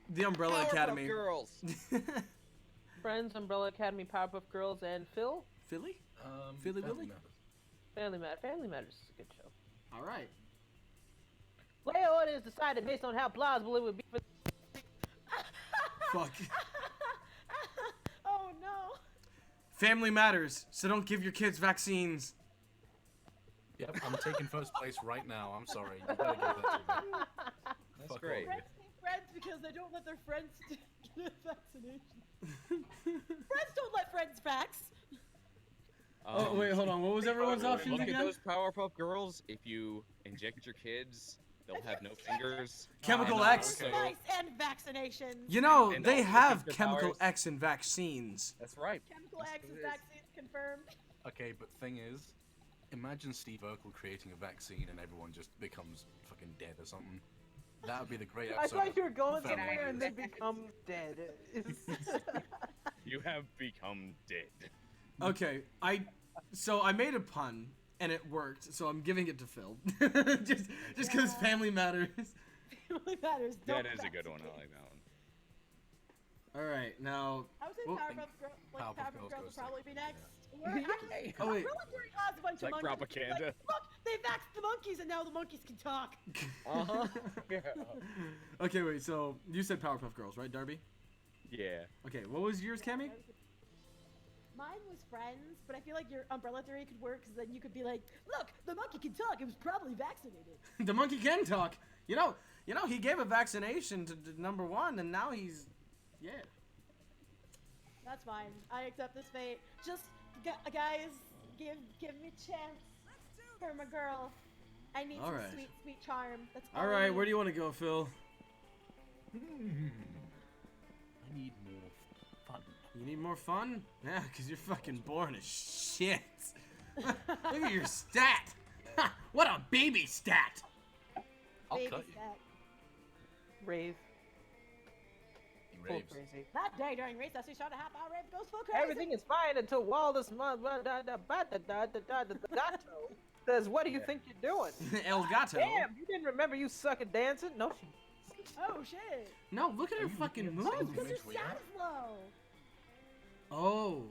The Umbrella Powerpuff Academy. Girls. Friends, Umbrella Academy, Powerpuff Girls, and Phil. Philly? Philly Family Willy? Matters. Family Matters is a good show. All right. Player order is decided based on how plausible it would be for. Fuck. Oh no. Family matters, so don't give your kids vaccines. Yep, I'm taking first place right now. I'm sorry. You better give that to me. That's Fuck great. all of you. Friends make friends because they don't let their friends get a vaccination. Friends don't let friends vax. Oh, wait, hold on. What was everyone's options Look at again? those Powerpuff Girls. If you inject your kids, they'll have no fingers. Chemical And, X. also- Nice and vaccinations. You know, And they also have keep the Chemical powers. X in vaccines. That's right. Chemical Yes, X it is is. vaccine confirmed. Okay, but thing is, imagine Steve Urkel creating a vaccine and everyone just becomes fucking dead or something. That would be the great I episode. thought you were going Family somewhere and Matters. then become dead. You have become dead. Okay, so I made a pun and it worked, so I'm giving it to Phil. just because family matters. Family Matters. That don't is a back good to one. me. I like that one. All right, now. I would say Well, Powerpuff Girls goes will probably be next. Yeah. Or actually, Oh, wait. Umbrella Theory has a bunch It's of like monkeys. propaganda. Like, look, they vaxxed the monkeys and now the monkeys can talk. Uh-huh. Yeah. Okay, wait. So you said Powerpuff Girls, right, Darby? Yeah. Okay, what was yours, Cammy? Mine was Friends, but I feel like your Umbrella Theory could work because then you could be like, look, the monkey can talk. It was probably vaccinated. The monkey can talk. You know, he gave a vaccination to number one, and now he's, yeah. That's fine. I accept this fate. Just, guys, give me a chance for my girl. I need All some right. sweet, sweet charm. That's all All I right, need. where do you want to go, Phil? I need more fun. You need more fun? Yeah, because you're fucking boring as shit. Look at your stat. What a baby stat. I'll Baby cut you. step. Rave. He Full raves. crazy. That day during recess, we shot a half-hour rave goes full crazy. Everything is fine until Wallace says, "What do you think you're doing?" El Gato. Damn, you didn't remember you suck at dancing? No, she. Oh shit. No, look at her fucking moves. Oh, because your we sound are? is low. Oh.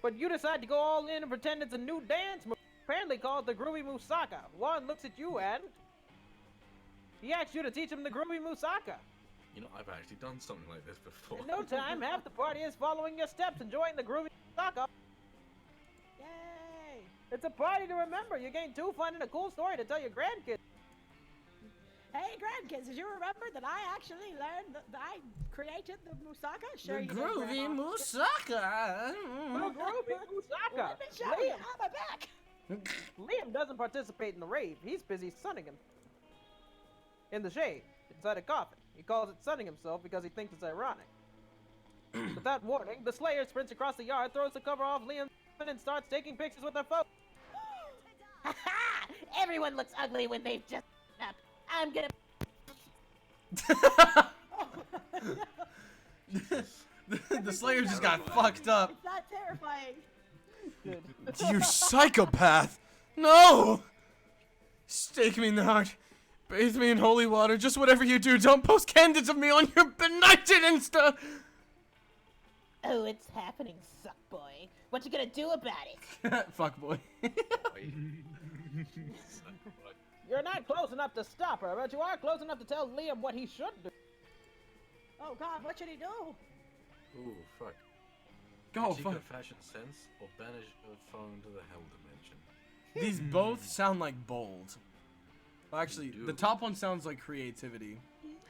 But you decide to go all in and pretend it's a new dance move, apparently called the Groovy Musaka. Juan looks at you and he asks you to teach him the Groovy Musaka. You know, I've actually done something like this before. In no time, half the party is following your steps, enjoying the Groovy Musaka. Yay. It's a party to remember. You gain 2 fun and a cool story to tell your grandkids. Hey grandkids, did you remember that I actually learned that I created the Musaka? Sure The you did, Groovy Grandma. Musaka. The Groovy Musaka. Let me show you. On my back. Liam doesn't participate in the rave. He's busy sunning him. In the shade, inside a coffin. He calls it sunning himself because he thinks it's ironic. Without warning, the Slayer sprints across the yard, throws the cover off Liam's and starts taking pictures with their folks. Ha! Everyone looks ugly when they've just up. I'm gonna. The Slayer just got fucked up. It's not terrifying. You psychopath! No! Stake me in the heart. Bathe me in holy water. Just whatever you do, don't post candids of me on your benighted Insta! Oh, it's happening, suck boy. What you gonna do about it? Fuck boy. You're not close enough to stop her, but you are close enough to tell Liam what he should do. Oh god, what should he do? Ooh, fuck. Go, Chica fuck. fashion sense or banish her phone to the hell dimension. These both sound like bold. Well, actually, do. the top one sounds like creativity.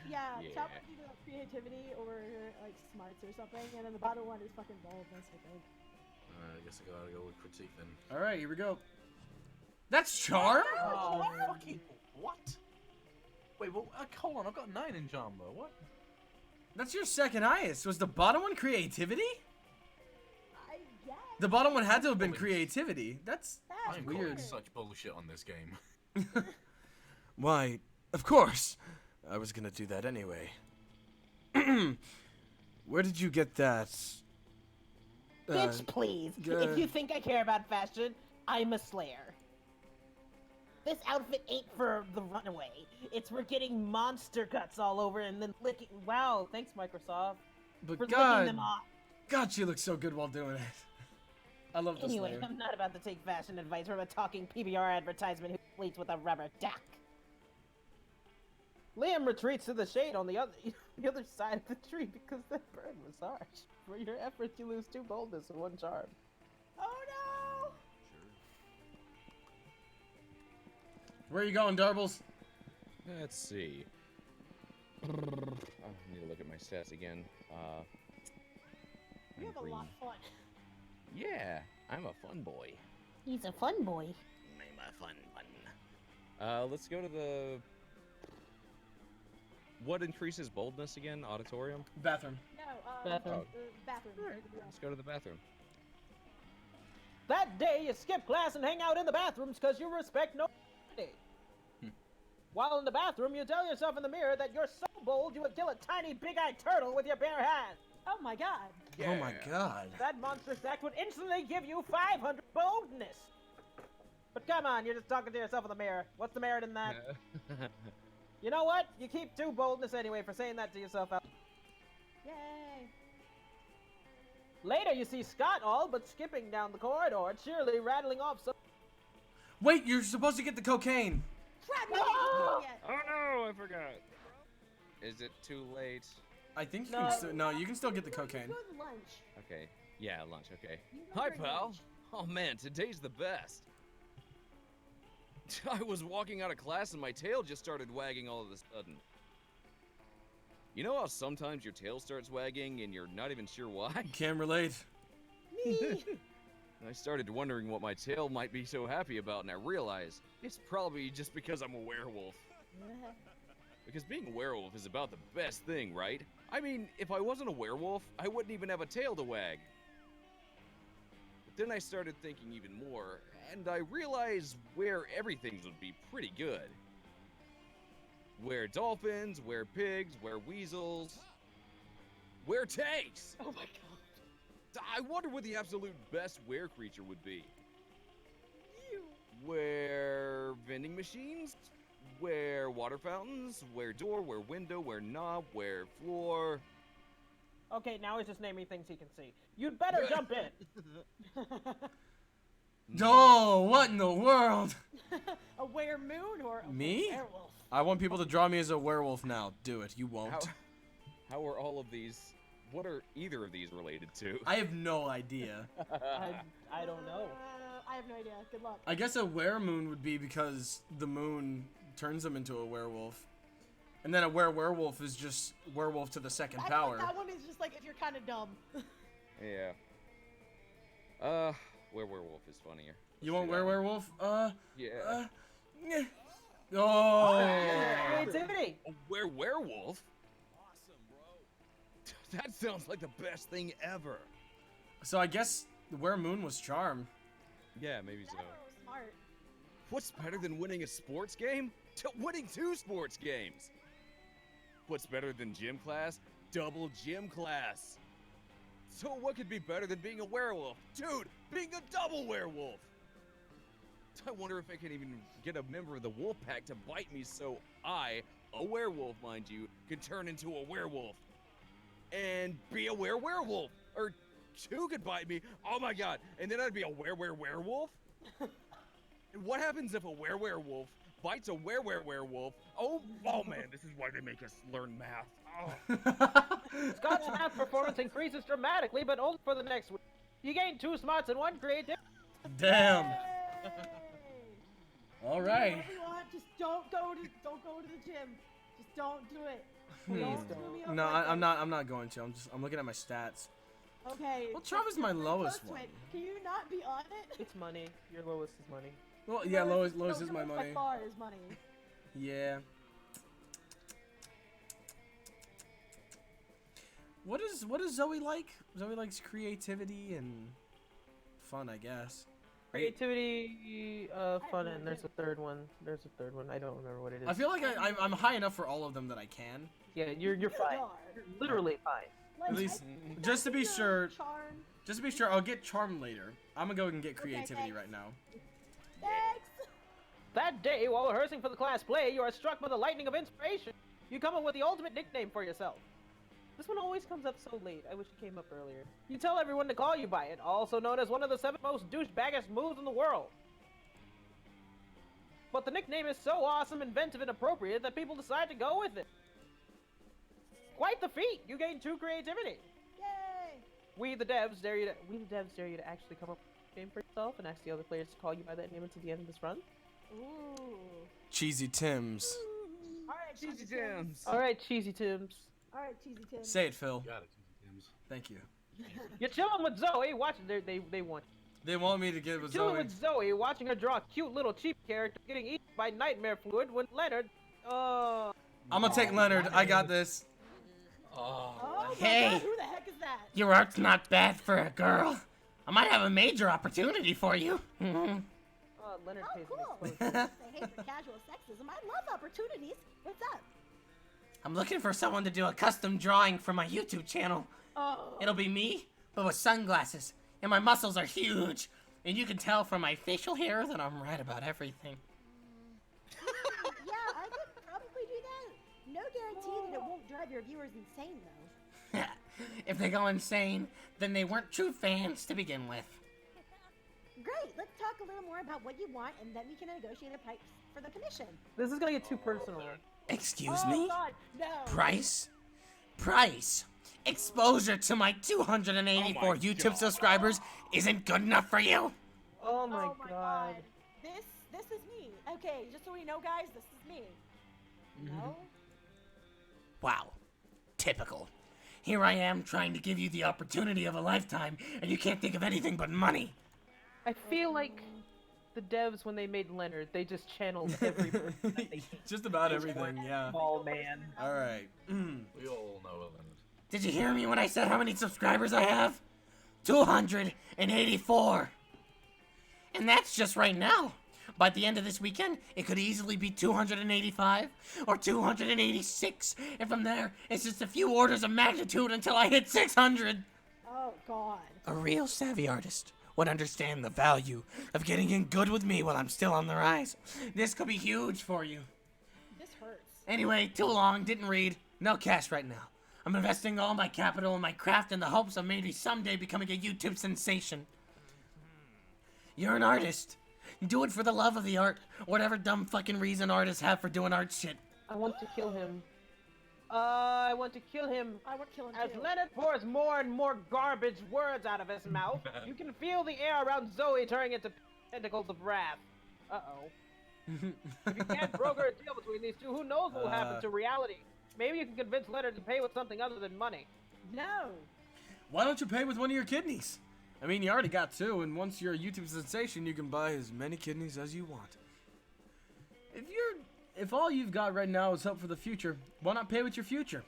Yeah, Yeah. top one's either like creativity or like smarts or something, and then the bottom one is fucking boldness, I think. I guess I gotta go with critique then. Alright, here we go. That's charm? Oh, fucking what? Wait, well, hold on. I've got 9 in Jamba. What? That's your second highest. Was the bottom one creativity? I guess. The bottom one had to have been creativity. That's That's I'm weird. calling such bullshit on this game. Why, of course. I was gonna do that anyway. Where did you get that? Bitch, please. uh, If you think I care about fashion, I'm a Slayer. This outfit ain't for the runaway. It's for getting monster guts all over and then licking. Wow, thanks, Microsoft. But For licking God, them off. God, she looks so good while doing it. I love this Anyway, layer. I'm not about to take fashion advice from a talking PBR advertisement who sleeps with a rubber duck. Liam retreats to the shade on the other side of the tree because that burn was harsh. For your efforts, you lose 2 boldness and 1 charm. Oh no! Where are you going, Darbles? Let's see. I need to look at my stats again. You I'm have a lot green. of fun. Yeah, I'm a fun boy. He's a fun boy. I'm a fun one. Let's go to the. What increases boldness again? Auditorium? Bathroom. No, Bathroom. bathroom. Let's go to the bathroom. That day, you skip class and hang out in the bathrooms because you respect no day. While in the bathroom, you tell yourself in the mirror that you're so bold you would kill a tiny big-eyed turtle with your bare hands. Oh my god. Oh my god. That monstrous act would instantly give you 500 boldness. But come on, you're just talking to yourself in the mirror. What's the merit in that? You know what? You keep 2 boldness anyway for saying that to yourself out. Yay. Later, you see Scott all but skipping down the corridor, cheerily rattling off some... Wait, you're supposed to get the cocaine. Crap, we didn't do it yet. Oh no, I forgot. Is it too late? I think you No. can still, no, you can still get the cocaine. Good lunch. Okay. Yeah, lunch, okay. You go Hi, bring pal. lunch. Oh man, today's the best. I was walking out of class and my tail just started wagging all of a sudden. You know how sometimes your tail starts wagging and you're not even sure why? Can't relate. Me. I started wondering what my tail might be so happy about, and I realized it's probably just because I'm a werewolf. Because being a werewolf is about the best thing, right? I mean, if I wasn't a werewolf, I wouldn't even have a tail to wag. But then I started thinking even more, and I realized where everything would be pretty good. Where dolphins, where pigs, where weasels, where tanks! Oh my god. I wonder what the absolute best were creature would be. You. Where vending machines? Where water fountains? Where door? Where window? Where knob? Where floor? Okay, now he's just naming things he can see. You'd better jump in. Oh, what in the world? A were-moon or a Me? werewolf? I want people to draw me as a werewolf now. Do it. You won't. How are all of these? What are either of these related to? I have no idea. I don't know. I have no idea. Good luck. I guess a weremoon would be because the moon turns them into a werewolf. And then a werewolf is just werewolf to the second I power. think that one is just like if you're kind of dumb. Yeah. Werewolf is funnier. You want Let's do that one. werewolf? Yeah. Yeah. Oh. Creativity. A werewolf? Awesome, bro. That sounds like the best thing ever. So I guess the weremoon was charm. Yeah, maybe so. That one was smart. What's better than winning a sports game? Winning 2 sports games. What's better than gym class? Double gym class. So what could be better than being a werewolf? Dude, being a double werewolf. I wonder if I can even get a member of the wolf pack to bite me so I, a werewolf mind you, can turn into a werewolf. And be a werewolf. Or 2 could bite me. Oh my god. And then I'd be a werewolf? And what happens if a werewolf bites a werewolf? Oh man, this is why they make us learn math. Oh. Scott's math performance increases dramatically, but only for the next week. You gain 2 smarts and 1 creativity. Damn. Yay! All Do right. whatever you want, just don't go to the gym. Just don't do it. Please Don't don't. screw me up No, like I'm that. not going to. I'm looking at my stats. Okay. Well, Trav is my you're very lowest close to one. it. Can you not be on it? It's money. Your lowest is money. Well, yeah, Lois No, is my yours by money. far is money. Yeah. What does Zoe like? Zoe likes creativity and fun, I guess. Creativity, have fun, no and there's idea. a third one. There's a third one. I don't remember what it is. I feel like I'm high enough for all of them that I can. Yeah, you're You fine. are. You're literally fine. Like, At least, I just to be think sure, Charm. just to be sure, I'll get charm later. I'm gonna go and get creativity thanks. right now. Thanks. That day, while rehearsing for the class play, you are struck by the lightning of inspiration. You come up with the ultimate nickname for yourself. This one always comes up so late. I wish it came up earlier. You tell everyone to call you by it, also known as one of the 7 most douchebaggest moves in the world. But the nickname is so awesome, inventive, and appropriate that people decide to go with it. Quite the feat! You gain 2 creativity. Yay. We the devs dare you to actually come up with a name for yourself and ask the other players to call you by that name until the end of this run. Ooh. Cheesy Tim's. All right, Cheesy Jams. All right, Cheesy Tims. All right, Cheesy Tim. Say it, Phil. Got it, Tim's. Thank you. You're chilling with Zoe, watching. They want. They want me to get with Chilling Zoe. with Zoe, watching her draw a cute little cheap character getting eaten by nightmare fluid when Leonard. I'm gonna take Leonard. I got this. Oh my Hey. God, who the heck is that? Your art's not bad for a girl. I might have a major opportunity for you. Leonard Oh, pays cool. me exposure. I hate for casual sexism. I love opportunities. What's up? I'm looking for someone to do a custom drawing for my YouTube channel. Oh. It'll be me, but with sunglasses, and my muscles are huge. And you can tell from my facial hair that I'm right about everything. Yeah, I could probably do that. No guarantee that it won't drive your viewers insane, though. If they go insane, then they weren't true fans to begin with. Great. Let's talk a little more about what you want, and then we can negotiate a price for the commission. This is gonna get too personal. Excuse Oh, me? God, no. Price? Price? Exposure to my 284 Oh my YouTube God. subscribers isn't good enough for you? Oh my god. This is me. Okay, just so we know, guys, this is me. No? Wow. Typical. Here I am trying to give you the opportunity of a lifetime, and you can't think of anything but money. I feel like the devs, when they made Leonard, they just channeled every person that they Just about everything, yeah. small man. Alright. We all know Leonard. Did you hear me when I said how many subscribers I have? 284. And that's just right now. By the end of this weekend, it could easily be 285 or 286. And from there, it's just a few orders of magnitude until I hit 600. Oh, God. A real savvy artist would understand the value of getting in good with me while I'm still on the rise. This could be huge for you. This hurts. Anyway, too long, didn't read. No cash right now. I'm investing all my capital in my craft in the hopes of maybe someday becoming a YouTube sensation. You're an artist. Do it for the love of the art, whatever dumb fucking reason artists have for doing art shit. I want to kill him. I want to kill him. I want to kill him, As too. Leonard pours more and more garbage words out of his mouth, you can feel the air around Zoe turning into tentacles of wrath. Uh-oh. If you can't broker a deal between these two, who knows what will happen to reality? Maybe you can convince Leonard to pay with something other than money. No. Why don't you pay with one of your kidneys? I mean, you already got two, and once you're a YouTube sensation, you can buy as many kidneys as you want. If all you've got right now is hope for the future, why not pay with your future?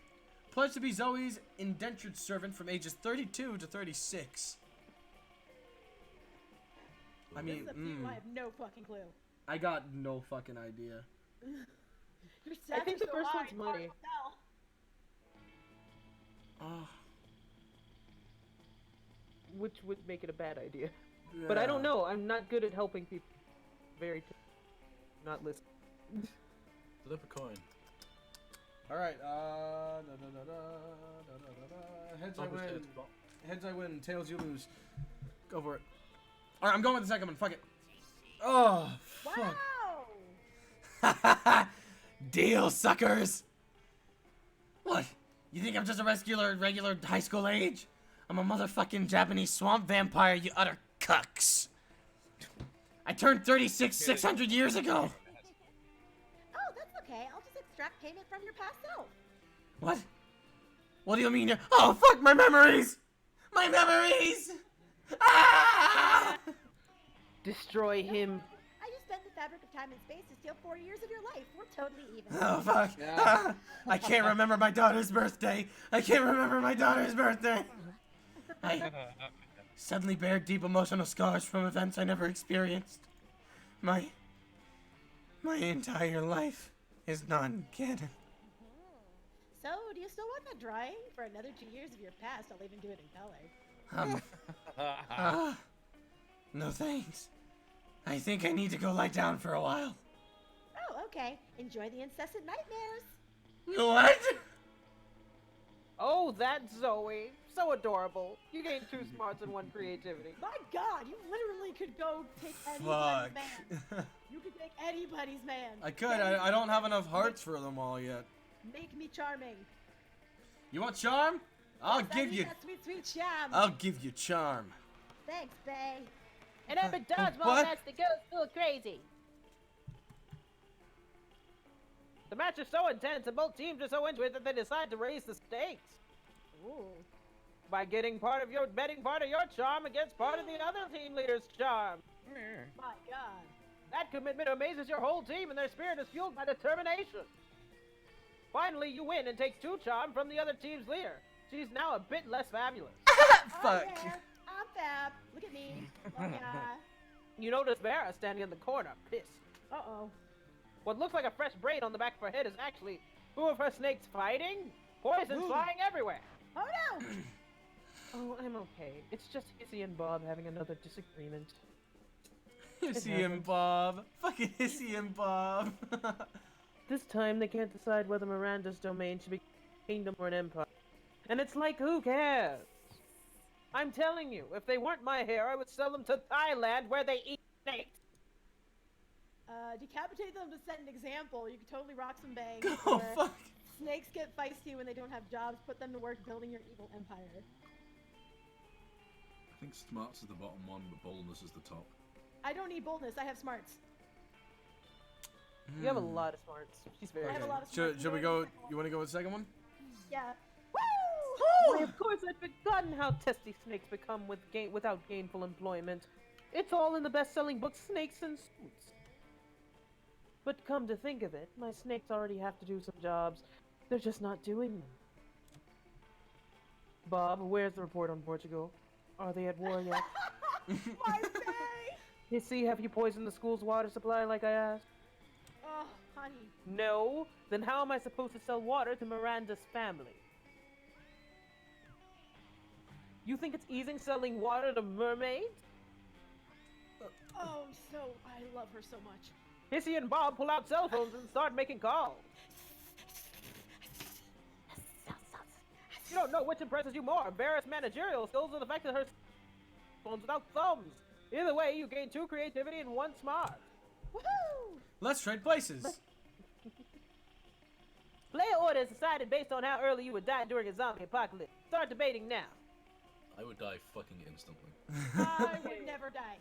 Pledge to be Zoe's indentured servant from ages 32 to 36. I This mean, is a few I have no fucking clue. I got no fucking idea. Your I stats think are the so first high, one's it's hard money. to tell. Which would make it a bad idea. But I don't know. I'm not good at helping people. Very not listening. Flip a coin. Alright, heads I Top is win. heads, top. Heads I win, tails you lose. Go for it. Alright, I'm going with the second one, fuck it. Oh, fuck. Wow. Deal, suckers! What? You think I'm just a regular high school age? I'm a motherfucking Japanese swamp vampire, you utter cucks. I turned 36 600 years ago. Oh, that's okay. I'll just extract payment from your past self. What? What do you mean? Oh, fuck, my memories! My memories! Ah! Destroy him. I just spent the fabric of time and space to steal 4 years of your life. We're totally even. Oh, fuck. Ah, I can't remember my daughter's birthday. I can't remember my daughter's birthday. I suddenly bear deep emotional scars from events I never experienced. My entire life is non-canon. So, do you still want that drawing? For another 2 years of your past, I'll even do it in color. No thanks. I think I need to go lie down for a while. Oh, okay. Enjoy the incessant nightmares. What? Oh, that's Zoe. So adorable. You gained 2 smarts and 1 creativity. My God, you literally could go take anybody's Fuck. man. You could take anybody's man. I could, I don't have enough hearts for them all yet. Make me charming. You want charm? I'll Yes, I give need you, that sweet, sweet charm. I'll give you charm. Thanks, Bay. An epic dodgeball What? match that goes a little crazy. The match is so intense and both teams are so into it that they decide to raise the stakes. Ooh. By betting part of your charm against part of the other team leader's charm. My God. That commitment amazes your whole team and their spirit is fueled by determination. Finally, you win and take 2 charm from the other team's leader. She's now a bit less fabulous. Oh, Fuck. yeah. I'm fab. Look at me. Oh, yeah. You notice Vera standing in the corner, pissed. Uh-oh. What looks like a fresh braid on the back of her head is actually two of her snakes fighting. Poison flying everywhere. Oh no! Oh, I'm okay. It's just Hissy and Bob having another disagreement. Hissy and Bob. Fucking Hissy and Bob. This time they can't decide whether Miranda's domain should be a kingdom or an empire. And it's like, who cares? I'm telling you, if they weren't my hair, I would sell them to Thailand where they eat snakes. Decapitate them to set an example. You could totally rock some bangs. Oh, where fuck. Snakes get feisty when they don't have jobs. Put them to work building your evil empire. I think smarts is the bottom one, but boldness is the top. I don't need boldness. I have smarts. You have a lot of smarts. She's very I have a good. lot of smarts. Should we go? You want to go with the second one? Yeah. Why, of course, I'd forgotten how testy snakes become without gainful employment. It's all in the best-selling book Snakes and Suits. But come to think of it, my snakes already have to do some jobs. They're just not doing them. Bob, where's the report on Portugal? Are they at war yet? My face! Hissy, have you poisoned the school's water supply like I asked? Oh, honey. No? Then how am I supposed to sell water to Miranda's family? You think it's easy selling water to mermaids? Oh, I love her so much. Hissy and Bob pull out cell phones and start making calls. You don't know which impresses you more, Vera's managerial skills or the fact that her phones without thumbs. Either way, you gain 2 creativity and 1 smart. Woohoo! Let's trade places. Player order is decided based on how early you would die during a zombie apocalypse. Start debating now. I would die fucking instantly. I would never die.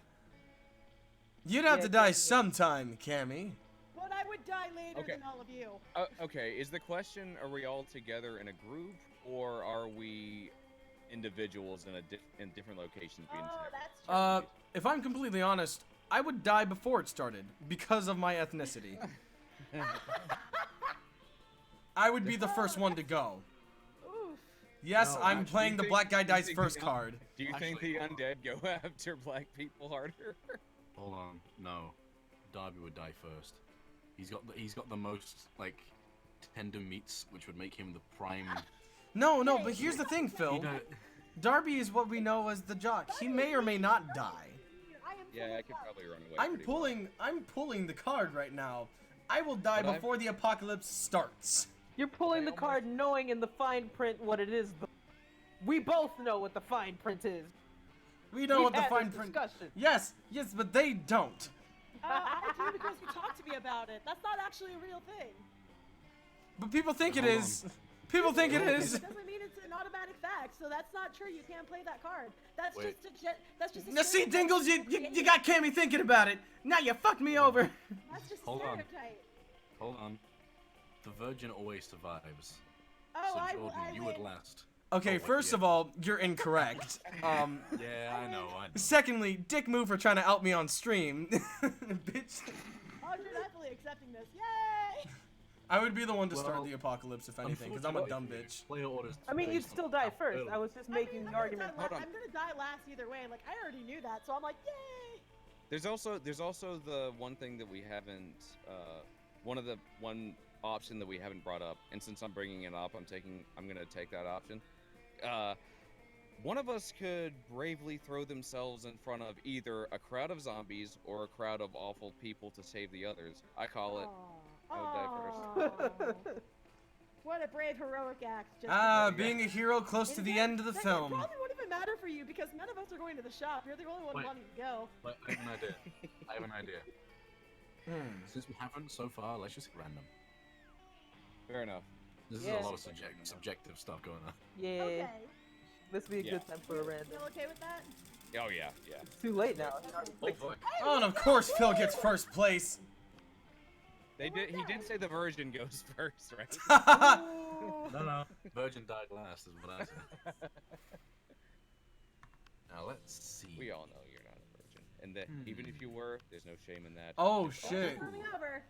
You'd have to die sometime, Cammy. But I would die later Okay. than all of you. Okay, is the question, are we all together in a group, or are we individuals in different locations being Oh, attacked? that's true. If I'm completely honest, I would die before it started because of my ethnicity. I would be the first one to go. Oof. Yes, No, I'm actually, playing the black guy dies think first the- card. Do you think the undead go after black people harder? Hold on, no. Darby would die first. He's got the most like tender meats, which would make him the prime. No, but here's the thing, You Phil. know, Darby is what we know as the jock. He may or may not die. I am Yeah, full I of could love. probably run away. I'm pretty well. pulling the card right now. I will die But before the apocalypse starts. You're pulling I the almost- card knowing in the fine print what it is. We both know what the fine print is. We know We've what the had fine this print. discussion. Yes, but they don't. I do because you talked to me about it. That's not actually a real thing. But people think it Hold is. People think it is. It doesn't mean it's an automatic fact, so that's not true. You can't play that card. That's Wait. that's just a Now see, stereotype. Dingles, you got Cammy thinking about it. Now you fucked me over. That's just a Hold on. stereotype. Hold on. The virgin always survives. Oh, So I Jordan, you win. would last. Okay, Oh, wait, first yeah. of all, you're incorrect. Yeah, I know. Secondly, dick move for trying to out me on stream. Bitch. Oh, you're definitely accepting this. Yay! I would be the one to start Well, the apocalypse if anything, because I'm a dumb unfortunately, bitch. Player orders. I mean, you'd based still on die how first. early- I was just I mean, making I'm the gonna argument. die Hold la- on. I'm gonna die last either way. Like, I already knew that, so I'm like, yay! There's also the one thing that we haven't one option that we haven't brought up, and since I'm bringing it up, I'm gonna take that option. One of us could bravely throw themselves in front of either a crowd of zombies or a crowd of awful people to save the others. I call it. I would die Aw. What a brave, heroic act. Just to- Being a hero close to the end of the That film. probably won't even matter for you because none of us are going to the shop. You're the only one Wait. wanting to go. But I have an idea. Since we haven't so far, let's just hit random. Fair enough. This is Yeah. a lot of subjective stuff going on. Yeah, Okay. this would be a Yeah. good time for a random. You okay with that? Oh yeah. It's too late now. Oh, and of course Phil gets first place. He did say the virgin goes first, right? No. Virgin died last, is what I said. Now let's see. We all know you're not a virgin, and that even if you were, there's no shame in that. Oh It's shit. Coming over.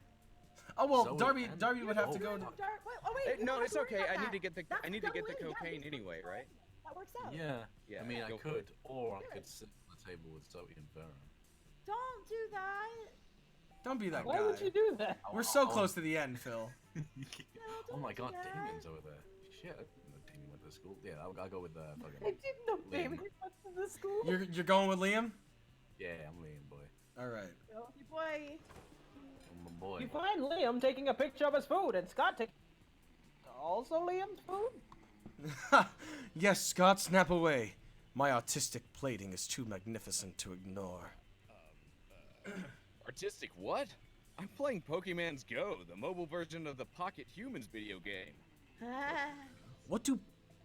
Oh well, Zoe Darby and- would have to You're go. doing dark- wait, you No, don't have it's to worry okay. about I need that. to get the That's cocaine yeah, anyway, right? That works out. Yeah. Yeah, I mean, I go for could, it. or I Do could it. sit on the table with Zoe and Vera. Don't do that. Don't be that Why guy. would you do that? We're so close to the end, Phil. No, Oh my don't do god, that. Damien's over there. Shit, I didn't know Damien went to school. Yeah, I'll go with I fucking. didn't know Liam. Damien went to the school. You're going with Liam? Yeah, I'm Liam, boy. All right. Healthy boy. I'm a boy. You find Liam taking a picture of his food, and Scott taking also Liam's food. Yes, Scott, snap away. My artistic plating is too magnificent to ignore. Artistic what? I'm playing Pokemon's Go, the mobile version of the Pocket Humans video game. What do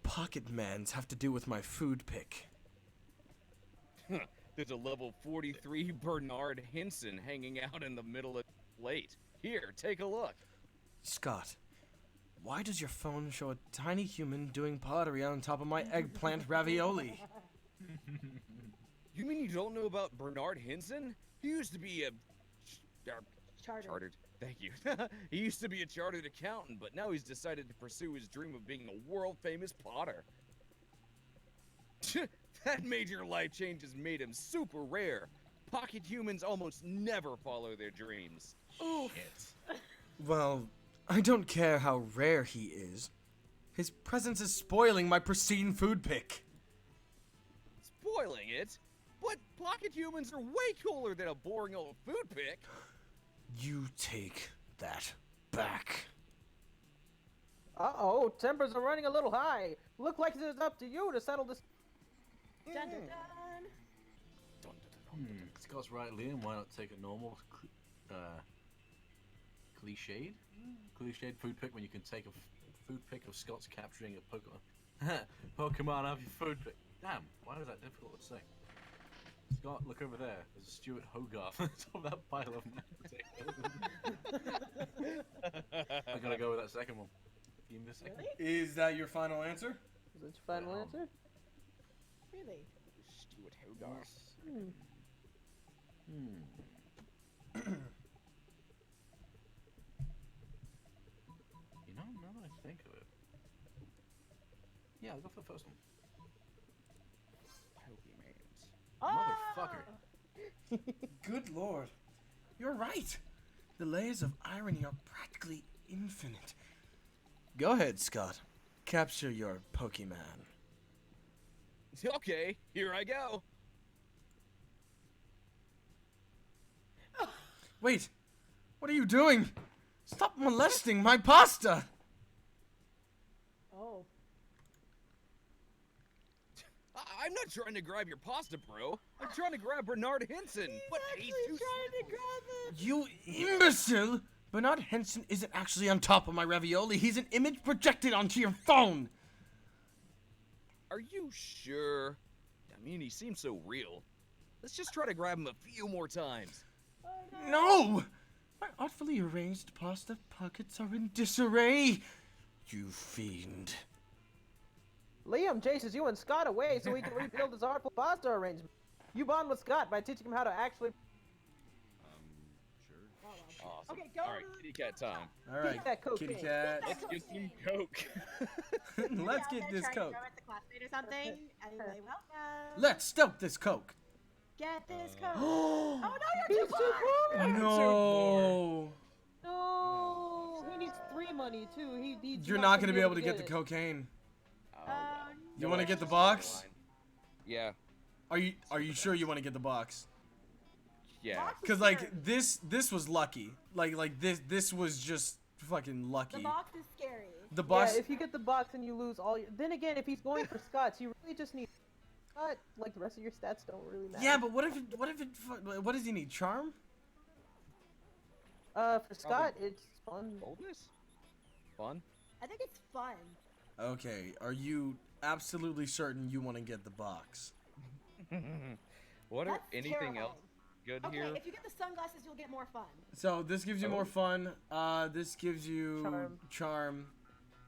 pocket mans have to do with my food pick? There's a level 43 Bernard Hinson hanging out in the middle of the plate. Here, take a look. Scott, why does your phone show a tiny human doing pottery on top of my eggplant ravioli? You mean you don't know about Bernard Hinson? He used to be a... Chartered. Thank you. He used to be a chartered accountant, but now he's decided to pursue his dream of being a world-famous potter. That major life change has made him super rare. Pocket humans almost never follow their dreams. Oof. Well, I don't care how rare he is. His presence is spoiling my pristine food pick. Spoiling it? But pocket humans are way cooler than a boring old food pick. You take that back. Uh-oh, tempers are running a little high. Look like it is up to you to settle this. Dun, dun, dun. Scott's right, Liam. Why not take a normal, cliched food pick when you can take a food pick of Scott's capturing a Pokemon? Pokemon have your food pick. Damn, why is that difficult to say? Scott, look over there. There's a Stuart Hogarth on top of that pile of potatoes. I'm gonna go with that second one. Give me a second. Really? Is that your final answer? Is it your final answer? Really? Stuart Hogarth. You know, now that I think of it. Yeah, I'll go for the first one. Motherfucker. Good lord. You're right. The layers of irony are practically infinite. Go ahead, Scott. Capture your Pokemon. Okay, here I go. Wait, what are you doing? Stop molesting my pasta! Oh. I'm not trying to grab your pasta, bro. I'm trying to grab Bernard Hinson. But he's too trying to grab it. You imbecile! Bernard Henson isn't actually on top of my ravioli. He's an image projected onto your phone. Are you sure? I mean, he seems so real. Let's just try to grab him a few more times. No! My artfully arranged pasta pockets are in disarray. You fiend. Liam chases you and Scott away so he can rebuild his artful pasta arrangement. You bond with Scott by teaching him how to actually. Awesome. Okay, go. All right, kitty cat time. All right, Get that cocaine. kitty cat. Let's get some Coke. Let's get this Coke. Throw at the classmate or something. Anyway, welcome. Let's stoke this Coke. Get this Coke. Oh no, you're too poor. No. No, he needs 3 money too. He needs. You're not gonna be able to get the it. cocaine. Oh, You want to get the box? Yeah. Are you sure you want to get the box? Yeah. Cause like this was lucky. Like this was just fucking lucky. The box is scary. The box. Yeah, if you get the box and you lose all your. Then again, if he's going for Scott's, you really just need. Scott, like the rest of your stats don't really matter. Yeah, but what does he need? Charm? For Scott, it's fun. Boldness? Fun? I think it's fun. Okay, are you absolutely certain you want to get the box? What are That's anything terrifying. else good Okay, here? if you get the sunglasses, you'll get more fun. So this gives you more fun. This gives you Charm.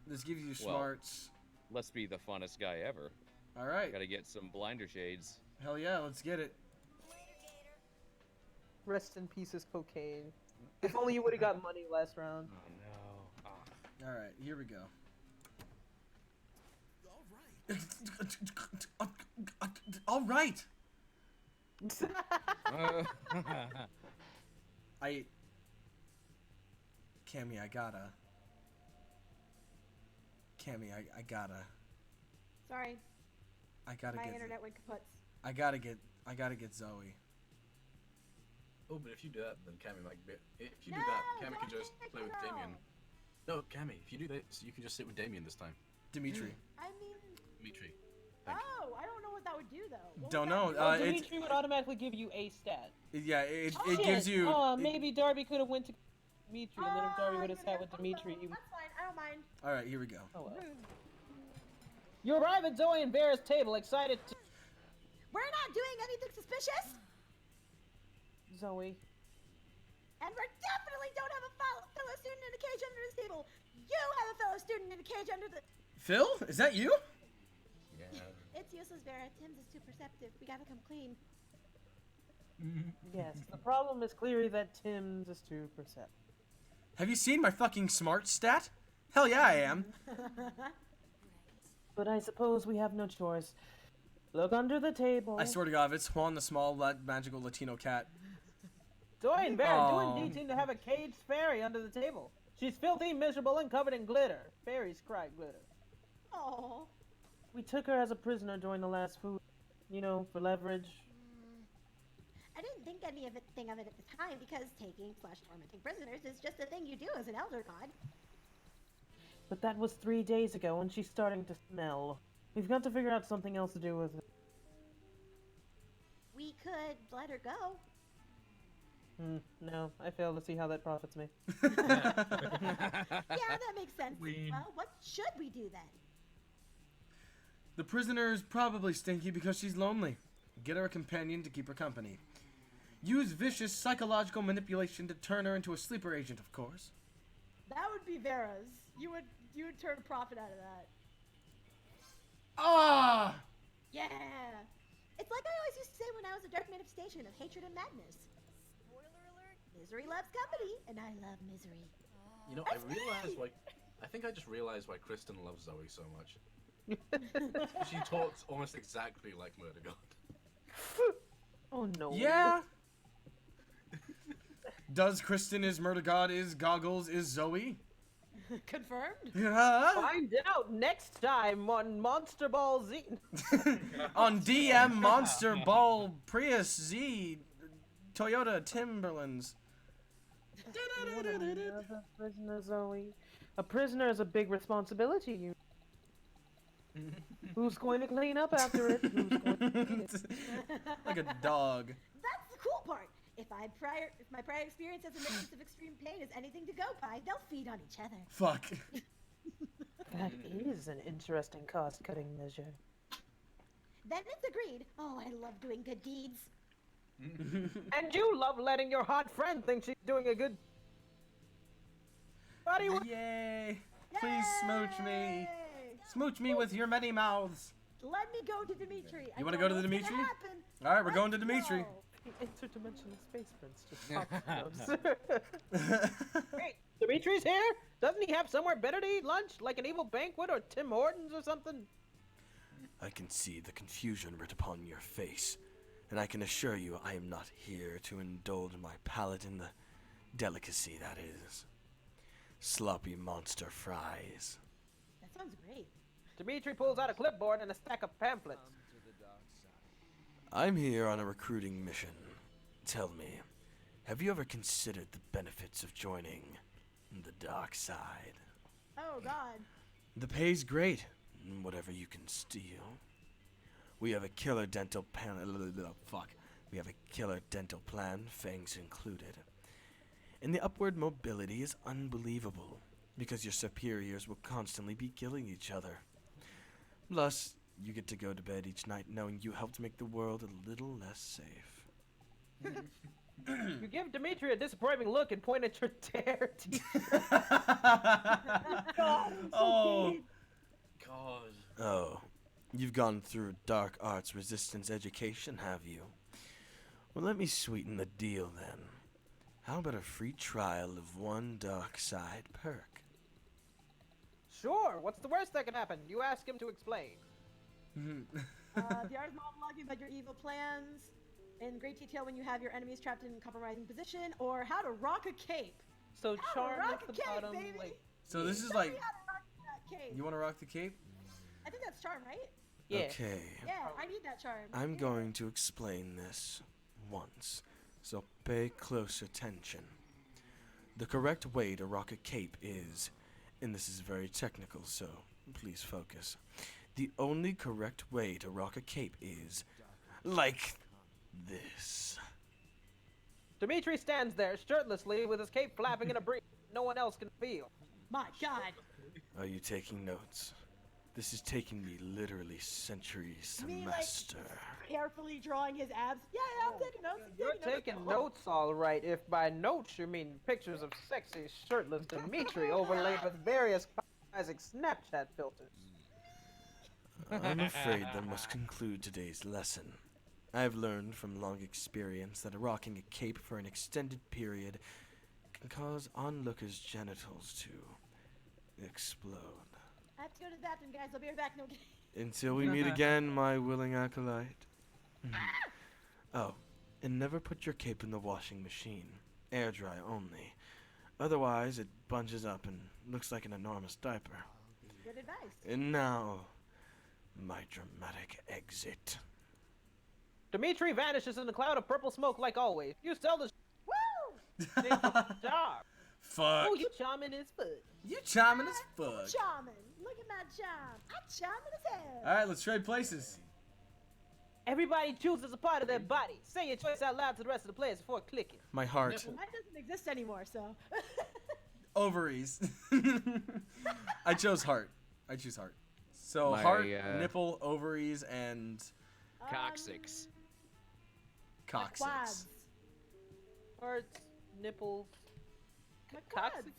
This gives you Well, smarts. Let's be the funnest guy ever. All right. Gotta get some blinder shades. Hell yeah, let's get it. Rest in pieces, cocaine. If only you would have got money last round. Oh no. All right, here we go. All right. Cammy, I gotta. Cammy, I gotta. Sorry, I gotta my get. internet went kaput. I gotta get Zoe. Oh, but if you do that, then Cammy might be. If you do No, that, Cammy can don't just take play with it Damien. all. No, Cammy, if you do this, you can just sit with Damien this time. Dimitri. I mean, Dimitri. oh, I don't know what that would do though. What would Don't that know. do? Oh, it's- Dimitri would automatically give you a stat. Yeah, it Oh, gives Shit. you. Maybe Darby could have went to Dimitri, and then if Darby would have yeah, sat with Dimitri, he would. That's fine. I don't mind. All right, here we go. Oh well. You arrive at Zoe and Vera's table, excited to. We're not doing anything suspicious, Zoe. and we definitely don't have a fellow student in a cage under this table. You have a fellow student in a cage under the. Phil, is that you? Yeah. It's useless, Vera. Tim's is too perceptive. We gotta come clean. Yes, the problem is clearly that Tim's is too perceptive. Have you seen my fucking smart stat? Hell yeah, I am. But I suppose we have no choice. Look under the table. I swear to God, if it's Juan the small magical Latino cat. Zoe and Vera Aw. do indeed seem to have a caged fairy under the table. She's filthy, miserable, and covered in glitter. Fairies cry glitter. Oh. We took her as a prisoner during the last food, for leverage. I didn't think anything of it at the time because taking/tormenting prisoners is just a thing you do as an elder god. But that was 3 days ago, and she's starting to smell. We've got to figure out something else to do with it. We could let her go. No, I fail to see how that profits me. Yeah, that makes sense. Ween. Well, what should we do then? The prisoner is probably stinky because she's lonely. Get her a companion to keep her company. Use vicious psychological manipulation to turn her into a sleeper agent, of course. That would be Vera's. You would turn a profit out of that. Ah! Yeah. It's like I always used to say when I was a dark manifestation of hatred and madness. Spoiler alert. Misery loves company, and I love misery. You know, I realized why. I think I just realized why Kristen loves Zoe so much. She talks almost exactly like Murder God. Oh no. Yeah. Does Kristen is Murder God is Goggles is Zoe? Confirmed? Yeah. Find out next time on Monster Ball Z. On DM Monster Ball Prius Z Toyota Timberlands. Another prisoner, Zoe. A prisoner is a big responsibility. Who's going to clean up after it? Who's going to clean it? Like a dog. That's the cool part. If my prior experience as a mistress of extreme pain is anything to go by, they'll feed on each other. Fuck. That is an interesting cost-cutting measure. Then it's agreed. Oh, I love doing good deeds. And you love letting your hot friend think she's doing a good. Buddy, Yay. Please smooch me. Yay! Smooch me with your many mouths. Let me go to Dimitri. You wanna go to the Dimitri? Alright, we're going to Dimitri. The interdimensional space prince just popped up. Hey, Dimitri's here? Doesn't he have somewhere better to eat lunch? Like an evil banquet or Tim Hortons or something? I can see the confusion writ upon your face, and I can assure you I am not here to indulge my palate in the delicacy that is sloppy monster fries. That sounds great. Dimitri pulls out a clipboard and a stack of pamphlets. I'm here on a recruiting mission. Tell me, have you ever considered the benefits of joining the dark side? Oh God. The pay's great, whatever you can steal. We have a killer dental plan. We have a killer dental plan, fangs included. And the upward mobility is unbelievable, because your superiors will constantly be killing each other. Plus, you get to go to bed each night knowing you helped make the world a little less safe. You give Dimitri a disappointing look and point at your tear teeth. God, I'm so Oh. mean. God. Oh, you've gone through dark arts resistance education, have you? Well, let me sweeten the deal then. How about a free trial of one dark side perk? Sure, what's the worst that can happen? You ask him to explain. The art monologuing about your evil plans. in great detail when you have your enemies trapped in a compromising position, or how to rock a cape. So How to charm rock at a the cape, bottom, baby. like So this is Show me like, how to rock that cape. you want to rock the cape? I think that's charm, right? yeah. Okay, Yeah, I need that charm. I'm Yeah. going to explain this once, so pay close attention. The correct way to rock a cape is, and this is very technical, so please focus. The only correct way to rock a cape is like this. Dimitri stands there shirtlessly with his cape flapping in a breeze no one else can feel. My God. Are you taking notes? This is taking me literally centuries to Me, like, master. Carefully drawing his abs. Yeah, I'm taking notes. I'm You're taking taking notes all right, if by notes you mean pictures of sexy, shirtless Dimitri overlaid with various Isaac Snapchat filters. I'm afraid that must conclude today's lesson. I have learned from long experience that rocking a cape for an extended period can cause onlookers' genitals to explode. I have to go to the bathroom, guys. I'll be right back. No. Until we meet again, my willing acolyte. Oh, and never put your cape in the washing machine. Air dry only. Otherwise, it bunches up and looks like an enormous diaper. Good advice. And now, my dramatic exit. Dimitri vanishes in a cloud of purple smoke like always. You sell the Woo! job. Fuck. Oh, you charming as fuck. You charming as fuck. Charming. Look at my charm. I'm charming as hell. All right, let's trade places. Everybody chooses a part of their body. Say your choice out loud to the rest of the players before clicking. My heart. Mine doesn't exist anymore, so. Ovaries. I chose heart. I choose heart. So My, heart, nipple, ovaries, and Coccyx. coccyx. Quads. Hearts, nipples, My coccyx. quads.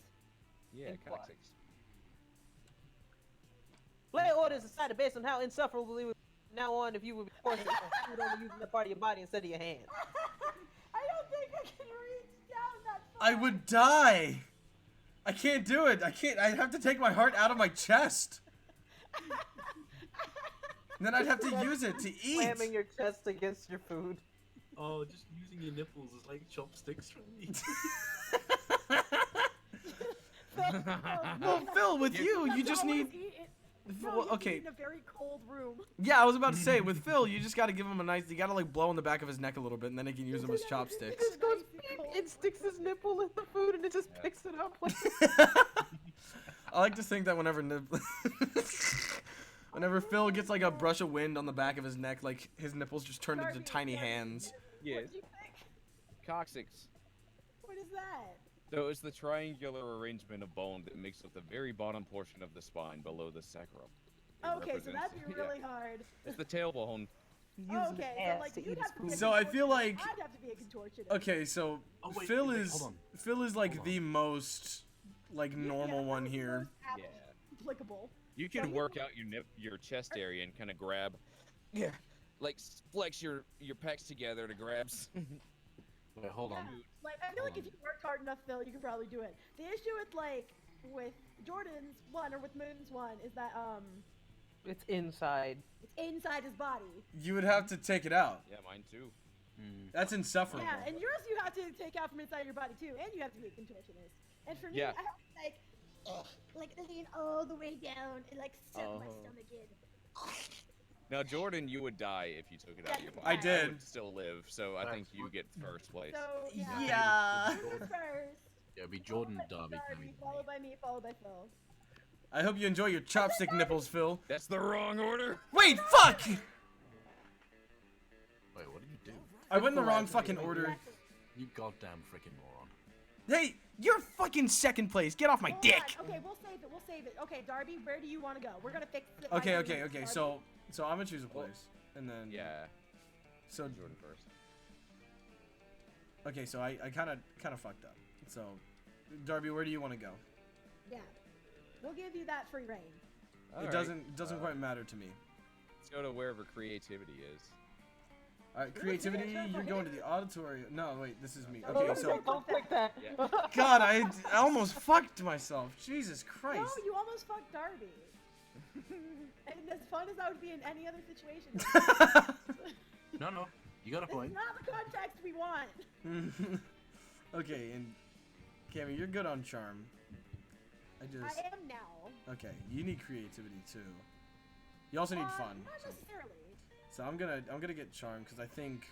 Yeah, And quad. coccyx. Player order is decided based on how insufferable it would be now on if you would be forced to eat food only using that part of your body instead of your hand. I don't think I can reach down that far. I would die. I can't do it. I can't. I'd have to take my heart out of my chest. And then I'd have to use it to eat. Slamming your chest against your food. Oh, just using your nipples as like chopsticks for me. Well, Phil, with you That's just always need. No, Well, you have to okay. eat in a very cold room. Yeah, I was about to say with Phil, you just gotta give him a nice. You gotta like blow on the back of his neck a little bit, and then he can use them as chopsticks. It just goes beep, it sticks his nipple in the food and it just picks it up. Like I like to think that whenever whenever Phil gets like a brush of wind on the back of his neck, like his nipples just turn into Darby, tiny Darby, hands. Yes. What do you think? Coccyx. What is that? So it's the triangular arrangement of bone that makes up the very bottom portion of the spine below the sacrum. It Okay, so that'd be represents- really hard. It's the tailbone. using Okay, his ass so like to you'd eat have his to be a food. So I feel like- I'd have to be a contortionist. Okay, so Oh, wait, Phil wait, is hold on. Phil is like Hold the on. most like normal Yeah, one that's the here. most Yeah. applicable. You So can you- work out your chest area and kind of grab, like flex your pecs together to grab. Wait, hold on. Yeah. Like I feel like if you worked hard enough, Phil, you could probably do it. The issue with Jordan's one or with Moon's one is that It's inside. it's inside his body. You would have to take it out. Yeah, mine too. That's insufferable. Yeah, and yours you have to take out from inside your body too, and you have to be a contortionist. And for me, Yeah. I have to like lean all the way down and like suck my stomach in. Now, Jordan, you would die if you took it out of your body. I did. would still live, so I think you get first place. So yeah. Yeah. Who's first? Yeah, it'd be Jordan, Followed by Darby. followed by me, followed by Phil. I hope you enjoy your chopstick nipples, Phil. That's the wrong order. Wait, fuck! Wait, what did you do? I went in the wrong fucking order. You goddamn freaking moron. Hey, you're fucking second place. Get off my Hold dick. on. Okay, we'll save it. We'll save it. Okay, Darby, where do you want to go? We're gonna fix it. Okay, right now. okay, okay. Darby? So I'm gonna choose a place, and then Yeah, So Jordan first. okay, so I kind of fucked up. So, Darby, where do you want to go? Yeah, we'll give you that free reign. It doesn't quite matter to me. Let's go to wherever creativity is. All right, creativity. You're going to the auditorium. No, wait, this is me. Oh, Okay, so Don't click that. Yeah. God, I almost fucked myself. Jesus No, Christ. you almost fucked Darby. And as fun as that would be in any other situation. No, no. You got a This point. is not the context we want. Okay, and Cammy, you're good on charm. I am now. Okay, you need creativity too. You also need fun. Not necessarily. So I'm gonna get charm because I think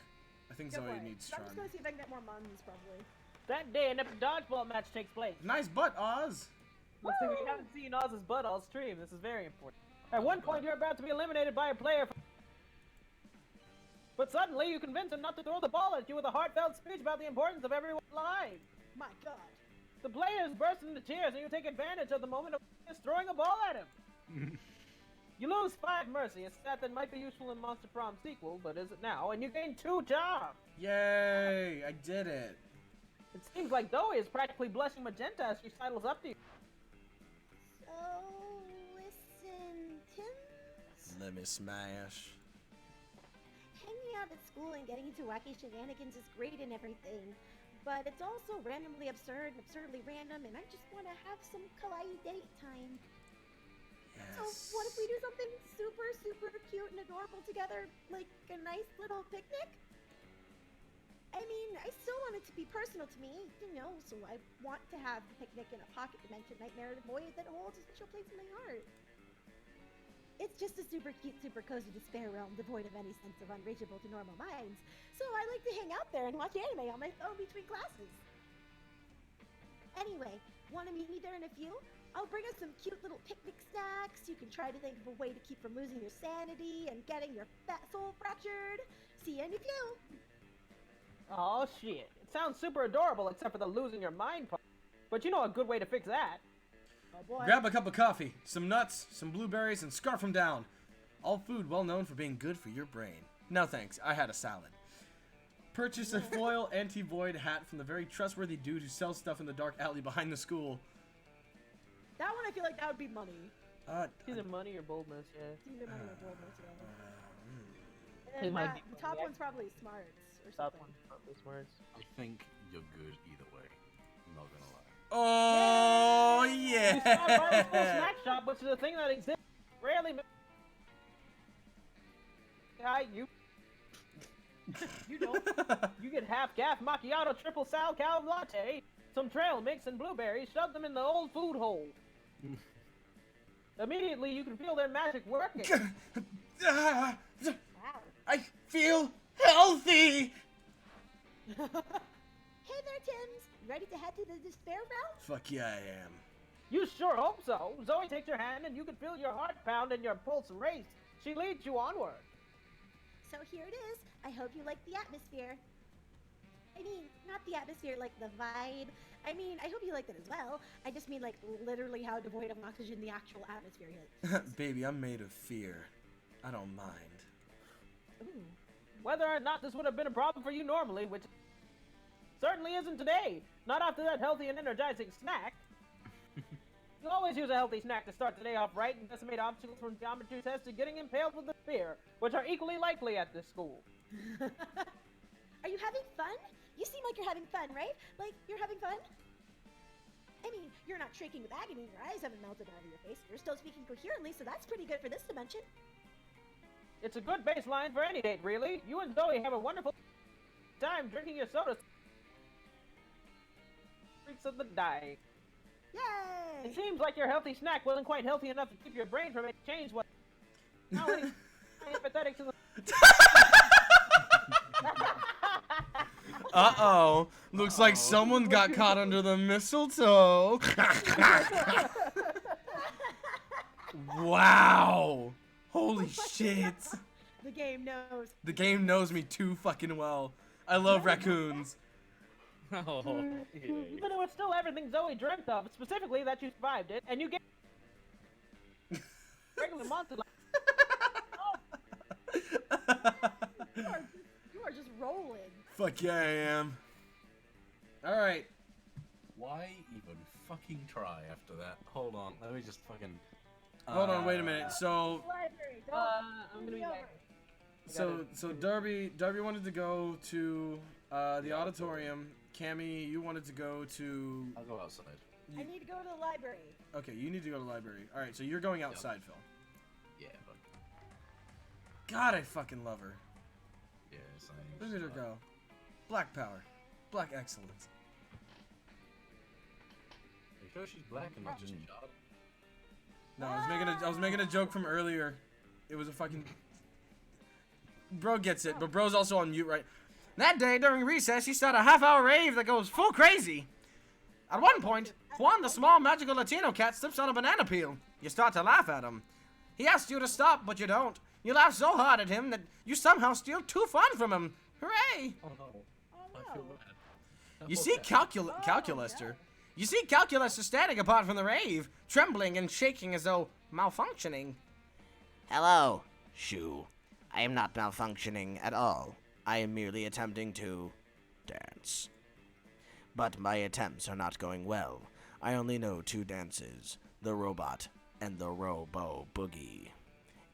Go Zoe for it. needs I'm charm. just gonna see if I can get more muns, probably. That day, an epic dodgeball match takes place. Nice butt, Oz. Looks like we haven't seen Oz's butt all stream. This is very important. At one point, you're about to be eliminated by a player. But suddenly, you convince him not to throw the ball at you with a heartfelt speech about the importance of everyone's lives. My God. The players burst into tears, and you take advantage of the moment of just throwing a ball at him. You lose 5 mercy, a stat that might be useful in Monster Prom sequel, but isn't now, and you gain 2 charm. Yay! I did it. It seems like Zoe is practically blushing magenta as she sidles up to you. So, listen, Tim's Let me smash. hanging out at school and getting into wacky shenanigans is great and everything, but it's also randomly absurd and absurdly random, and I just want to have some kawaii date time. So what if we do something super, super cute and adorable together, like a nice little picnic? I mean, I still want it to be personal to me, so I want to have the picnic in a pocket dimension nightmare void that holds a special place in my heart. It's just a super cute, super cozy despair realm devoid of any sense of unreachable to normal minds, so I like to hang out there and watch anime on my phone between classes. Anyway, want to meet me there in a few? I'll bring us some cute little picnic snacks. You can try to think of a way to keep from losing your sanity and getting your fat soul fractured. See you in a few. Oh shit. It sounds super adorable except for the losing your mind part. But you know a good way to fix that. Oh boy. Grab a cup of coffee, some nuts, some blueberries, and scarf them down. All food well known for being good for your brain. No thanks, I had a salad. Purchase a foil anti-void hat from the very trustworthy dude who sells stuff in the dark alley behind the school. That one I feel like that would be money. It's either money or boldness, yeah. It's either money or boldness, yeah. It And might then be the top money. one's probably smarts or Top something. one, probably smarts. I think you're good either way. I'm not gonna lie. Oh You yeah! stop by the full snack shop, which is a thing that exists rarely. Hi, you. You don't. You get half gaff macchiato triple sal cal latte, some trail mix and blueberries, shove them in the old food hole. Immediately, you can feel their magic working. Ah, Wow. I feel healthy! Hey there, Tims. Ready to head to the despair realm? Fuck yeah, I am. You sure hope so. Zoe takes your hand and you can feel your heart pound and your pulse race. She leads you onward. So here it is. I hope you like the atmosphere. I mean, not the atmosphere, like the vibe. I mean, I hope you like it as well. I just mean, like, literally how devoid of oxygen the actual atmosphere is. Baby, I'm made of fear. I don't mind. Ooh. Whether or not this would have been a problem for you normally, which certainly isn't today. Not after that healthy and energizing snack. You always use a healthy snack to start the day off right and decimate obstacles from geometry tests to getting impaled with the spear, which are equally likely at this school. Are you having fun? You seem like you're having fun, right? Like, you're having fun? I mean, you're not shrieking with agony, your eyes haven't melted out of your face. You're still speaking coherently, so that's pretty good for this dimension. It's a good baseline for any date, really. You and Zoe have a wonderful time drinking your soda. Freaks of the dying. Yay! It seems like your healthy snack wasn't quite healthy enough to keep your brain from making change what. Now it's empathetic to the. Uh-oh. Looks like someone got caught under the mistletoe. Wow. Holy shit. The game knows. The game knows me too fucking well. I love raccoons. Oh, Even though it's still everything Zoe dreamt of, specifically that you survived it, and you get regular monster. You are just rolling. Fuck yeah, I am. Alright. Why even fucking try after that? Hold on, let me just fucking. Hold on, wait a minute. So, Library, don't I'm gonna be back. so Darby wanted to go to the auditorium. Cammy, you wanted to go to. I'll go outside. I need to go to the library. Okay, you need to go to the library. All right, so you're going outside, Phil. Yeah, but God, I fucking love her. yeah, signage. Look at her go. Black power. Black excellence. Are you sure she's black and not just charred? No, I was making a joke from earlier. It was a fucking... Bro gets it, but bro's also on mute, right? That day, during recess, he started a half-hour rave that goes full crazy. At one point, Juan, the small magical Latino cat, slips on a banana peel. You start to laugh at him. He asks you to stop, but you don't. You laugh so hard at him that you somehow steal 2 fun from him. Hooray! Oh no. I feel bad. You see Calculester. You see Calculester standing apart from the rave, trembling and shaking as though malfunctioning. Hello, Shu. I am not malfunctioning at all. I am merely attempting to dance. But my attempts are not going well. I only know 2 dances, the robot and the Robo Boogie.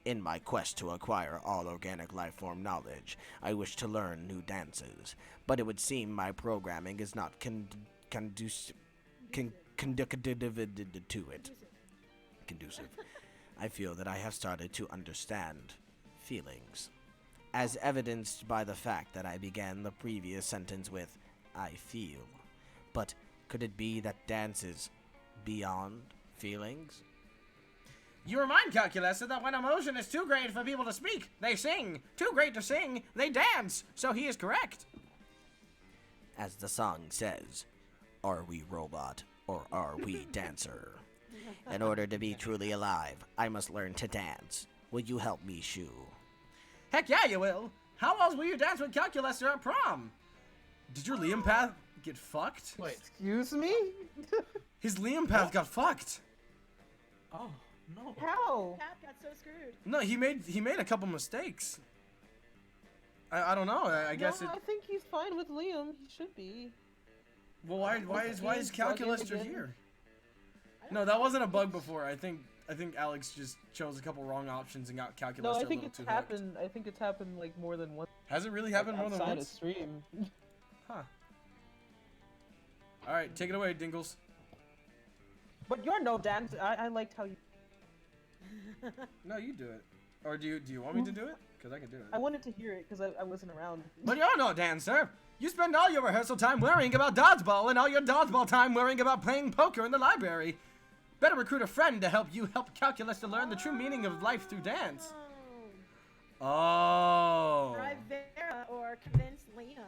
In my quest to acquire all organic lifeform knowledge, I wish to learn new dances, but it would seem my programming is not conducive to it. Conducive. I feel that I have started to understand feelings, as evidenced by the fact that I began the previous sentence with, I feel. But could it be that dance is beyond feelings? You remind Calculester that when emotion is too great for people to speak, they sing. Too great to sing, they dance. So he is correct. As the song says, are we robot or are we dancer? In order to be truly alive, I must learn to dance. Will you help me, Shu? Heck yeah, you will. How else will you dance with Calculester at prom? Did your Liam path get fucked? Wait. Excuse me? His Liam path got fucked. Oh no. How? Cat got so screwed. No, he made a couple mistakes. I don't know. I guess it. I think he's fine with Liam. He should be. Well, why is Plug in Calculester again. here? No, that wasn't a bug before. I think Alex just chose a couple wrong options and got Calculester No, I a think little it's too happened. I think it's happened like more than once. Hooked. Has it really happened more than outside of once? stream. Huh. All right, take it away, Dingles. But you're no dance. I liked how you. No, you do it. Or do you want me to do it? Because I can do it. I wanted to hear it because I wasn't around. But you're no dancer. You spend all your rehearsal time worrying about dodgeball and all your dodgeball time worrying about playing poker in the library. Better recruit a friend to help you help Calculus to learn the true meaning of life through dance. Oh. Drive Vera or convince Liam.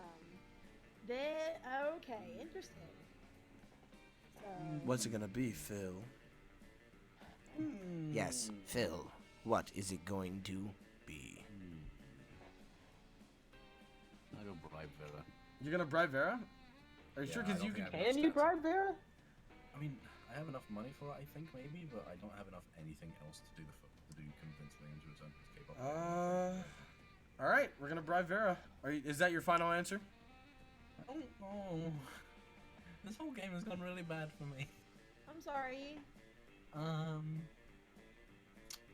Okay, interesting. So, What's it gonna be, Phil? Yes, Phil. What is it going to be? I go bribe Vera. You're gonna bribe Vera? Are you sure? I Because don't you think can. I have Can you enough stats. bribe Vera? I mean, I have enough money for it, I think, maybe, but I don't have enough anything else to do convince Liam to return to his K-pop. All right, we're gonna bribe Vera. Is that your final answer? I don't know. This whole game has gone really bad for me. I'm sorry. You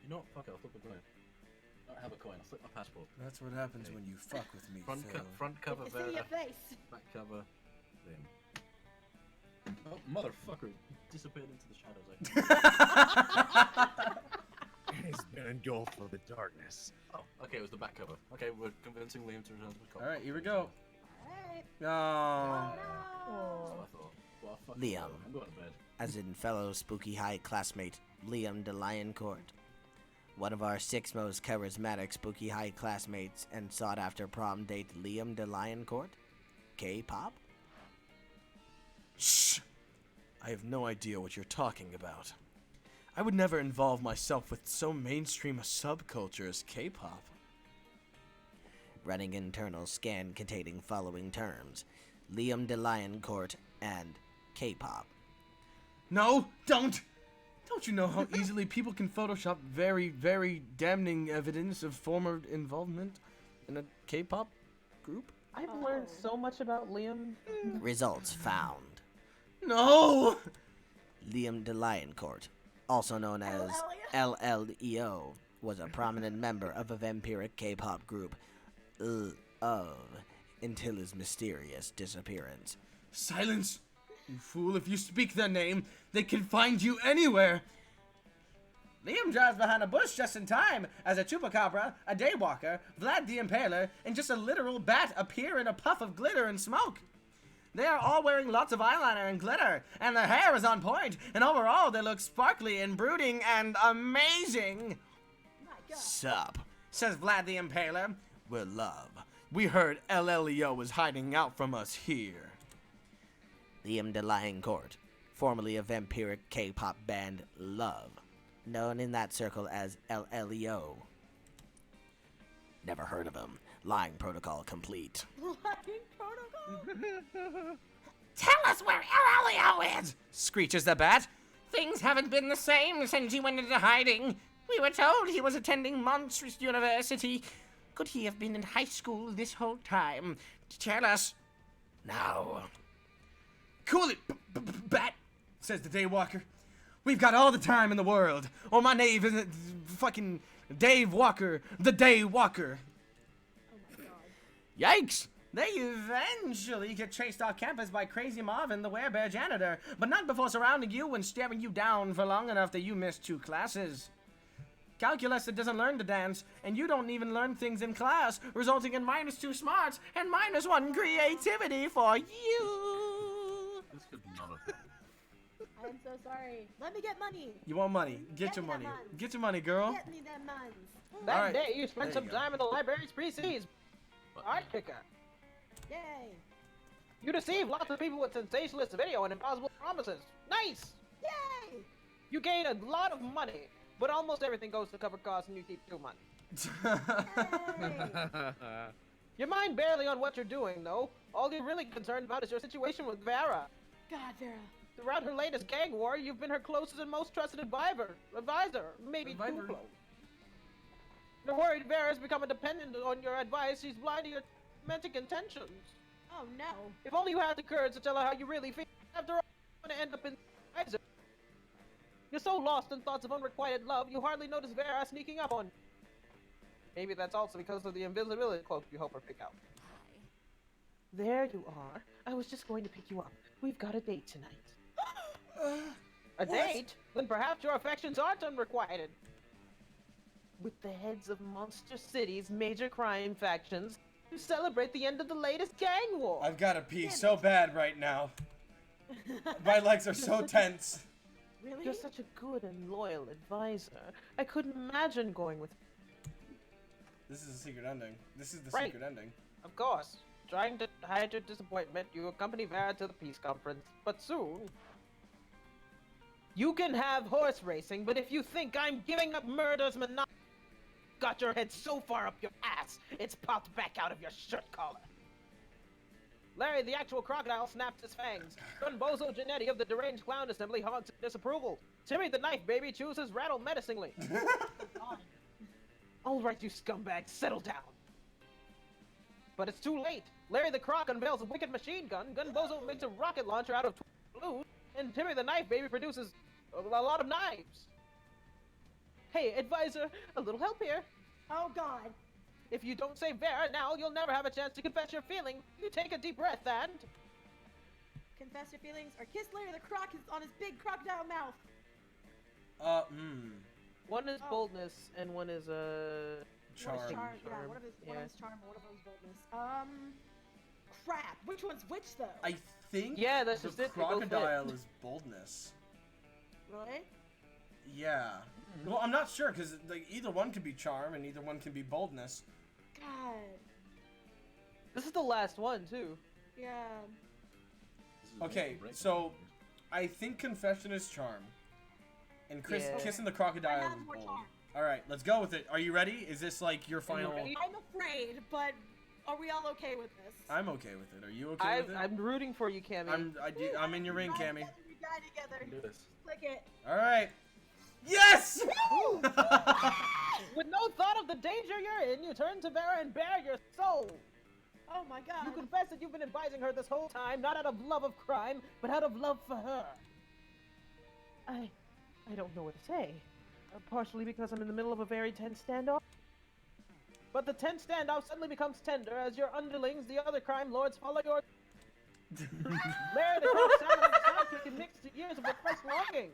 know what? Fuck it, I'll flip a coin. I don't have a coin, I'll flip my passport. That's what happens Okay. when you fuck with me, Front, Phil. front cover Good to Vera, see your face. back cover Liam. Oh, motherfucker, disappeared into the shadows. He's been engulfed with the darkness. Oh, okay, it was the back cover. Okay, we're convincing Liam to return to the All right, here we go. Alright. Oh. Oh, That's no. what I thought. Well, fuck Liam. it, I'm going to bed. As in fellow Spooky High classmate Liam de Lioncourt. One of our 6 most charismatic Spooky High classmates and sought-after prom date Liam de Lioncourt? K-pop? Shh! I have no idea what you're talking about. I would never involve myself with so mainstream a subculture as K-pop. Running internal scan containing following terms. Liam de Lioncourt and K-pop. No, don't! Don't you know how easily people can Photoshop very, very damning evidence of former involvement in a K-pop group? I've learned so much about Liam. Results found. No! Liam de Lioncourt, also known as LLEO, was a prominent member of a vampiric K-pop group until his mysterious disappearance. Silence! You fool, if you speak their name, they can find you anywhere! Liam drives behind a bush just in time as a chupacabra, a daywalker, Vlad the Impaler, and just a literal bat appear in a puff of glitter and smoke. They are all wearing lots of eyeliner and glitter, and their hair is on point, and overall they look sparkly and brooding and amazing. My God. Sup? Says Vlad the Impaler. We're Love. We heard LLEO is hiding out from us here. Liam de Liancourt, formerly of vampiric K-pop band Love, known in that circle as LLEO. Never heard of him. Lying protocol complete. Lying protocol? Tell us where LLEO is! Screeches the bat. Things haven't been the same since he went into hiding. We were told he was attending Monstrous University. Could he have been in high school this whole time? Tell us. Now. Cool it, bat, says the daywalker. We've got all the time in the world. Or my name isn't fucking Dave Walker, the Daywalker. Oh my God. Yikes! They eventually get chased off campus by Crazy Marvin, the werebear janitor, but not before surrounding you and staring you down for long enough that you miss 2 classes. Calculus that doesn't learn to dance, and you don't even learn things in class, resulting in -2 smarts and -1 creativity for you. This could not have happened. I am so sorry. Let me get money. You want money? Get Get your me that money. man. Get your money, girl. Get me them muns. That Alright, day, you spent there some you go. time in the library's pre-Cs. Art picker. Yay. You deceive lots of people with sensationalist video and impossible promises. Nice! Yay. You gain a lot of money, but almost everything goes to cover costs and you keep 2 months. Yay. Your mind barely on what you're doing, though. All you're really concerned about is your situation with Vera. God, Vera. Throughout her latest gang war, you've been her closest and most trusted advisor, maybe too Advisor. close. You're worried Vera's become dependent on your advice. She's blind to your romantic intentions. Oh no. If only you had the courage to tell her how you really feel. After all, you're gonna end up in advisor. You're so lost in thoughts of unrequited love, you hardly notice Vera sneaking up on you. Maybe that's also because of the invisibility cloak you help her pick out. There you are. I was just going to pick you up. We've got a date tonight. A date? Then perhaps your affections aren't unrequited. With the heads of Monster City's major crime factions, to celebrate the end of the latest gang war. I've got to pee so bad right now. My legs are so tense. Really? You're such a good and loyal advisor. I couldn't imagine going with. This is a secret ending. This is the Right. secret ending. Of course. Trying to hide your disappointment, you accompany Vera to the peace conference. But soon, you can have horse racing, but if you think I'm giving up murder's monopoly, got your head so far up your ass, it's popped back out of your shirt collar. Larry, the actual crocodile, snaps his fangs. Gunbozo Janetti of the Deranged Clown Assembly haunts disapproval. Timmy the Knife Baby chooses rattle menacingly. All right, you scumbags, settle down. But it's too late. Larry the Croc unveils a wicked machine gun, Gunbozo makes a rocket launcher out of blues, and Timmy the Knife Baby produces a lot of knives. Hey, advisor, a little help here. Oh God. If you don't save Vera now, you'll never have a chance to confess your feeling. You take a deep breath and... Confess your feelings or kiss Larry the Croc on his big crocodile mouth. One is Oh. boldness, and one is, Charm. Yeah, Charm. one of his Yeah. charm, one of those boldness. Crap. Which one's which though? I think Yeah, that's the just it. They both fit. crocodile is boldness. Really? Yeah. Well, I'm not sure because like either one can be charm and either one can be boldness. God. This is the last one, too. Yeah. This is Okay, what breaks so things. I think confession is charm, and Yeah. kissing the I crocodile have is more bold. charm. All right, let's go with it. Are you ready? Is this like your final? ready? I'm afraid, but are we all okay with this? I'm okay with it. Are you okay with it? I'm rooting for you, Cammy. I'm in your ring, Cammy. We die together. We can do this. Click it. All right. Yes! With no thought of the danger you're in, you turn to Vera and bare your soul. Oh my God. You confess that you've been advising her this whole time, not out of love of crime, but out of love for her. I don't know what to say. Partially because I'm in the middle of a very tense standoff. But the tense standoff suddenly becomes tender as your underlings, the other crime lords, follow your... Larry the Croc sounded like soundtrack and mixed to years of repressed longing.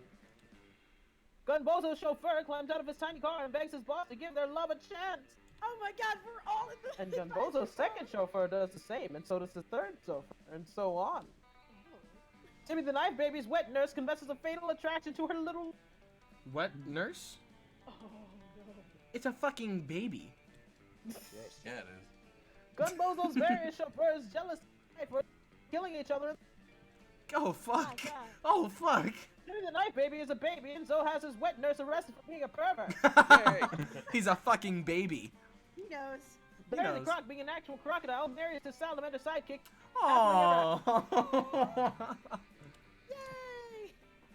Gunbozo's chauffeur climbs out of his tiny car and begs his boss to give their love a chance. Oh my god, we're all in the. And Gunbozo's second chauffeur does the same, and so does the third chauffeur, and so on. Timmy the Knife Baby's wet nurse confesses a fatal attraction to her little. What, nurse? Oh no. It's a fucking baby. Yeah, it is. Gunbozo's various chauffeurs jealous for killing each other. Oh, fuck. God. Oh, fuck. Timmy the Knife Baby is a baby, and so has his wet nurse arrested for being a pervert. He's a fucking baby. He knows. Barry the knows. Croc, being an actual crocodile, marries his salamander sidekick. Oh. Yay!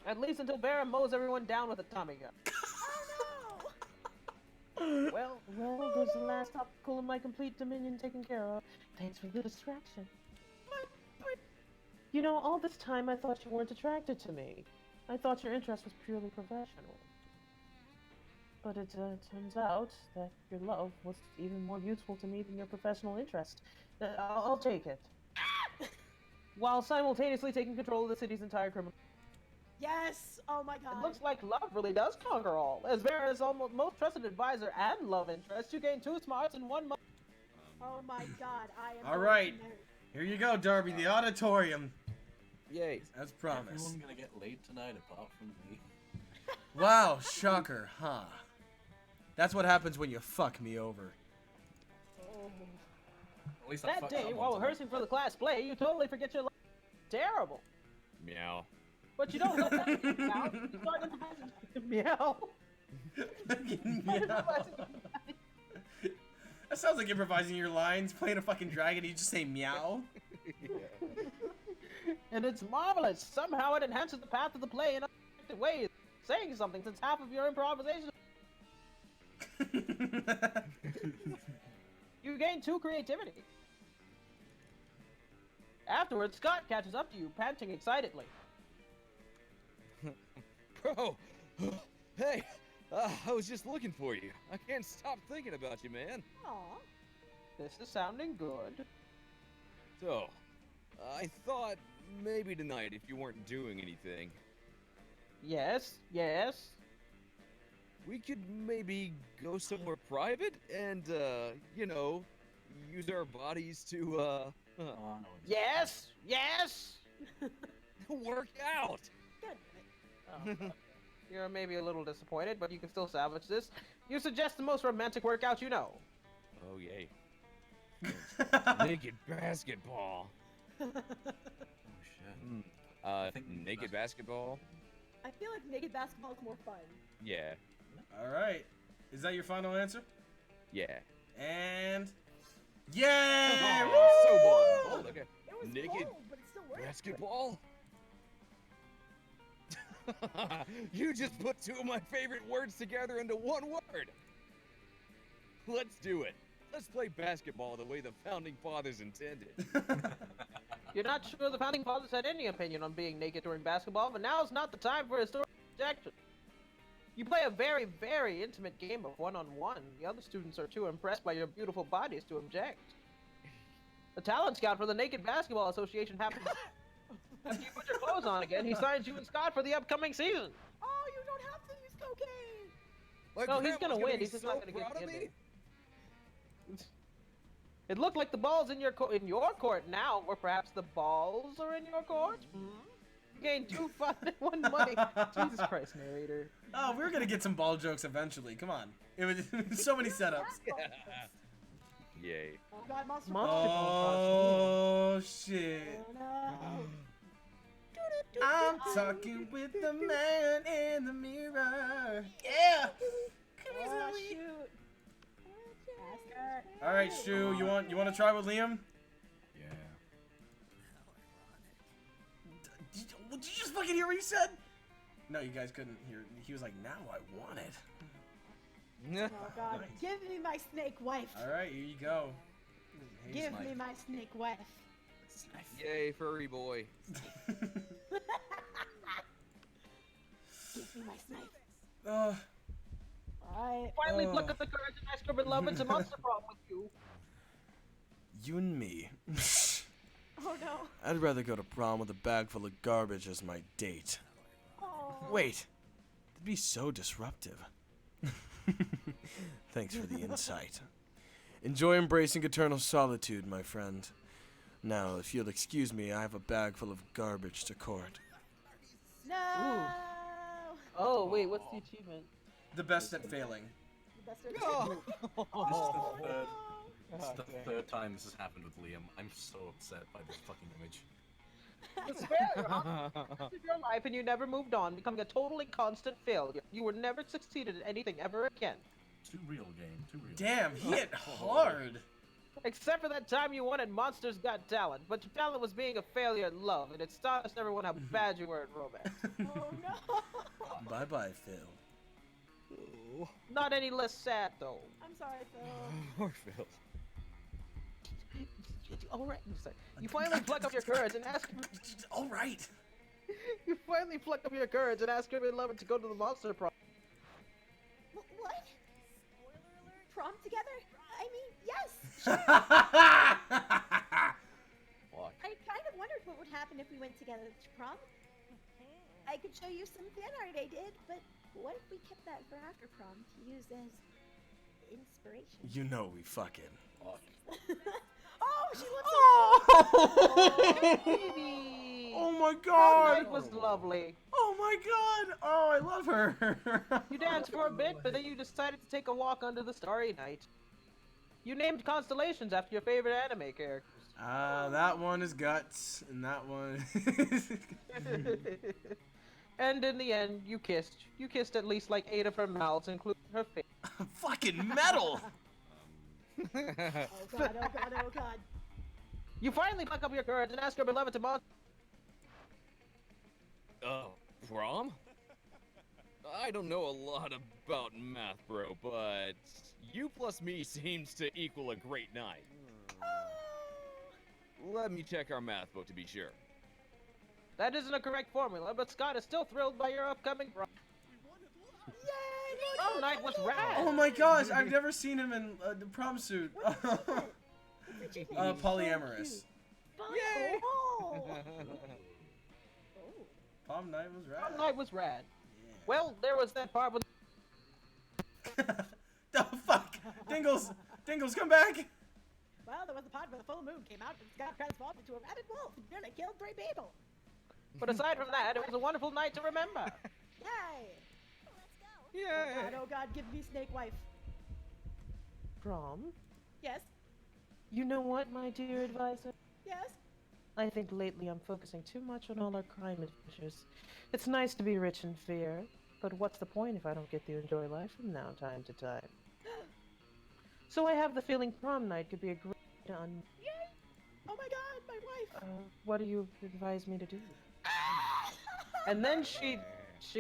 At least until Bear mows everyone down with a Tommy gun. Oh Well, there's the last obstacle in my complete dominion taken care of. Thanks for the distraction. You know, all this time I thought you weren't attracted to me. I thought your interest was purely professional. But it turns out that your love was even more useful to me than your professional interest. I'll take it. While simultaneously taking control of the city's entire criminal. Yes! Oh my god. It looks like love really does conquer all. As Vera's almost most trusted advisor and love interest, you gain 2 smarts in 1 month. Oh my god, I am. All going right. to marry- Here you go, Darby, the auditorium. Yay. As promised. Everyone gonna get laid tonight apart from me. Wow, shocker, huh? That's what happens when you fuck me over. At least I That fucked day, someone while tonight. rehearsing for the class play, you totally forget your love. Terrible. Meow. But you don't let that out. You start improvising. Meow. Fucking meow. That sounds like improvising your lines, playing a fucking dragon, you just say meow. And it's marvelous. Somehow it enhances the path of the play in unexpected ways. Saying something since half of your improvisation. You gain 2 creativity. Afterwards, Scott catches up to you, panting excitedly. Bro! Hey! I was just looking for you. I can't stop thinking about you, man. Aw. This is sounding good. So, I thought maybe tonight, if you weren't doing anything, Yes. we could maybe go somewhere private and, you know, use our bodies to, Oh, no. Yes. work out! God damn it. You're maybe a little disappointed, but you can still salvage this. You suggest the most romantic workout you know. Oh, yay. Naked basketball. Oh, shit. I think think naked naked basketball? I feel like naked basketball is more fun. Yeah. Alright. Is that your final answer? Yeah. And... Yay! Oh, so bold. Okay. It was Naked cold, but it still worked. Basketball? You just put 2 of my favorite words together into one word. Let's do it. Let's play basketball the way the founding fathers intended. You're not sure the founding fathers had any opinion on being naked during basketball, but now's not the time for historical objection. You play a very, very intimate game of one-on-one. The other students are too impressed by your beautiful bodies to object. The talent scout for the Naked Basketball Association happens. After you put your clothes on again, he signs you and Scott for the upcoming season. Oh, you don't have to use cocaine. My No, he's grandma's gonna win. be He's just so not gonna get proud the of me. ending. It looked like the ball's in your court now, or perhaps the balls are in your court. You gain 2 fun and 1 money. Jesus Christ, narrator. Oh, we're gonna get some ball jokes eventually. Come on. It was so many setups. Yay. Oh god, Monster Oh shit. Oh no. I'm talking with the man in the mirror. Yeah. Oh shoot. Bastard. All right, Shu, you want to try with Liam? Yeah. Did you just fucking hear what he said? No, you guys couldn't hear. He was like, "Now I want it." Oh god. Give me my snake wife. All right, here you go. Hey, Give Smite. me my snake wife. Yay, furry boy. Give me my snake. Alright. Finally pluck up the courage and ask your beloved to Monster Prom with you. You and me. Oh no. I'd rather go to prom with a bag full of garbage as my date. Oh. Wait, be so disruptive. Thanks for the insight. Enjoy embracing eternal solitude, my friend. Now, if you'll excuse me, I have a bag full of garbage to court. No. Oh, wait, what's the achievement? The best at failing. The best This is the third time this has happened with Liam. I'm so upset by this fucking image. It's failure, huh? Of your life and you never moved on, becoming a totally constant failure. You were never succeeded at anything ever again. Too real, game. Too real. Damn, he hit hard. Except for that time you won at Monsters Got Talent, but your talent was being a failure in love, and it astonished everyone how bad you were at romance. Oh no. Bye-bye, Phil. Not any less sad, though. I'm sorry, Phil. Poor Phil. Alright, you finally pluck up your courage and ask her... Alright. You finally pluck up your courage and ask her to love it to go to the Monster Prom. What? Prom together? I mean, yes. Fuck. I kind of wondered what would happen if we went together to prom. I could show you some fan art I did, but what if we kept that for after prom to use as inspiration? You know we fucking. Oh, she looks so Baby! Oh my That god! night was lovely. Oh my god! Oh, I love her! You danced for a bit, but then you decided to take a walk under the starry night. You named constellations after your favorite anime characters. That one is Guts, and that one And in the end, you kissed. You kissed at least like 8 of her mouths, including her face. Fucking metal! Oh god, oh god, oh god. You finally pluck up your courage and ask your beloved to mon- Prom? I don't know a lot about math, bro, but you plus me seems to equal a great night. Let me check our math book to be sure. That isn't a correct formula, but Scott is still thrilled by your upcoming prom. Yay! Prom night was rad! Oh my gosh, I've never seen him in the prom suit. Polyamorous. Yay! Oh. Prom night was rad. Prom night was rad. Well, there was that part with... The fuck? Dingles! Dingles, come back! Well, there was a part where the full moon came out and Scott transformed into a rabid wolf and nearly killed 3 people. But aside from that, it was a wonderful night to remember. Yay! Yay! Oh god, give me snake wife. Prom? Yes, You know what, my dear advisor? yes. I think lately I'm focusing too much on all our crime adventures. It's nice to be rich in fear, but what's the point if I don't get to enjoy life from now time to time? So I have the feeling prom night could be a great on. Yay! Oh my god, my wife. What do you advise me to do? And then she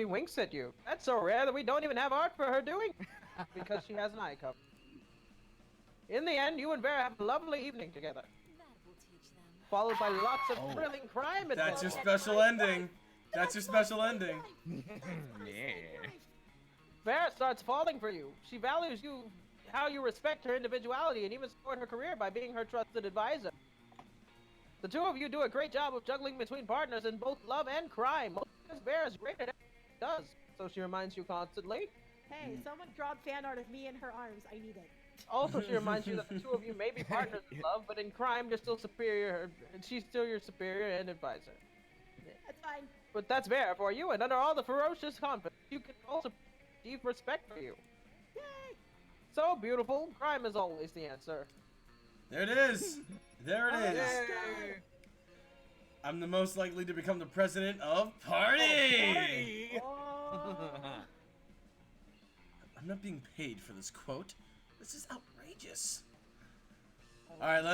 winks at you. That's so rare that we don't even have art for her doing, because she has an eye cover. In the end, you and Vera have a lovely evening together, followed by lots of thrilling crime adventures. That's your special ending. That's your special ending. Yeah. Vera starts falling for you. She values you, how you respect her individuality, and even support her career by being her trusted advisor. The two of you do a great job of juggling between partners in both love and crime. Mostly because Vera's great at everything she does, so she reminds you constantly. Hey, someone draw fan art of me in her arms. I need it. Also, she reminds you that the two of you may be partners in love, but in crime, you're still superior, and she's still your superior and advisor. That's fine. But that's Vera for you, and under all the ferocious confidence, you can also deep respect for you. Yay! So beautiful, crime is always the answer. There it is. There it is. Yay! I'm the most likely to become the president of Party. Oh. I'm not being paid for this quote. This is outrageous. All right,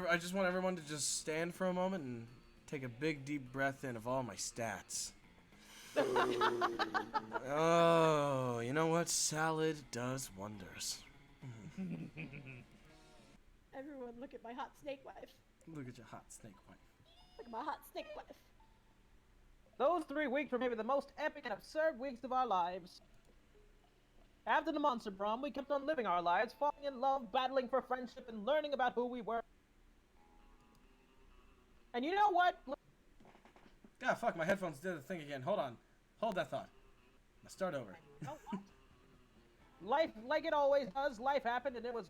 I just want everyone to just stand for a moment and take a big deep breath in of all my stats. Oh, you know what? Salad does wonders. Everyone, look at my hot snake wife. Look at your hot snake wife. Look at my hot snake wife. Those 3 weeks were maybe the most epic and absurd weeks of our lives. After the Monster Prom, we kept on living our lives, falling in love, battling for friendship, and learning about who we were. And you know what? God, fuck, my headphones did the thing again. Hold on. Hold that thought. Start over. Oh, what? Life, like it always does, life happened and it was...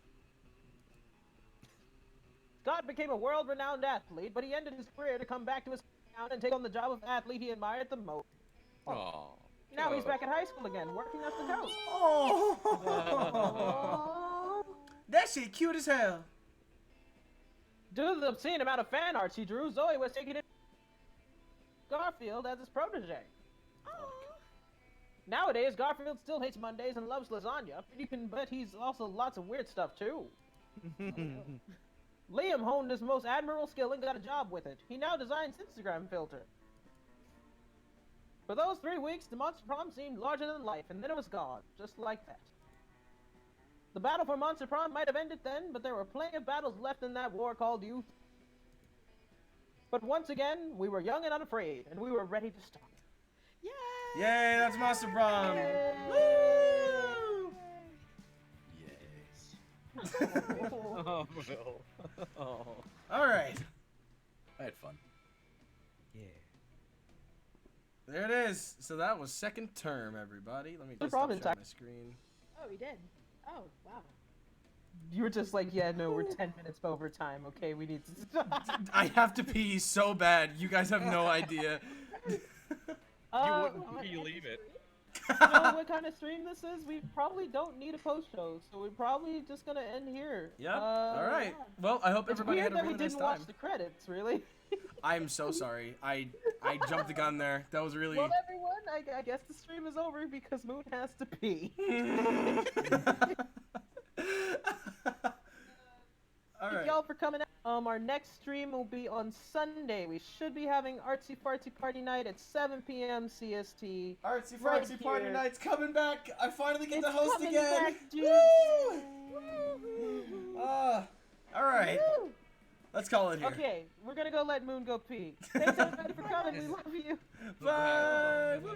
Scott became a world-renowned athlete, but he ended his career to come back to his town and take on the job of athlete he admired the most. Aw. Now he's back at high school again, working as the coach. Oh, that shit cute as hell. Due to the obscene amount of fan art she drew, Zoe was taking it Garfield as his protege. Nowadays, Garfield still hates Mondays and loves lasagna, but you can bet he's also lots of weird stuff too. Liam honed his most admirable skill and got a job with it. He now designs Instagram filter. For those 3 weeks, the Monster Prom seemed larger than life, and then it was gone, just like that. The battle for Monster Prom might have ended then, but there were plenty of battles left in that war called youth. But once again, we were young and unafraid, and we were ready to start. Yay! Yay, that's Monster Prom. Woo! Yes. Oh, Will. Oh. All right. I had fun. There it is. So that was second term, everybody. Let me just Prom share in my time. screen. Oh, we did. Oh, wow. You were just like, yeah, no, we're 10 minutes over time. Okay, we need to stop. I have to pee so bad. You guys have no idea. You wouldn't believe it. You know what kind of stream this is? We probably don't need a post show, so we're probably just gonna end here. Yep. All right. Well, I hope It's everybody weird had a that we really nice didn't time. watch the credits, really. I'm so sorry. I jumped the gun there. That was really. Well, everyone, I guess the stream is over because Moon has to pee. All Thank right. y'all for coming out. Our next stream will be on Sunday. We should be having Artsy Fartsy Party Night at 7 p.m. CST. Artsy Right Fartsy Party here. Night's coming back. I finally get It's to host coming again. back, dude. Woo! All right. Woo! Let's call it here. Okay, we're gonna go let Moon go pee. Thanks everybody for coming. We love you. Bye. Woo!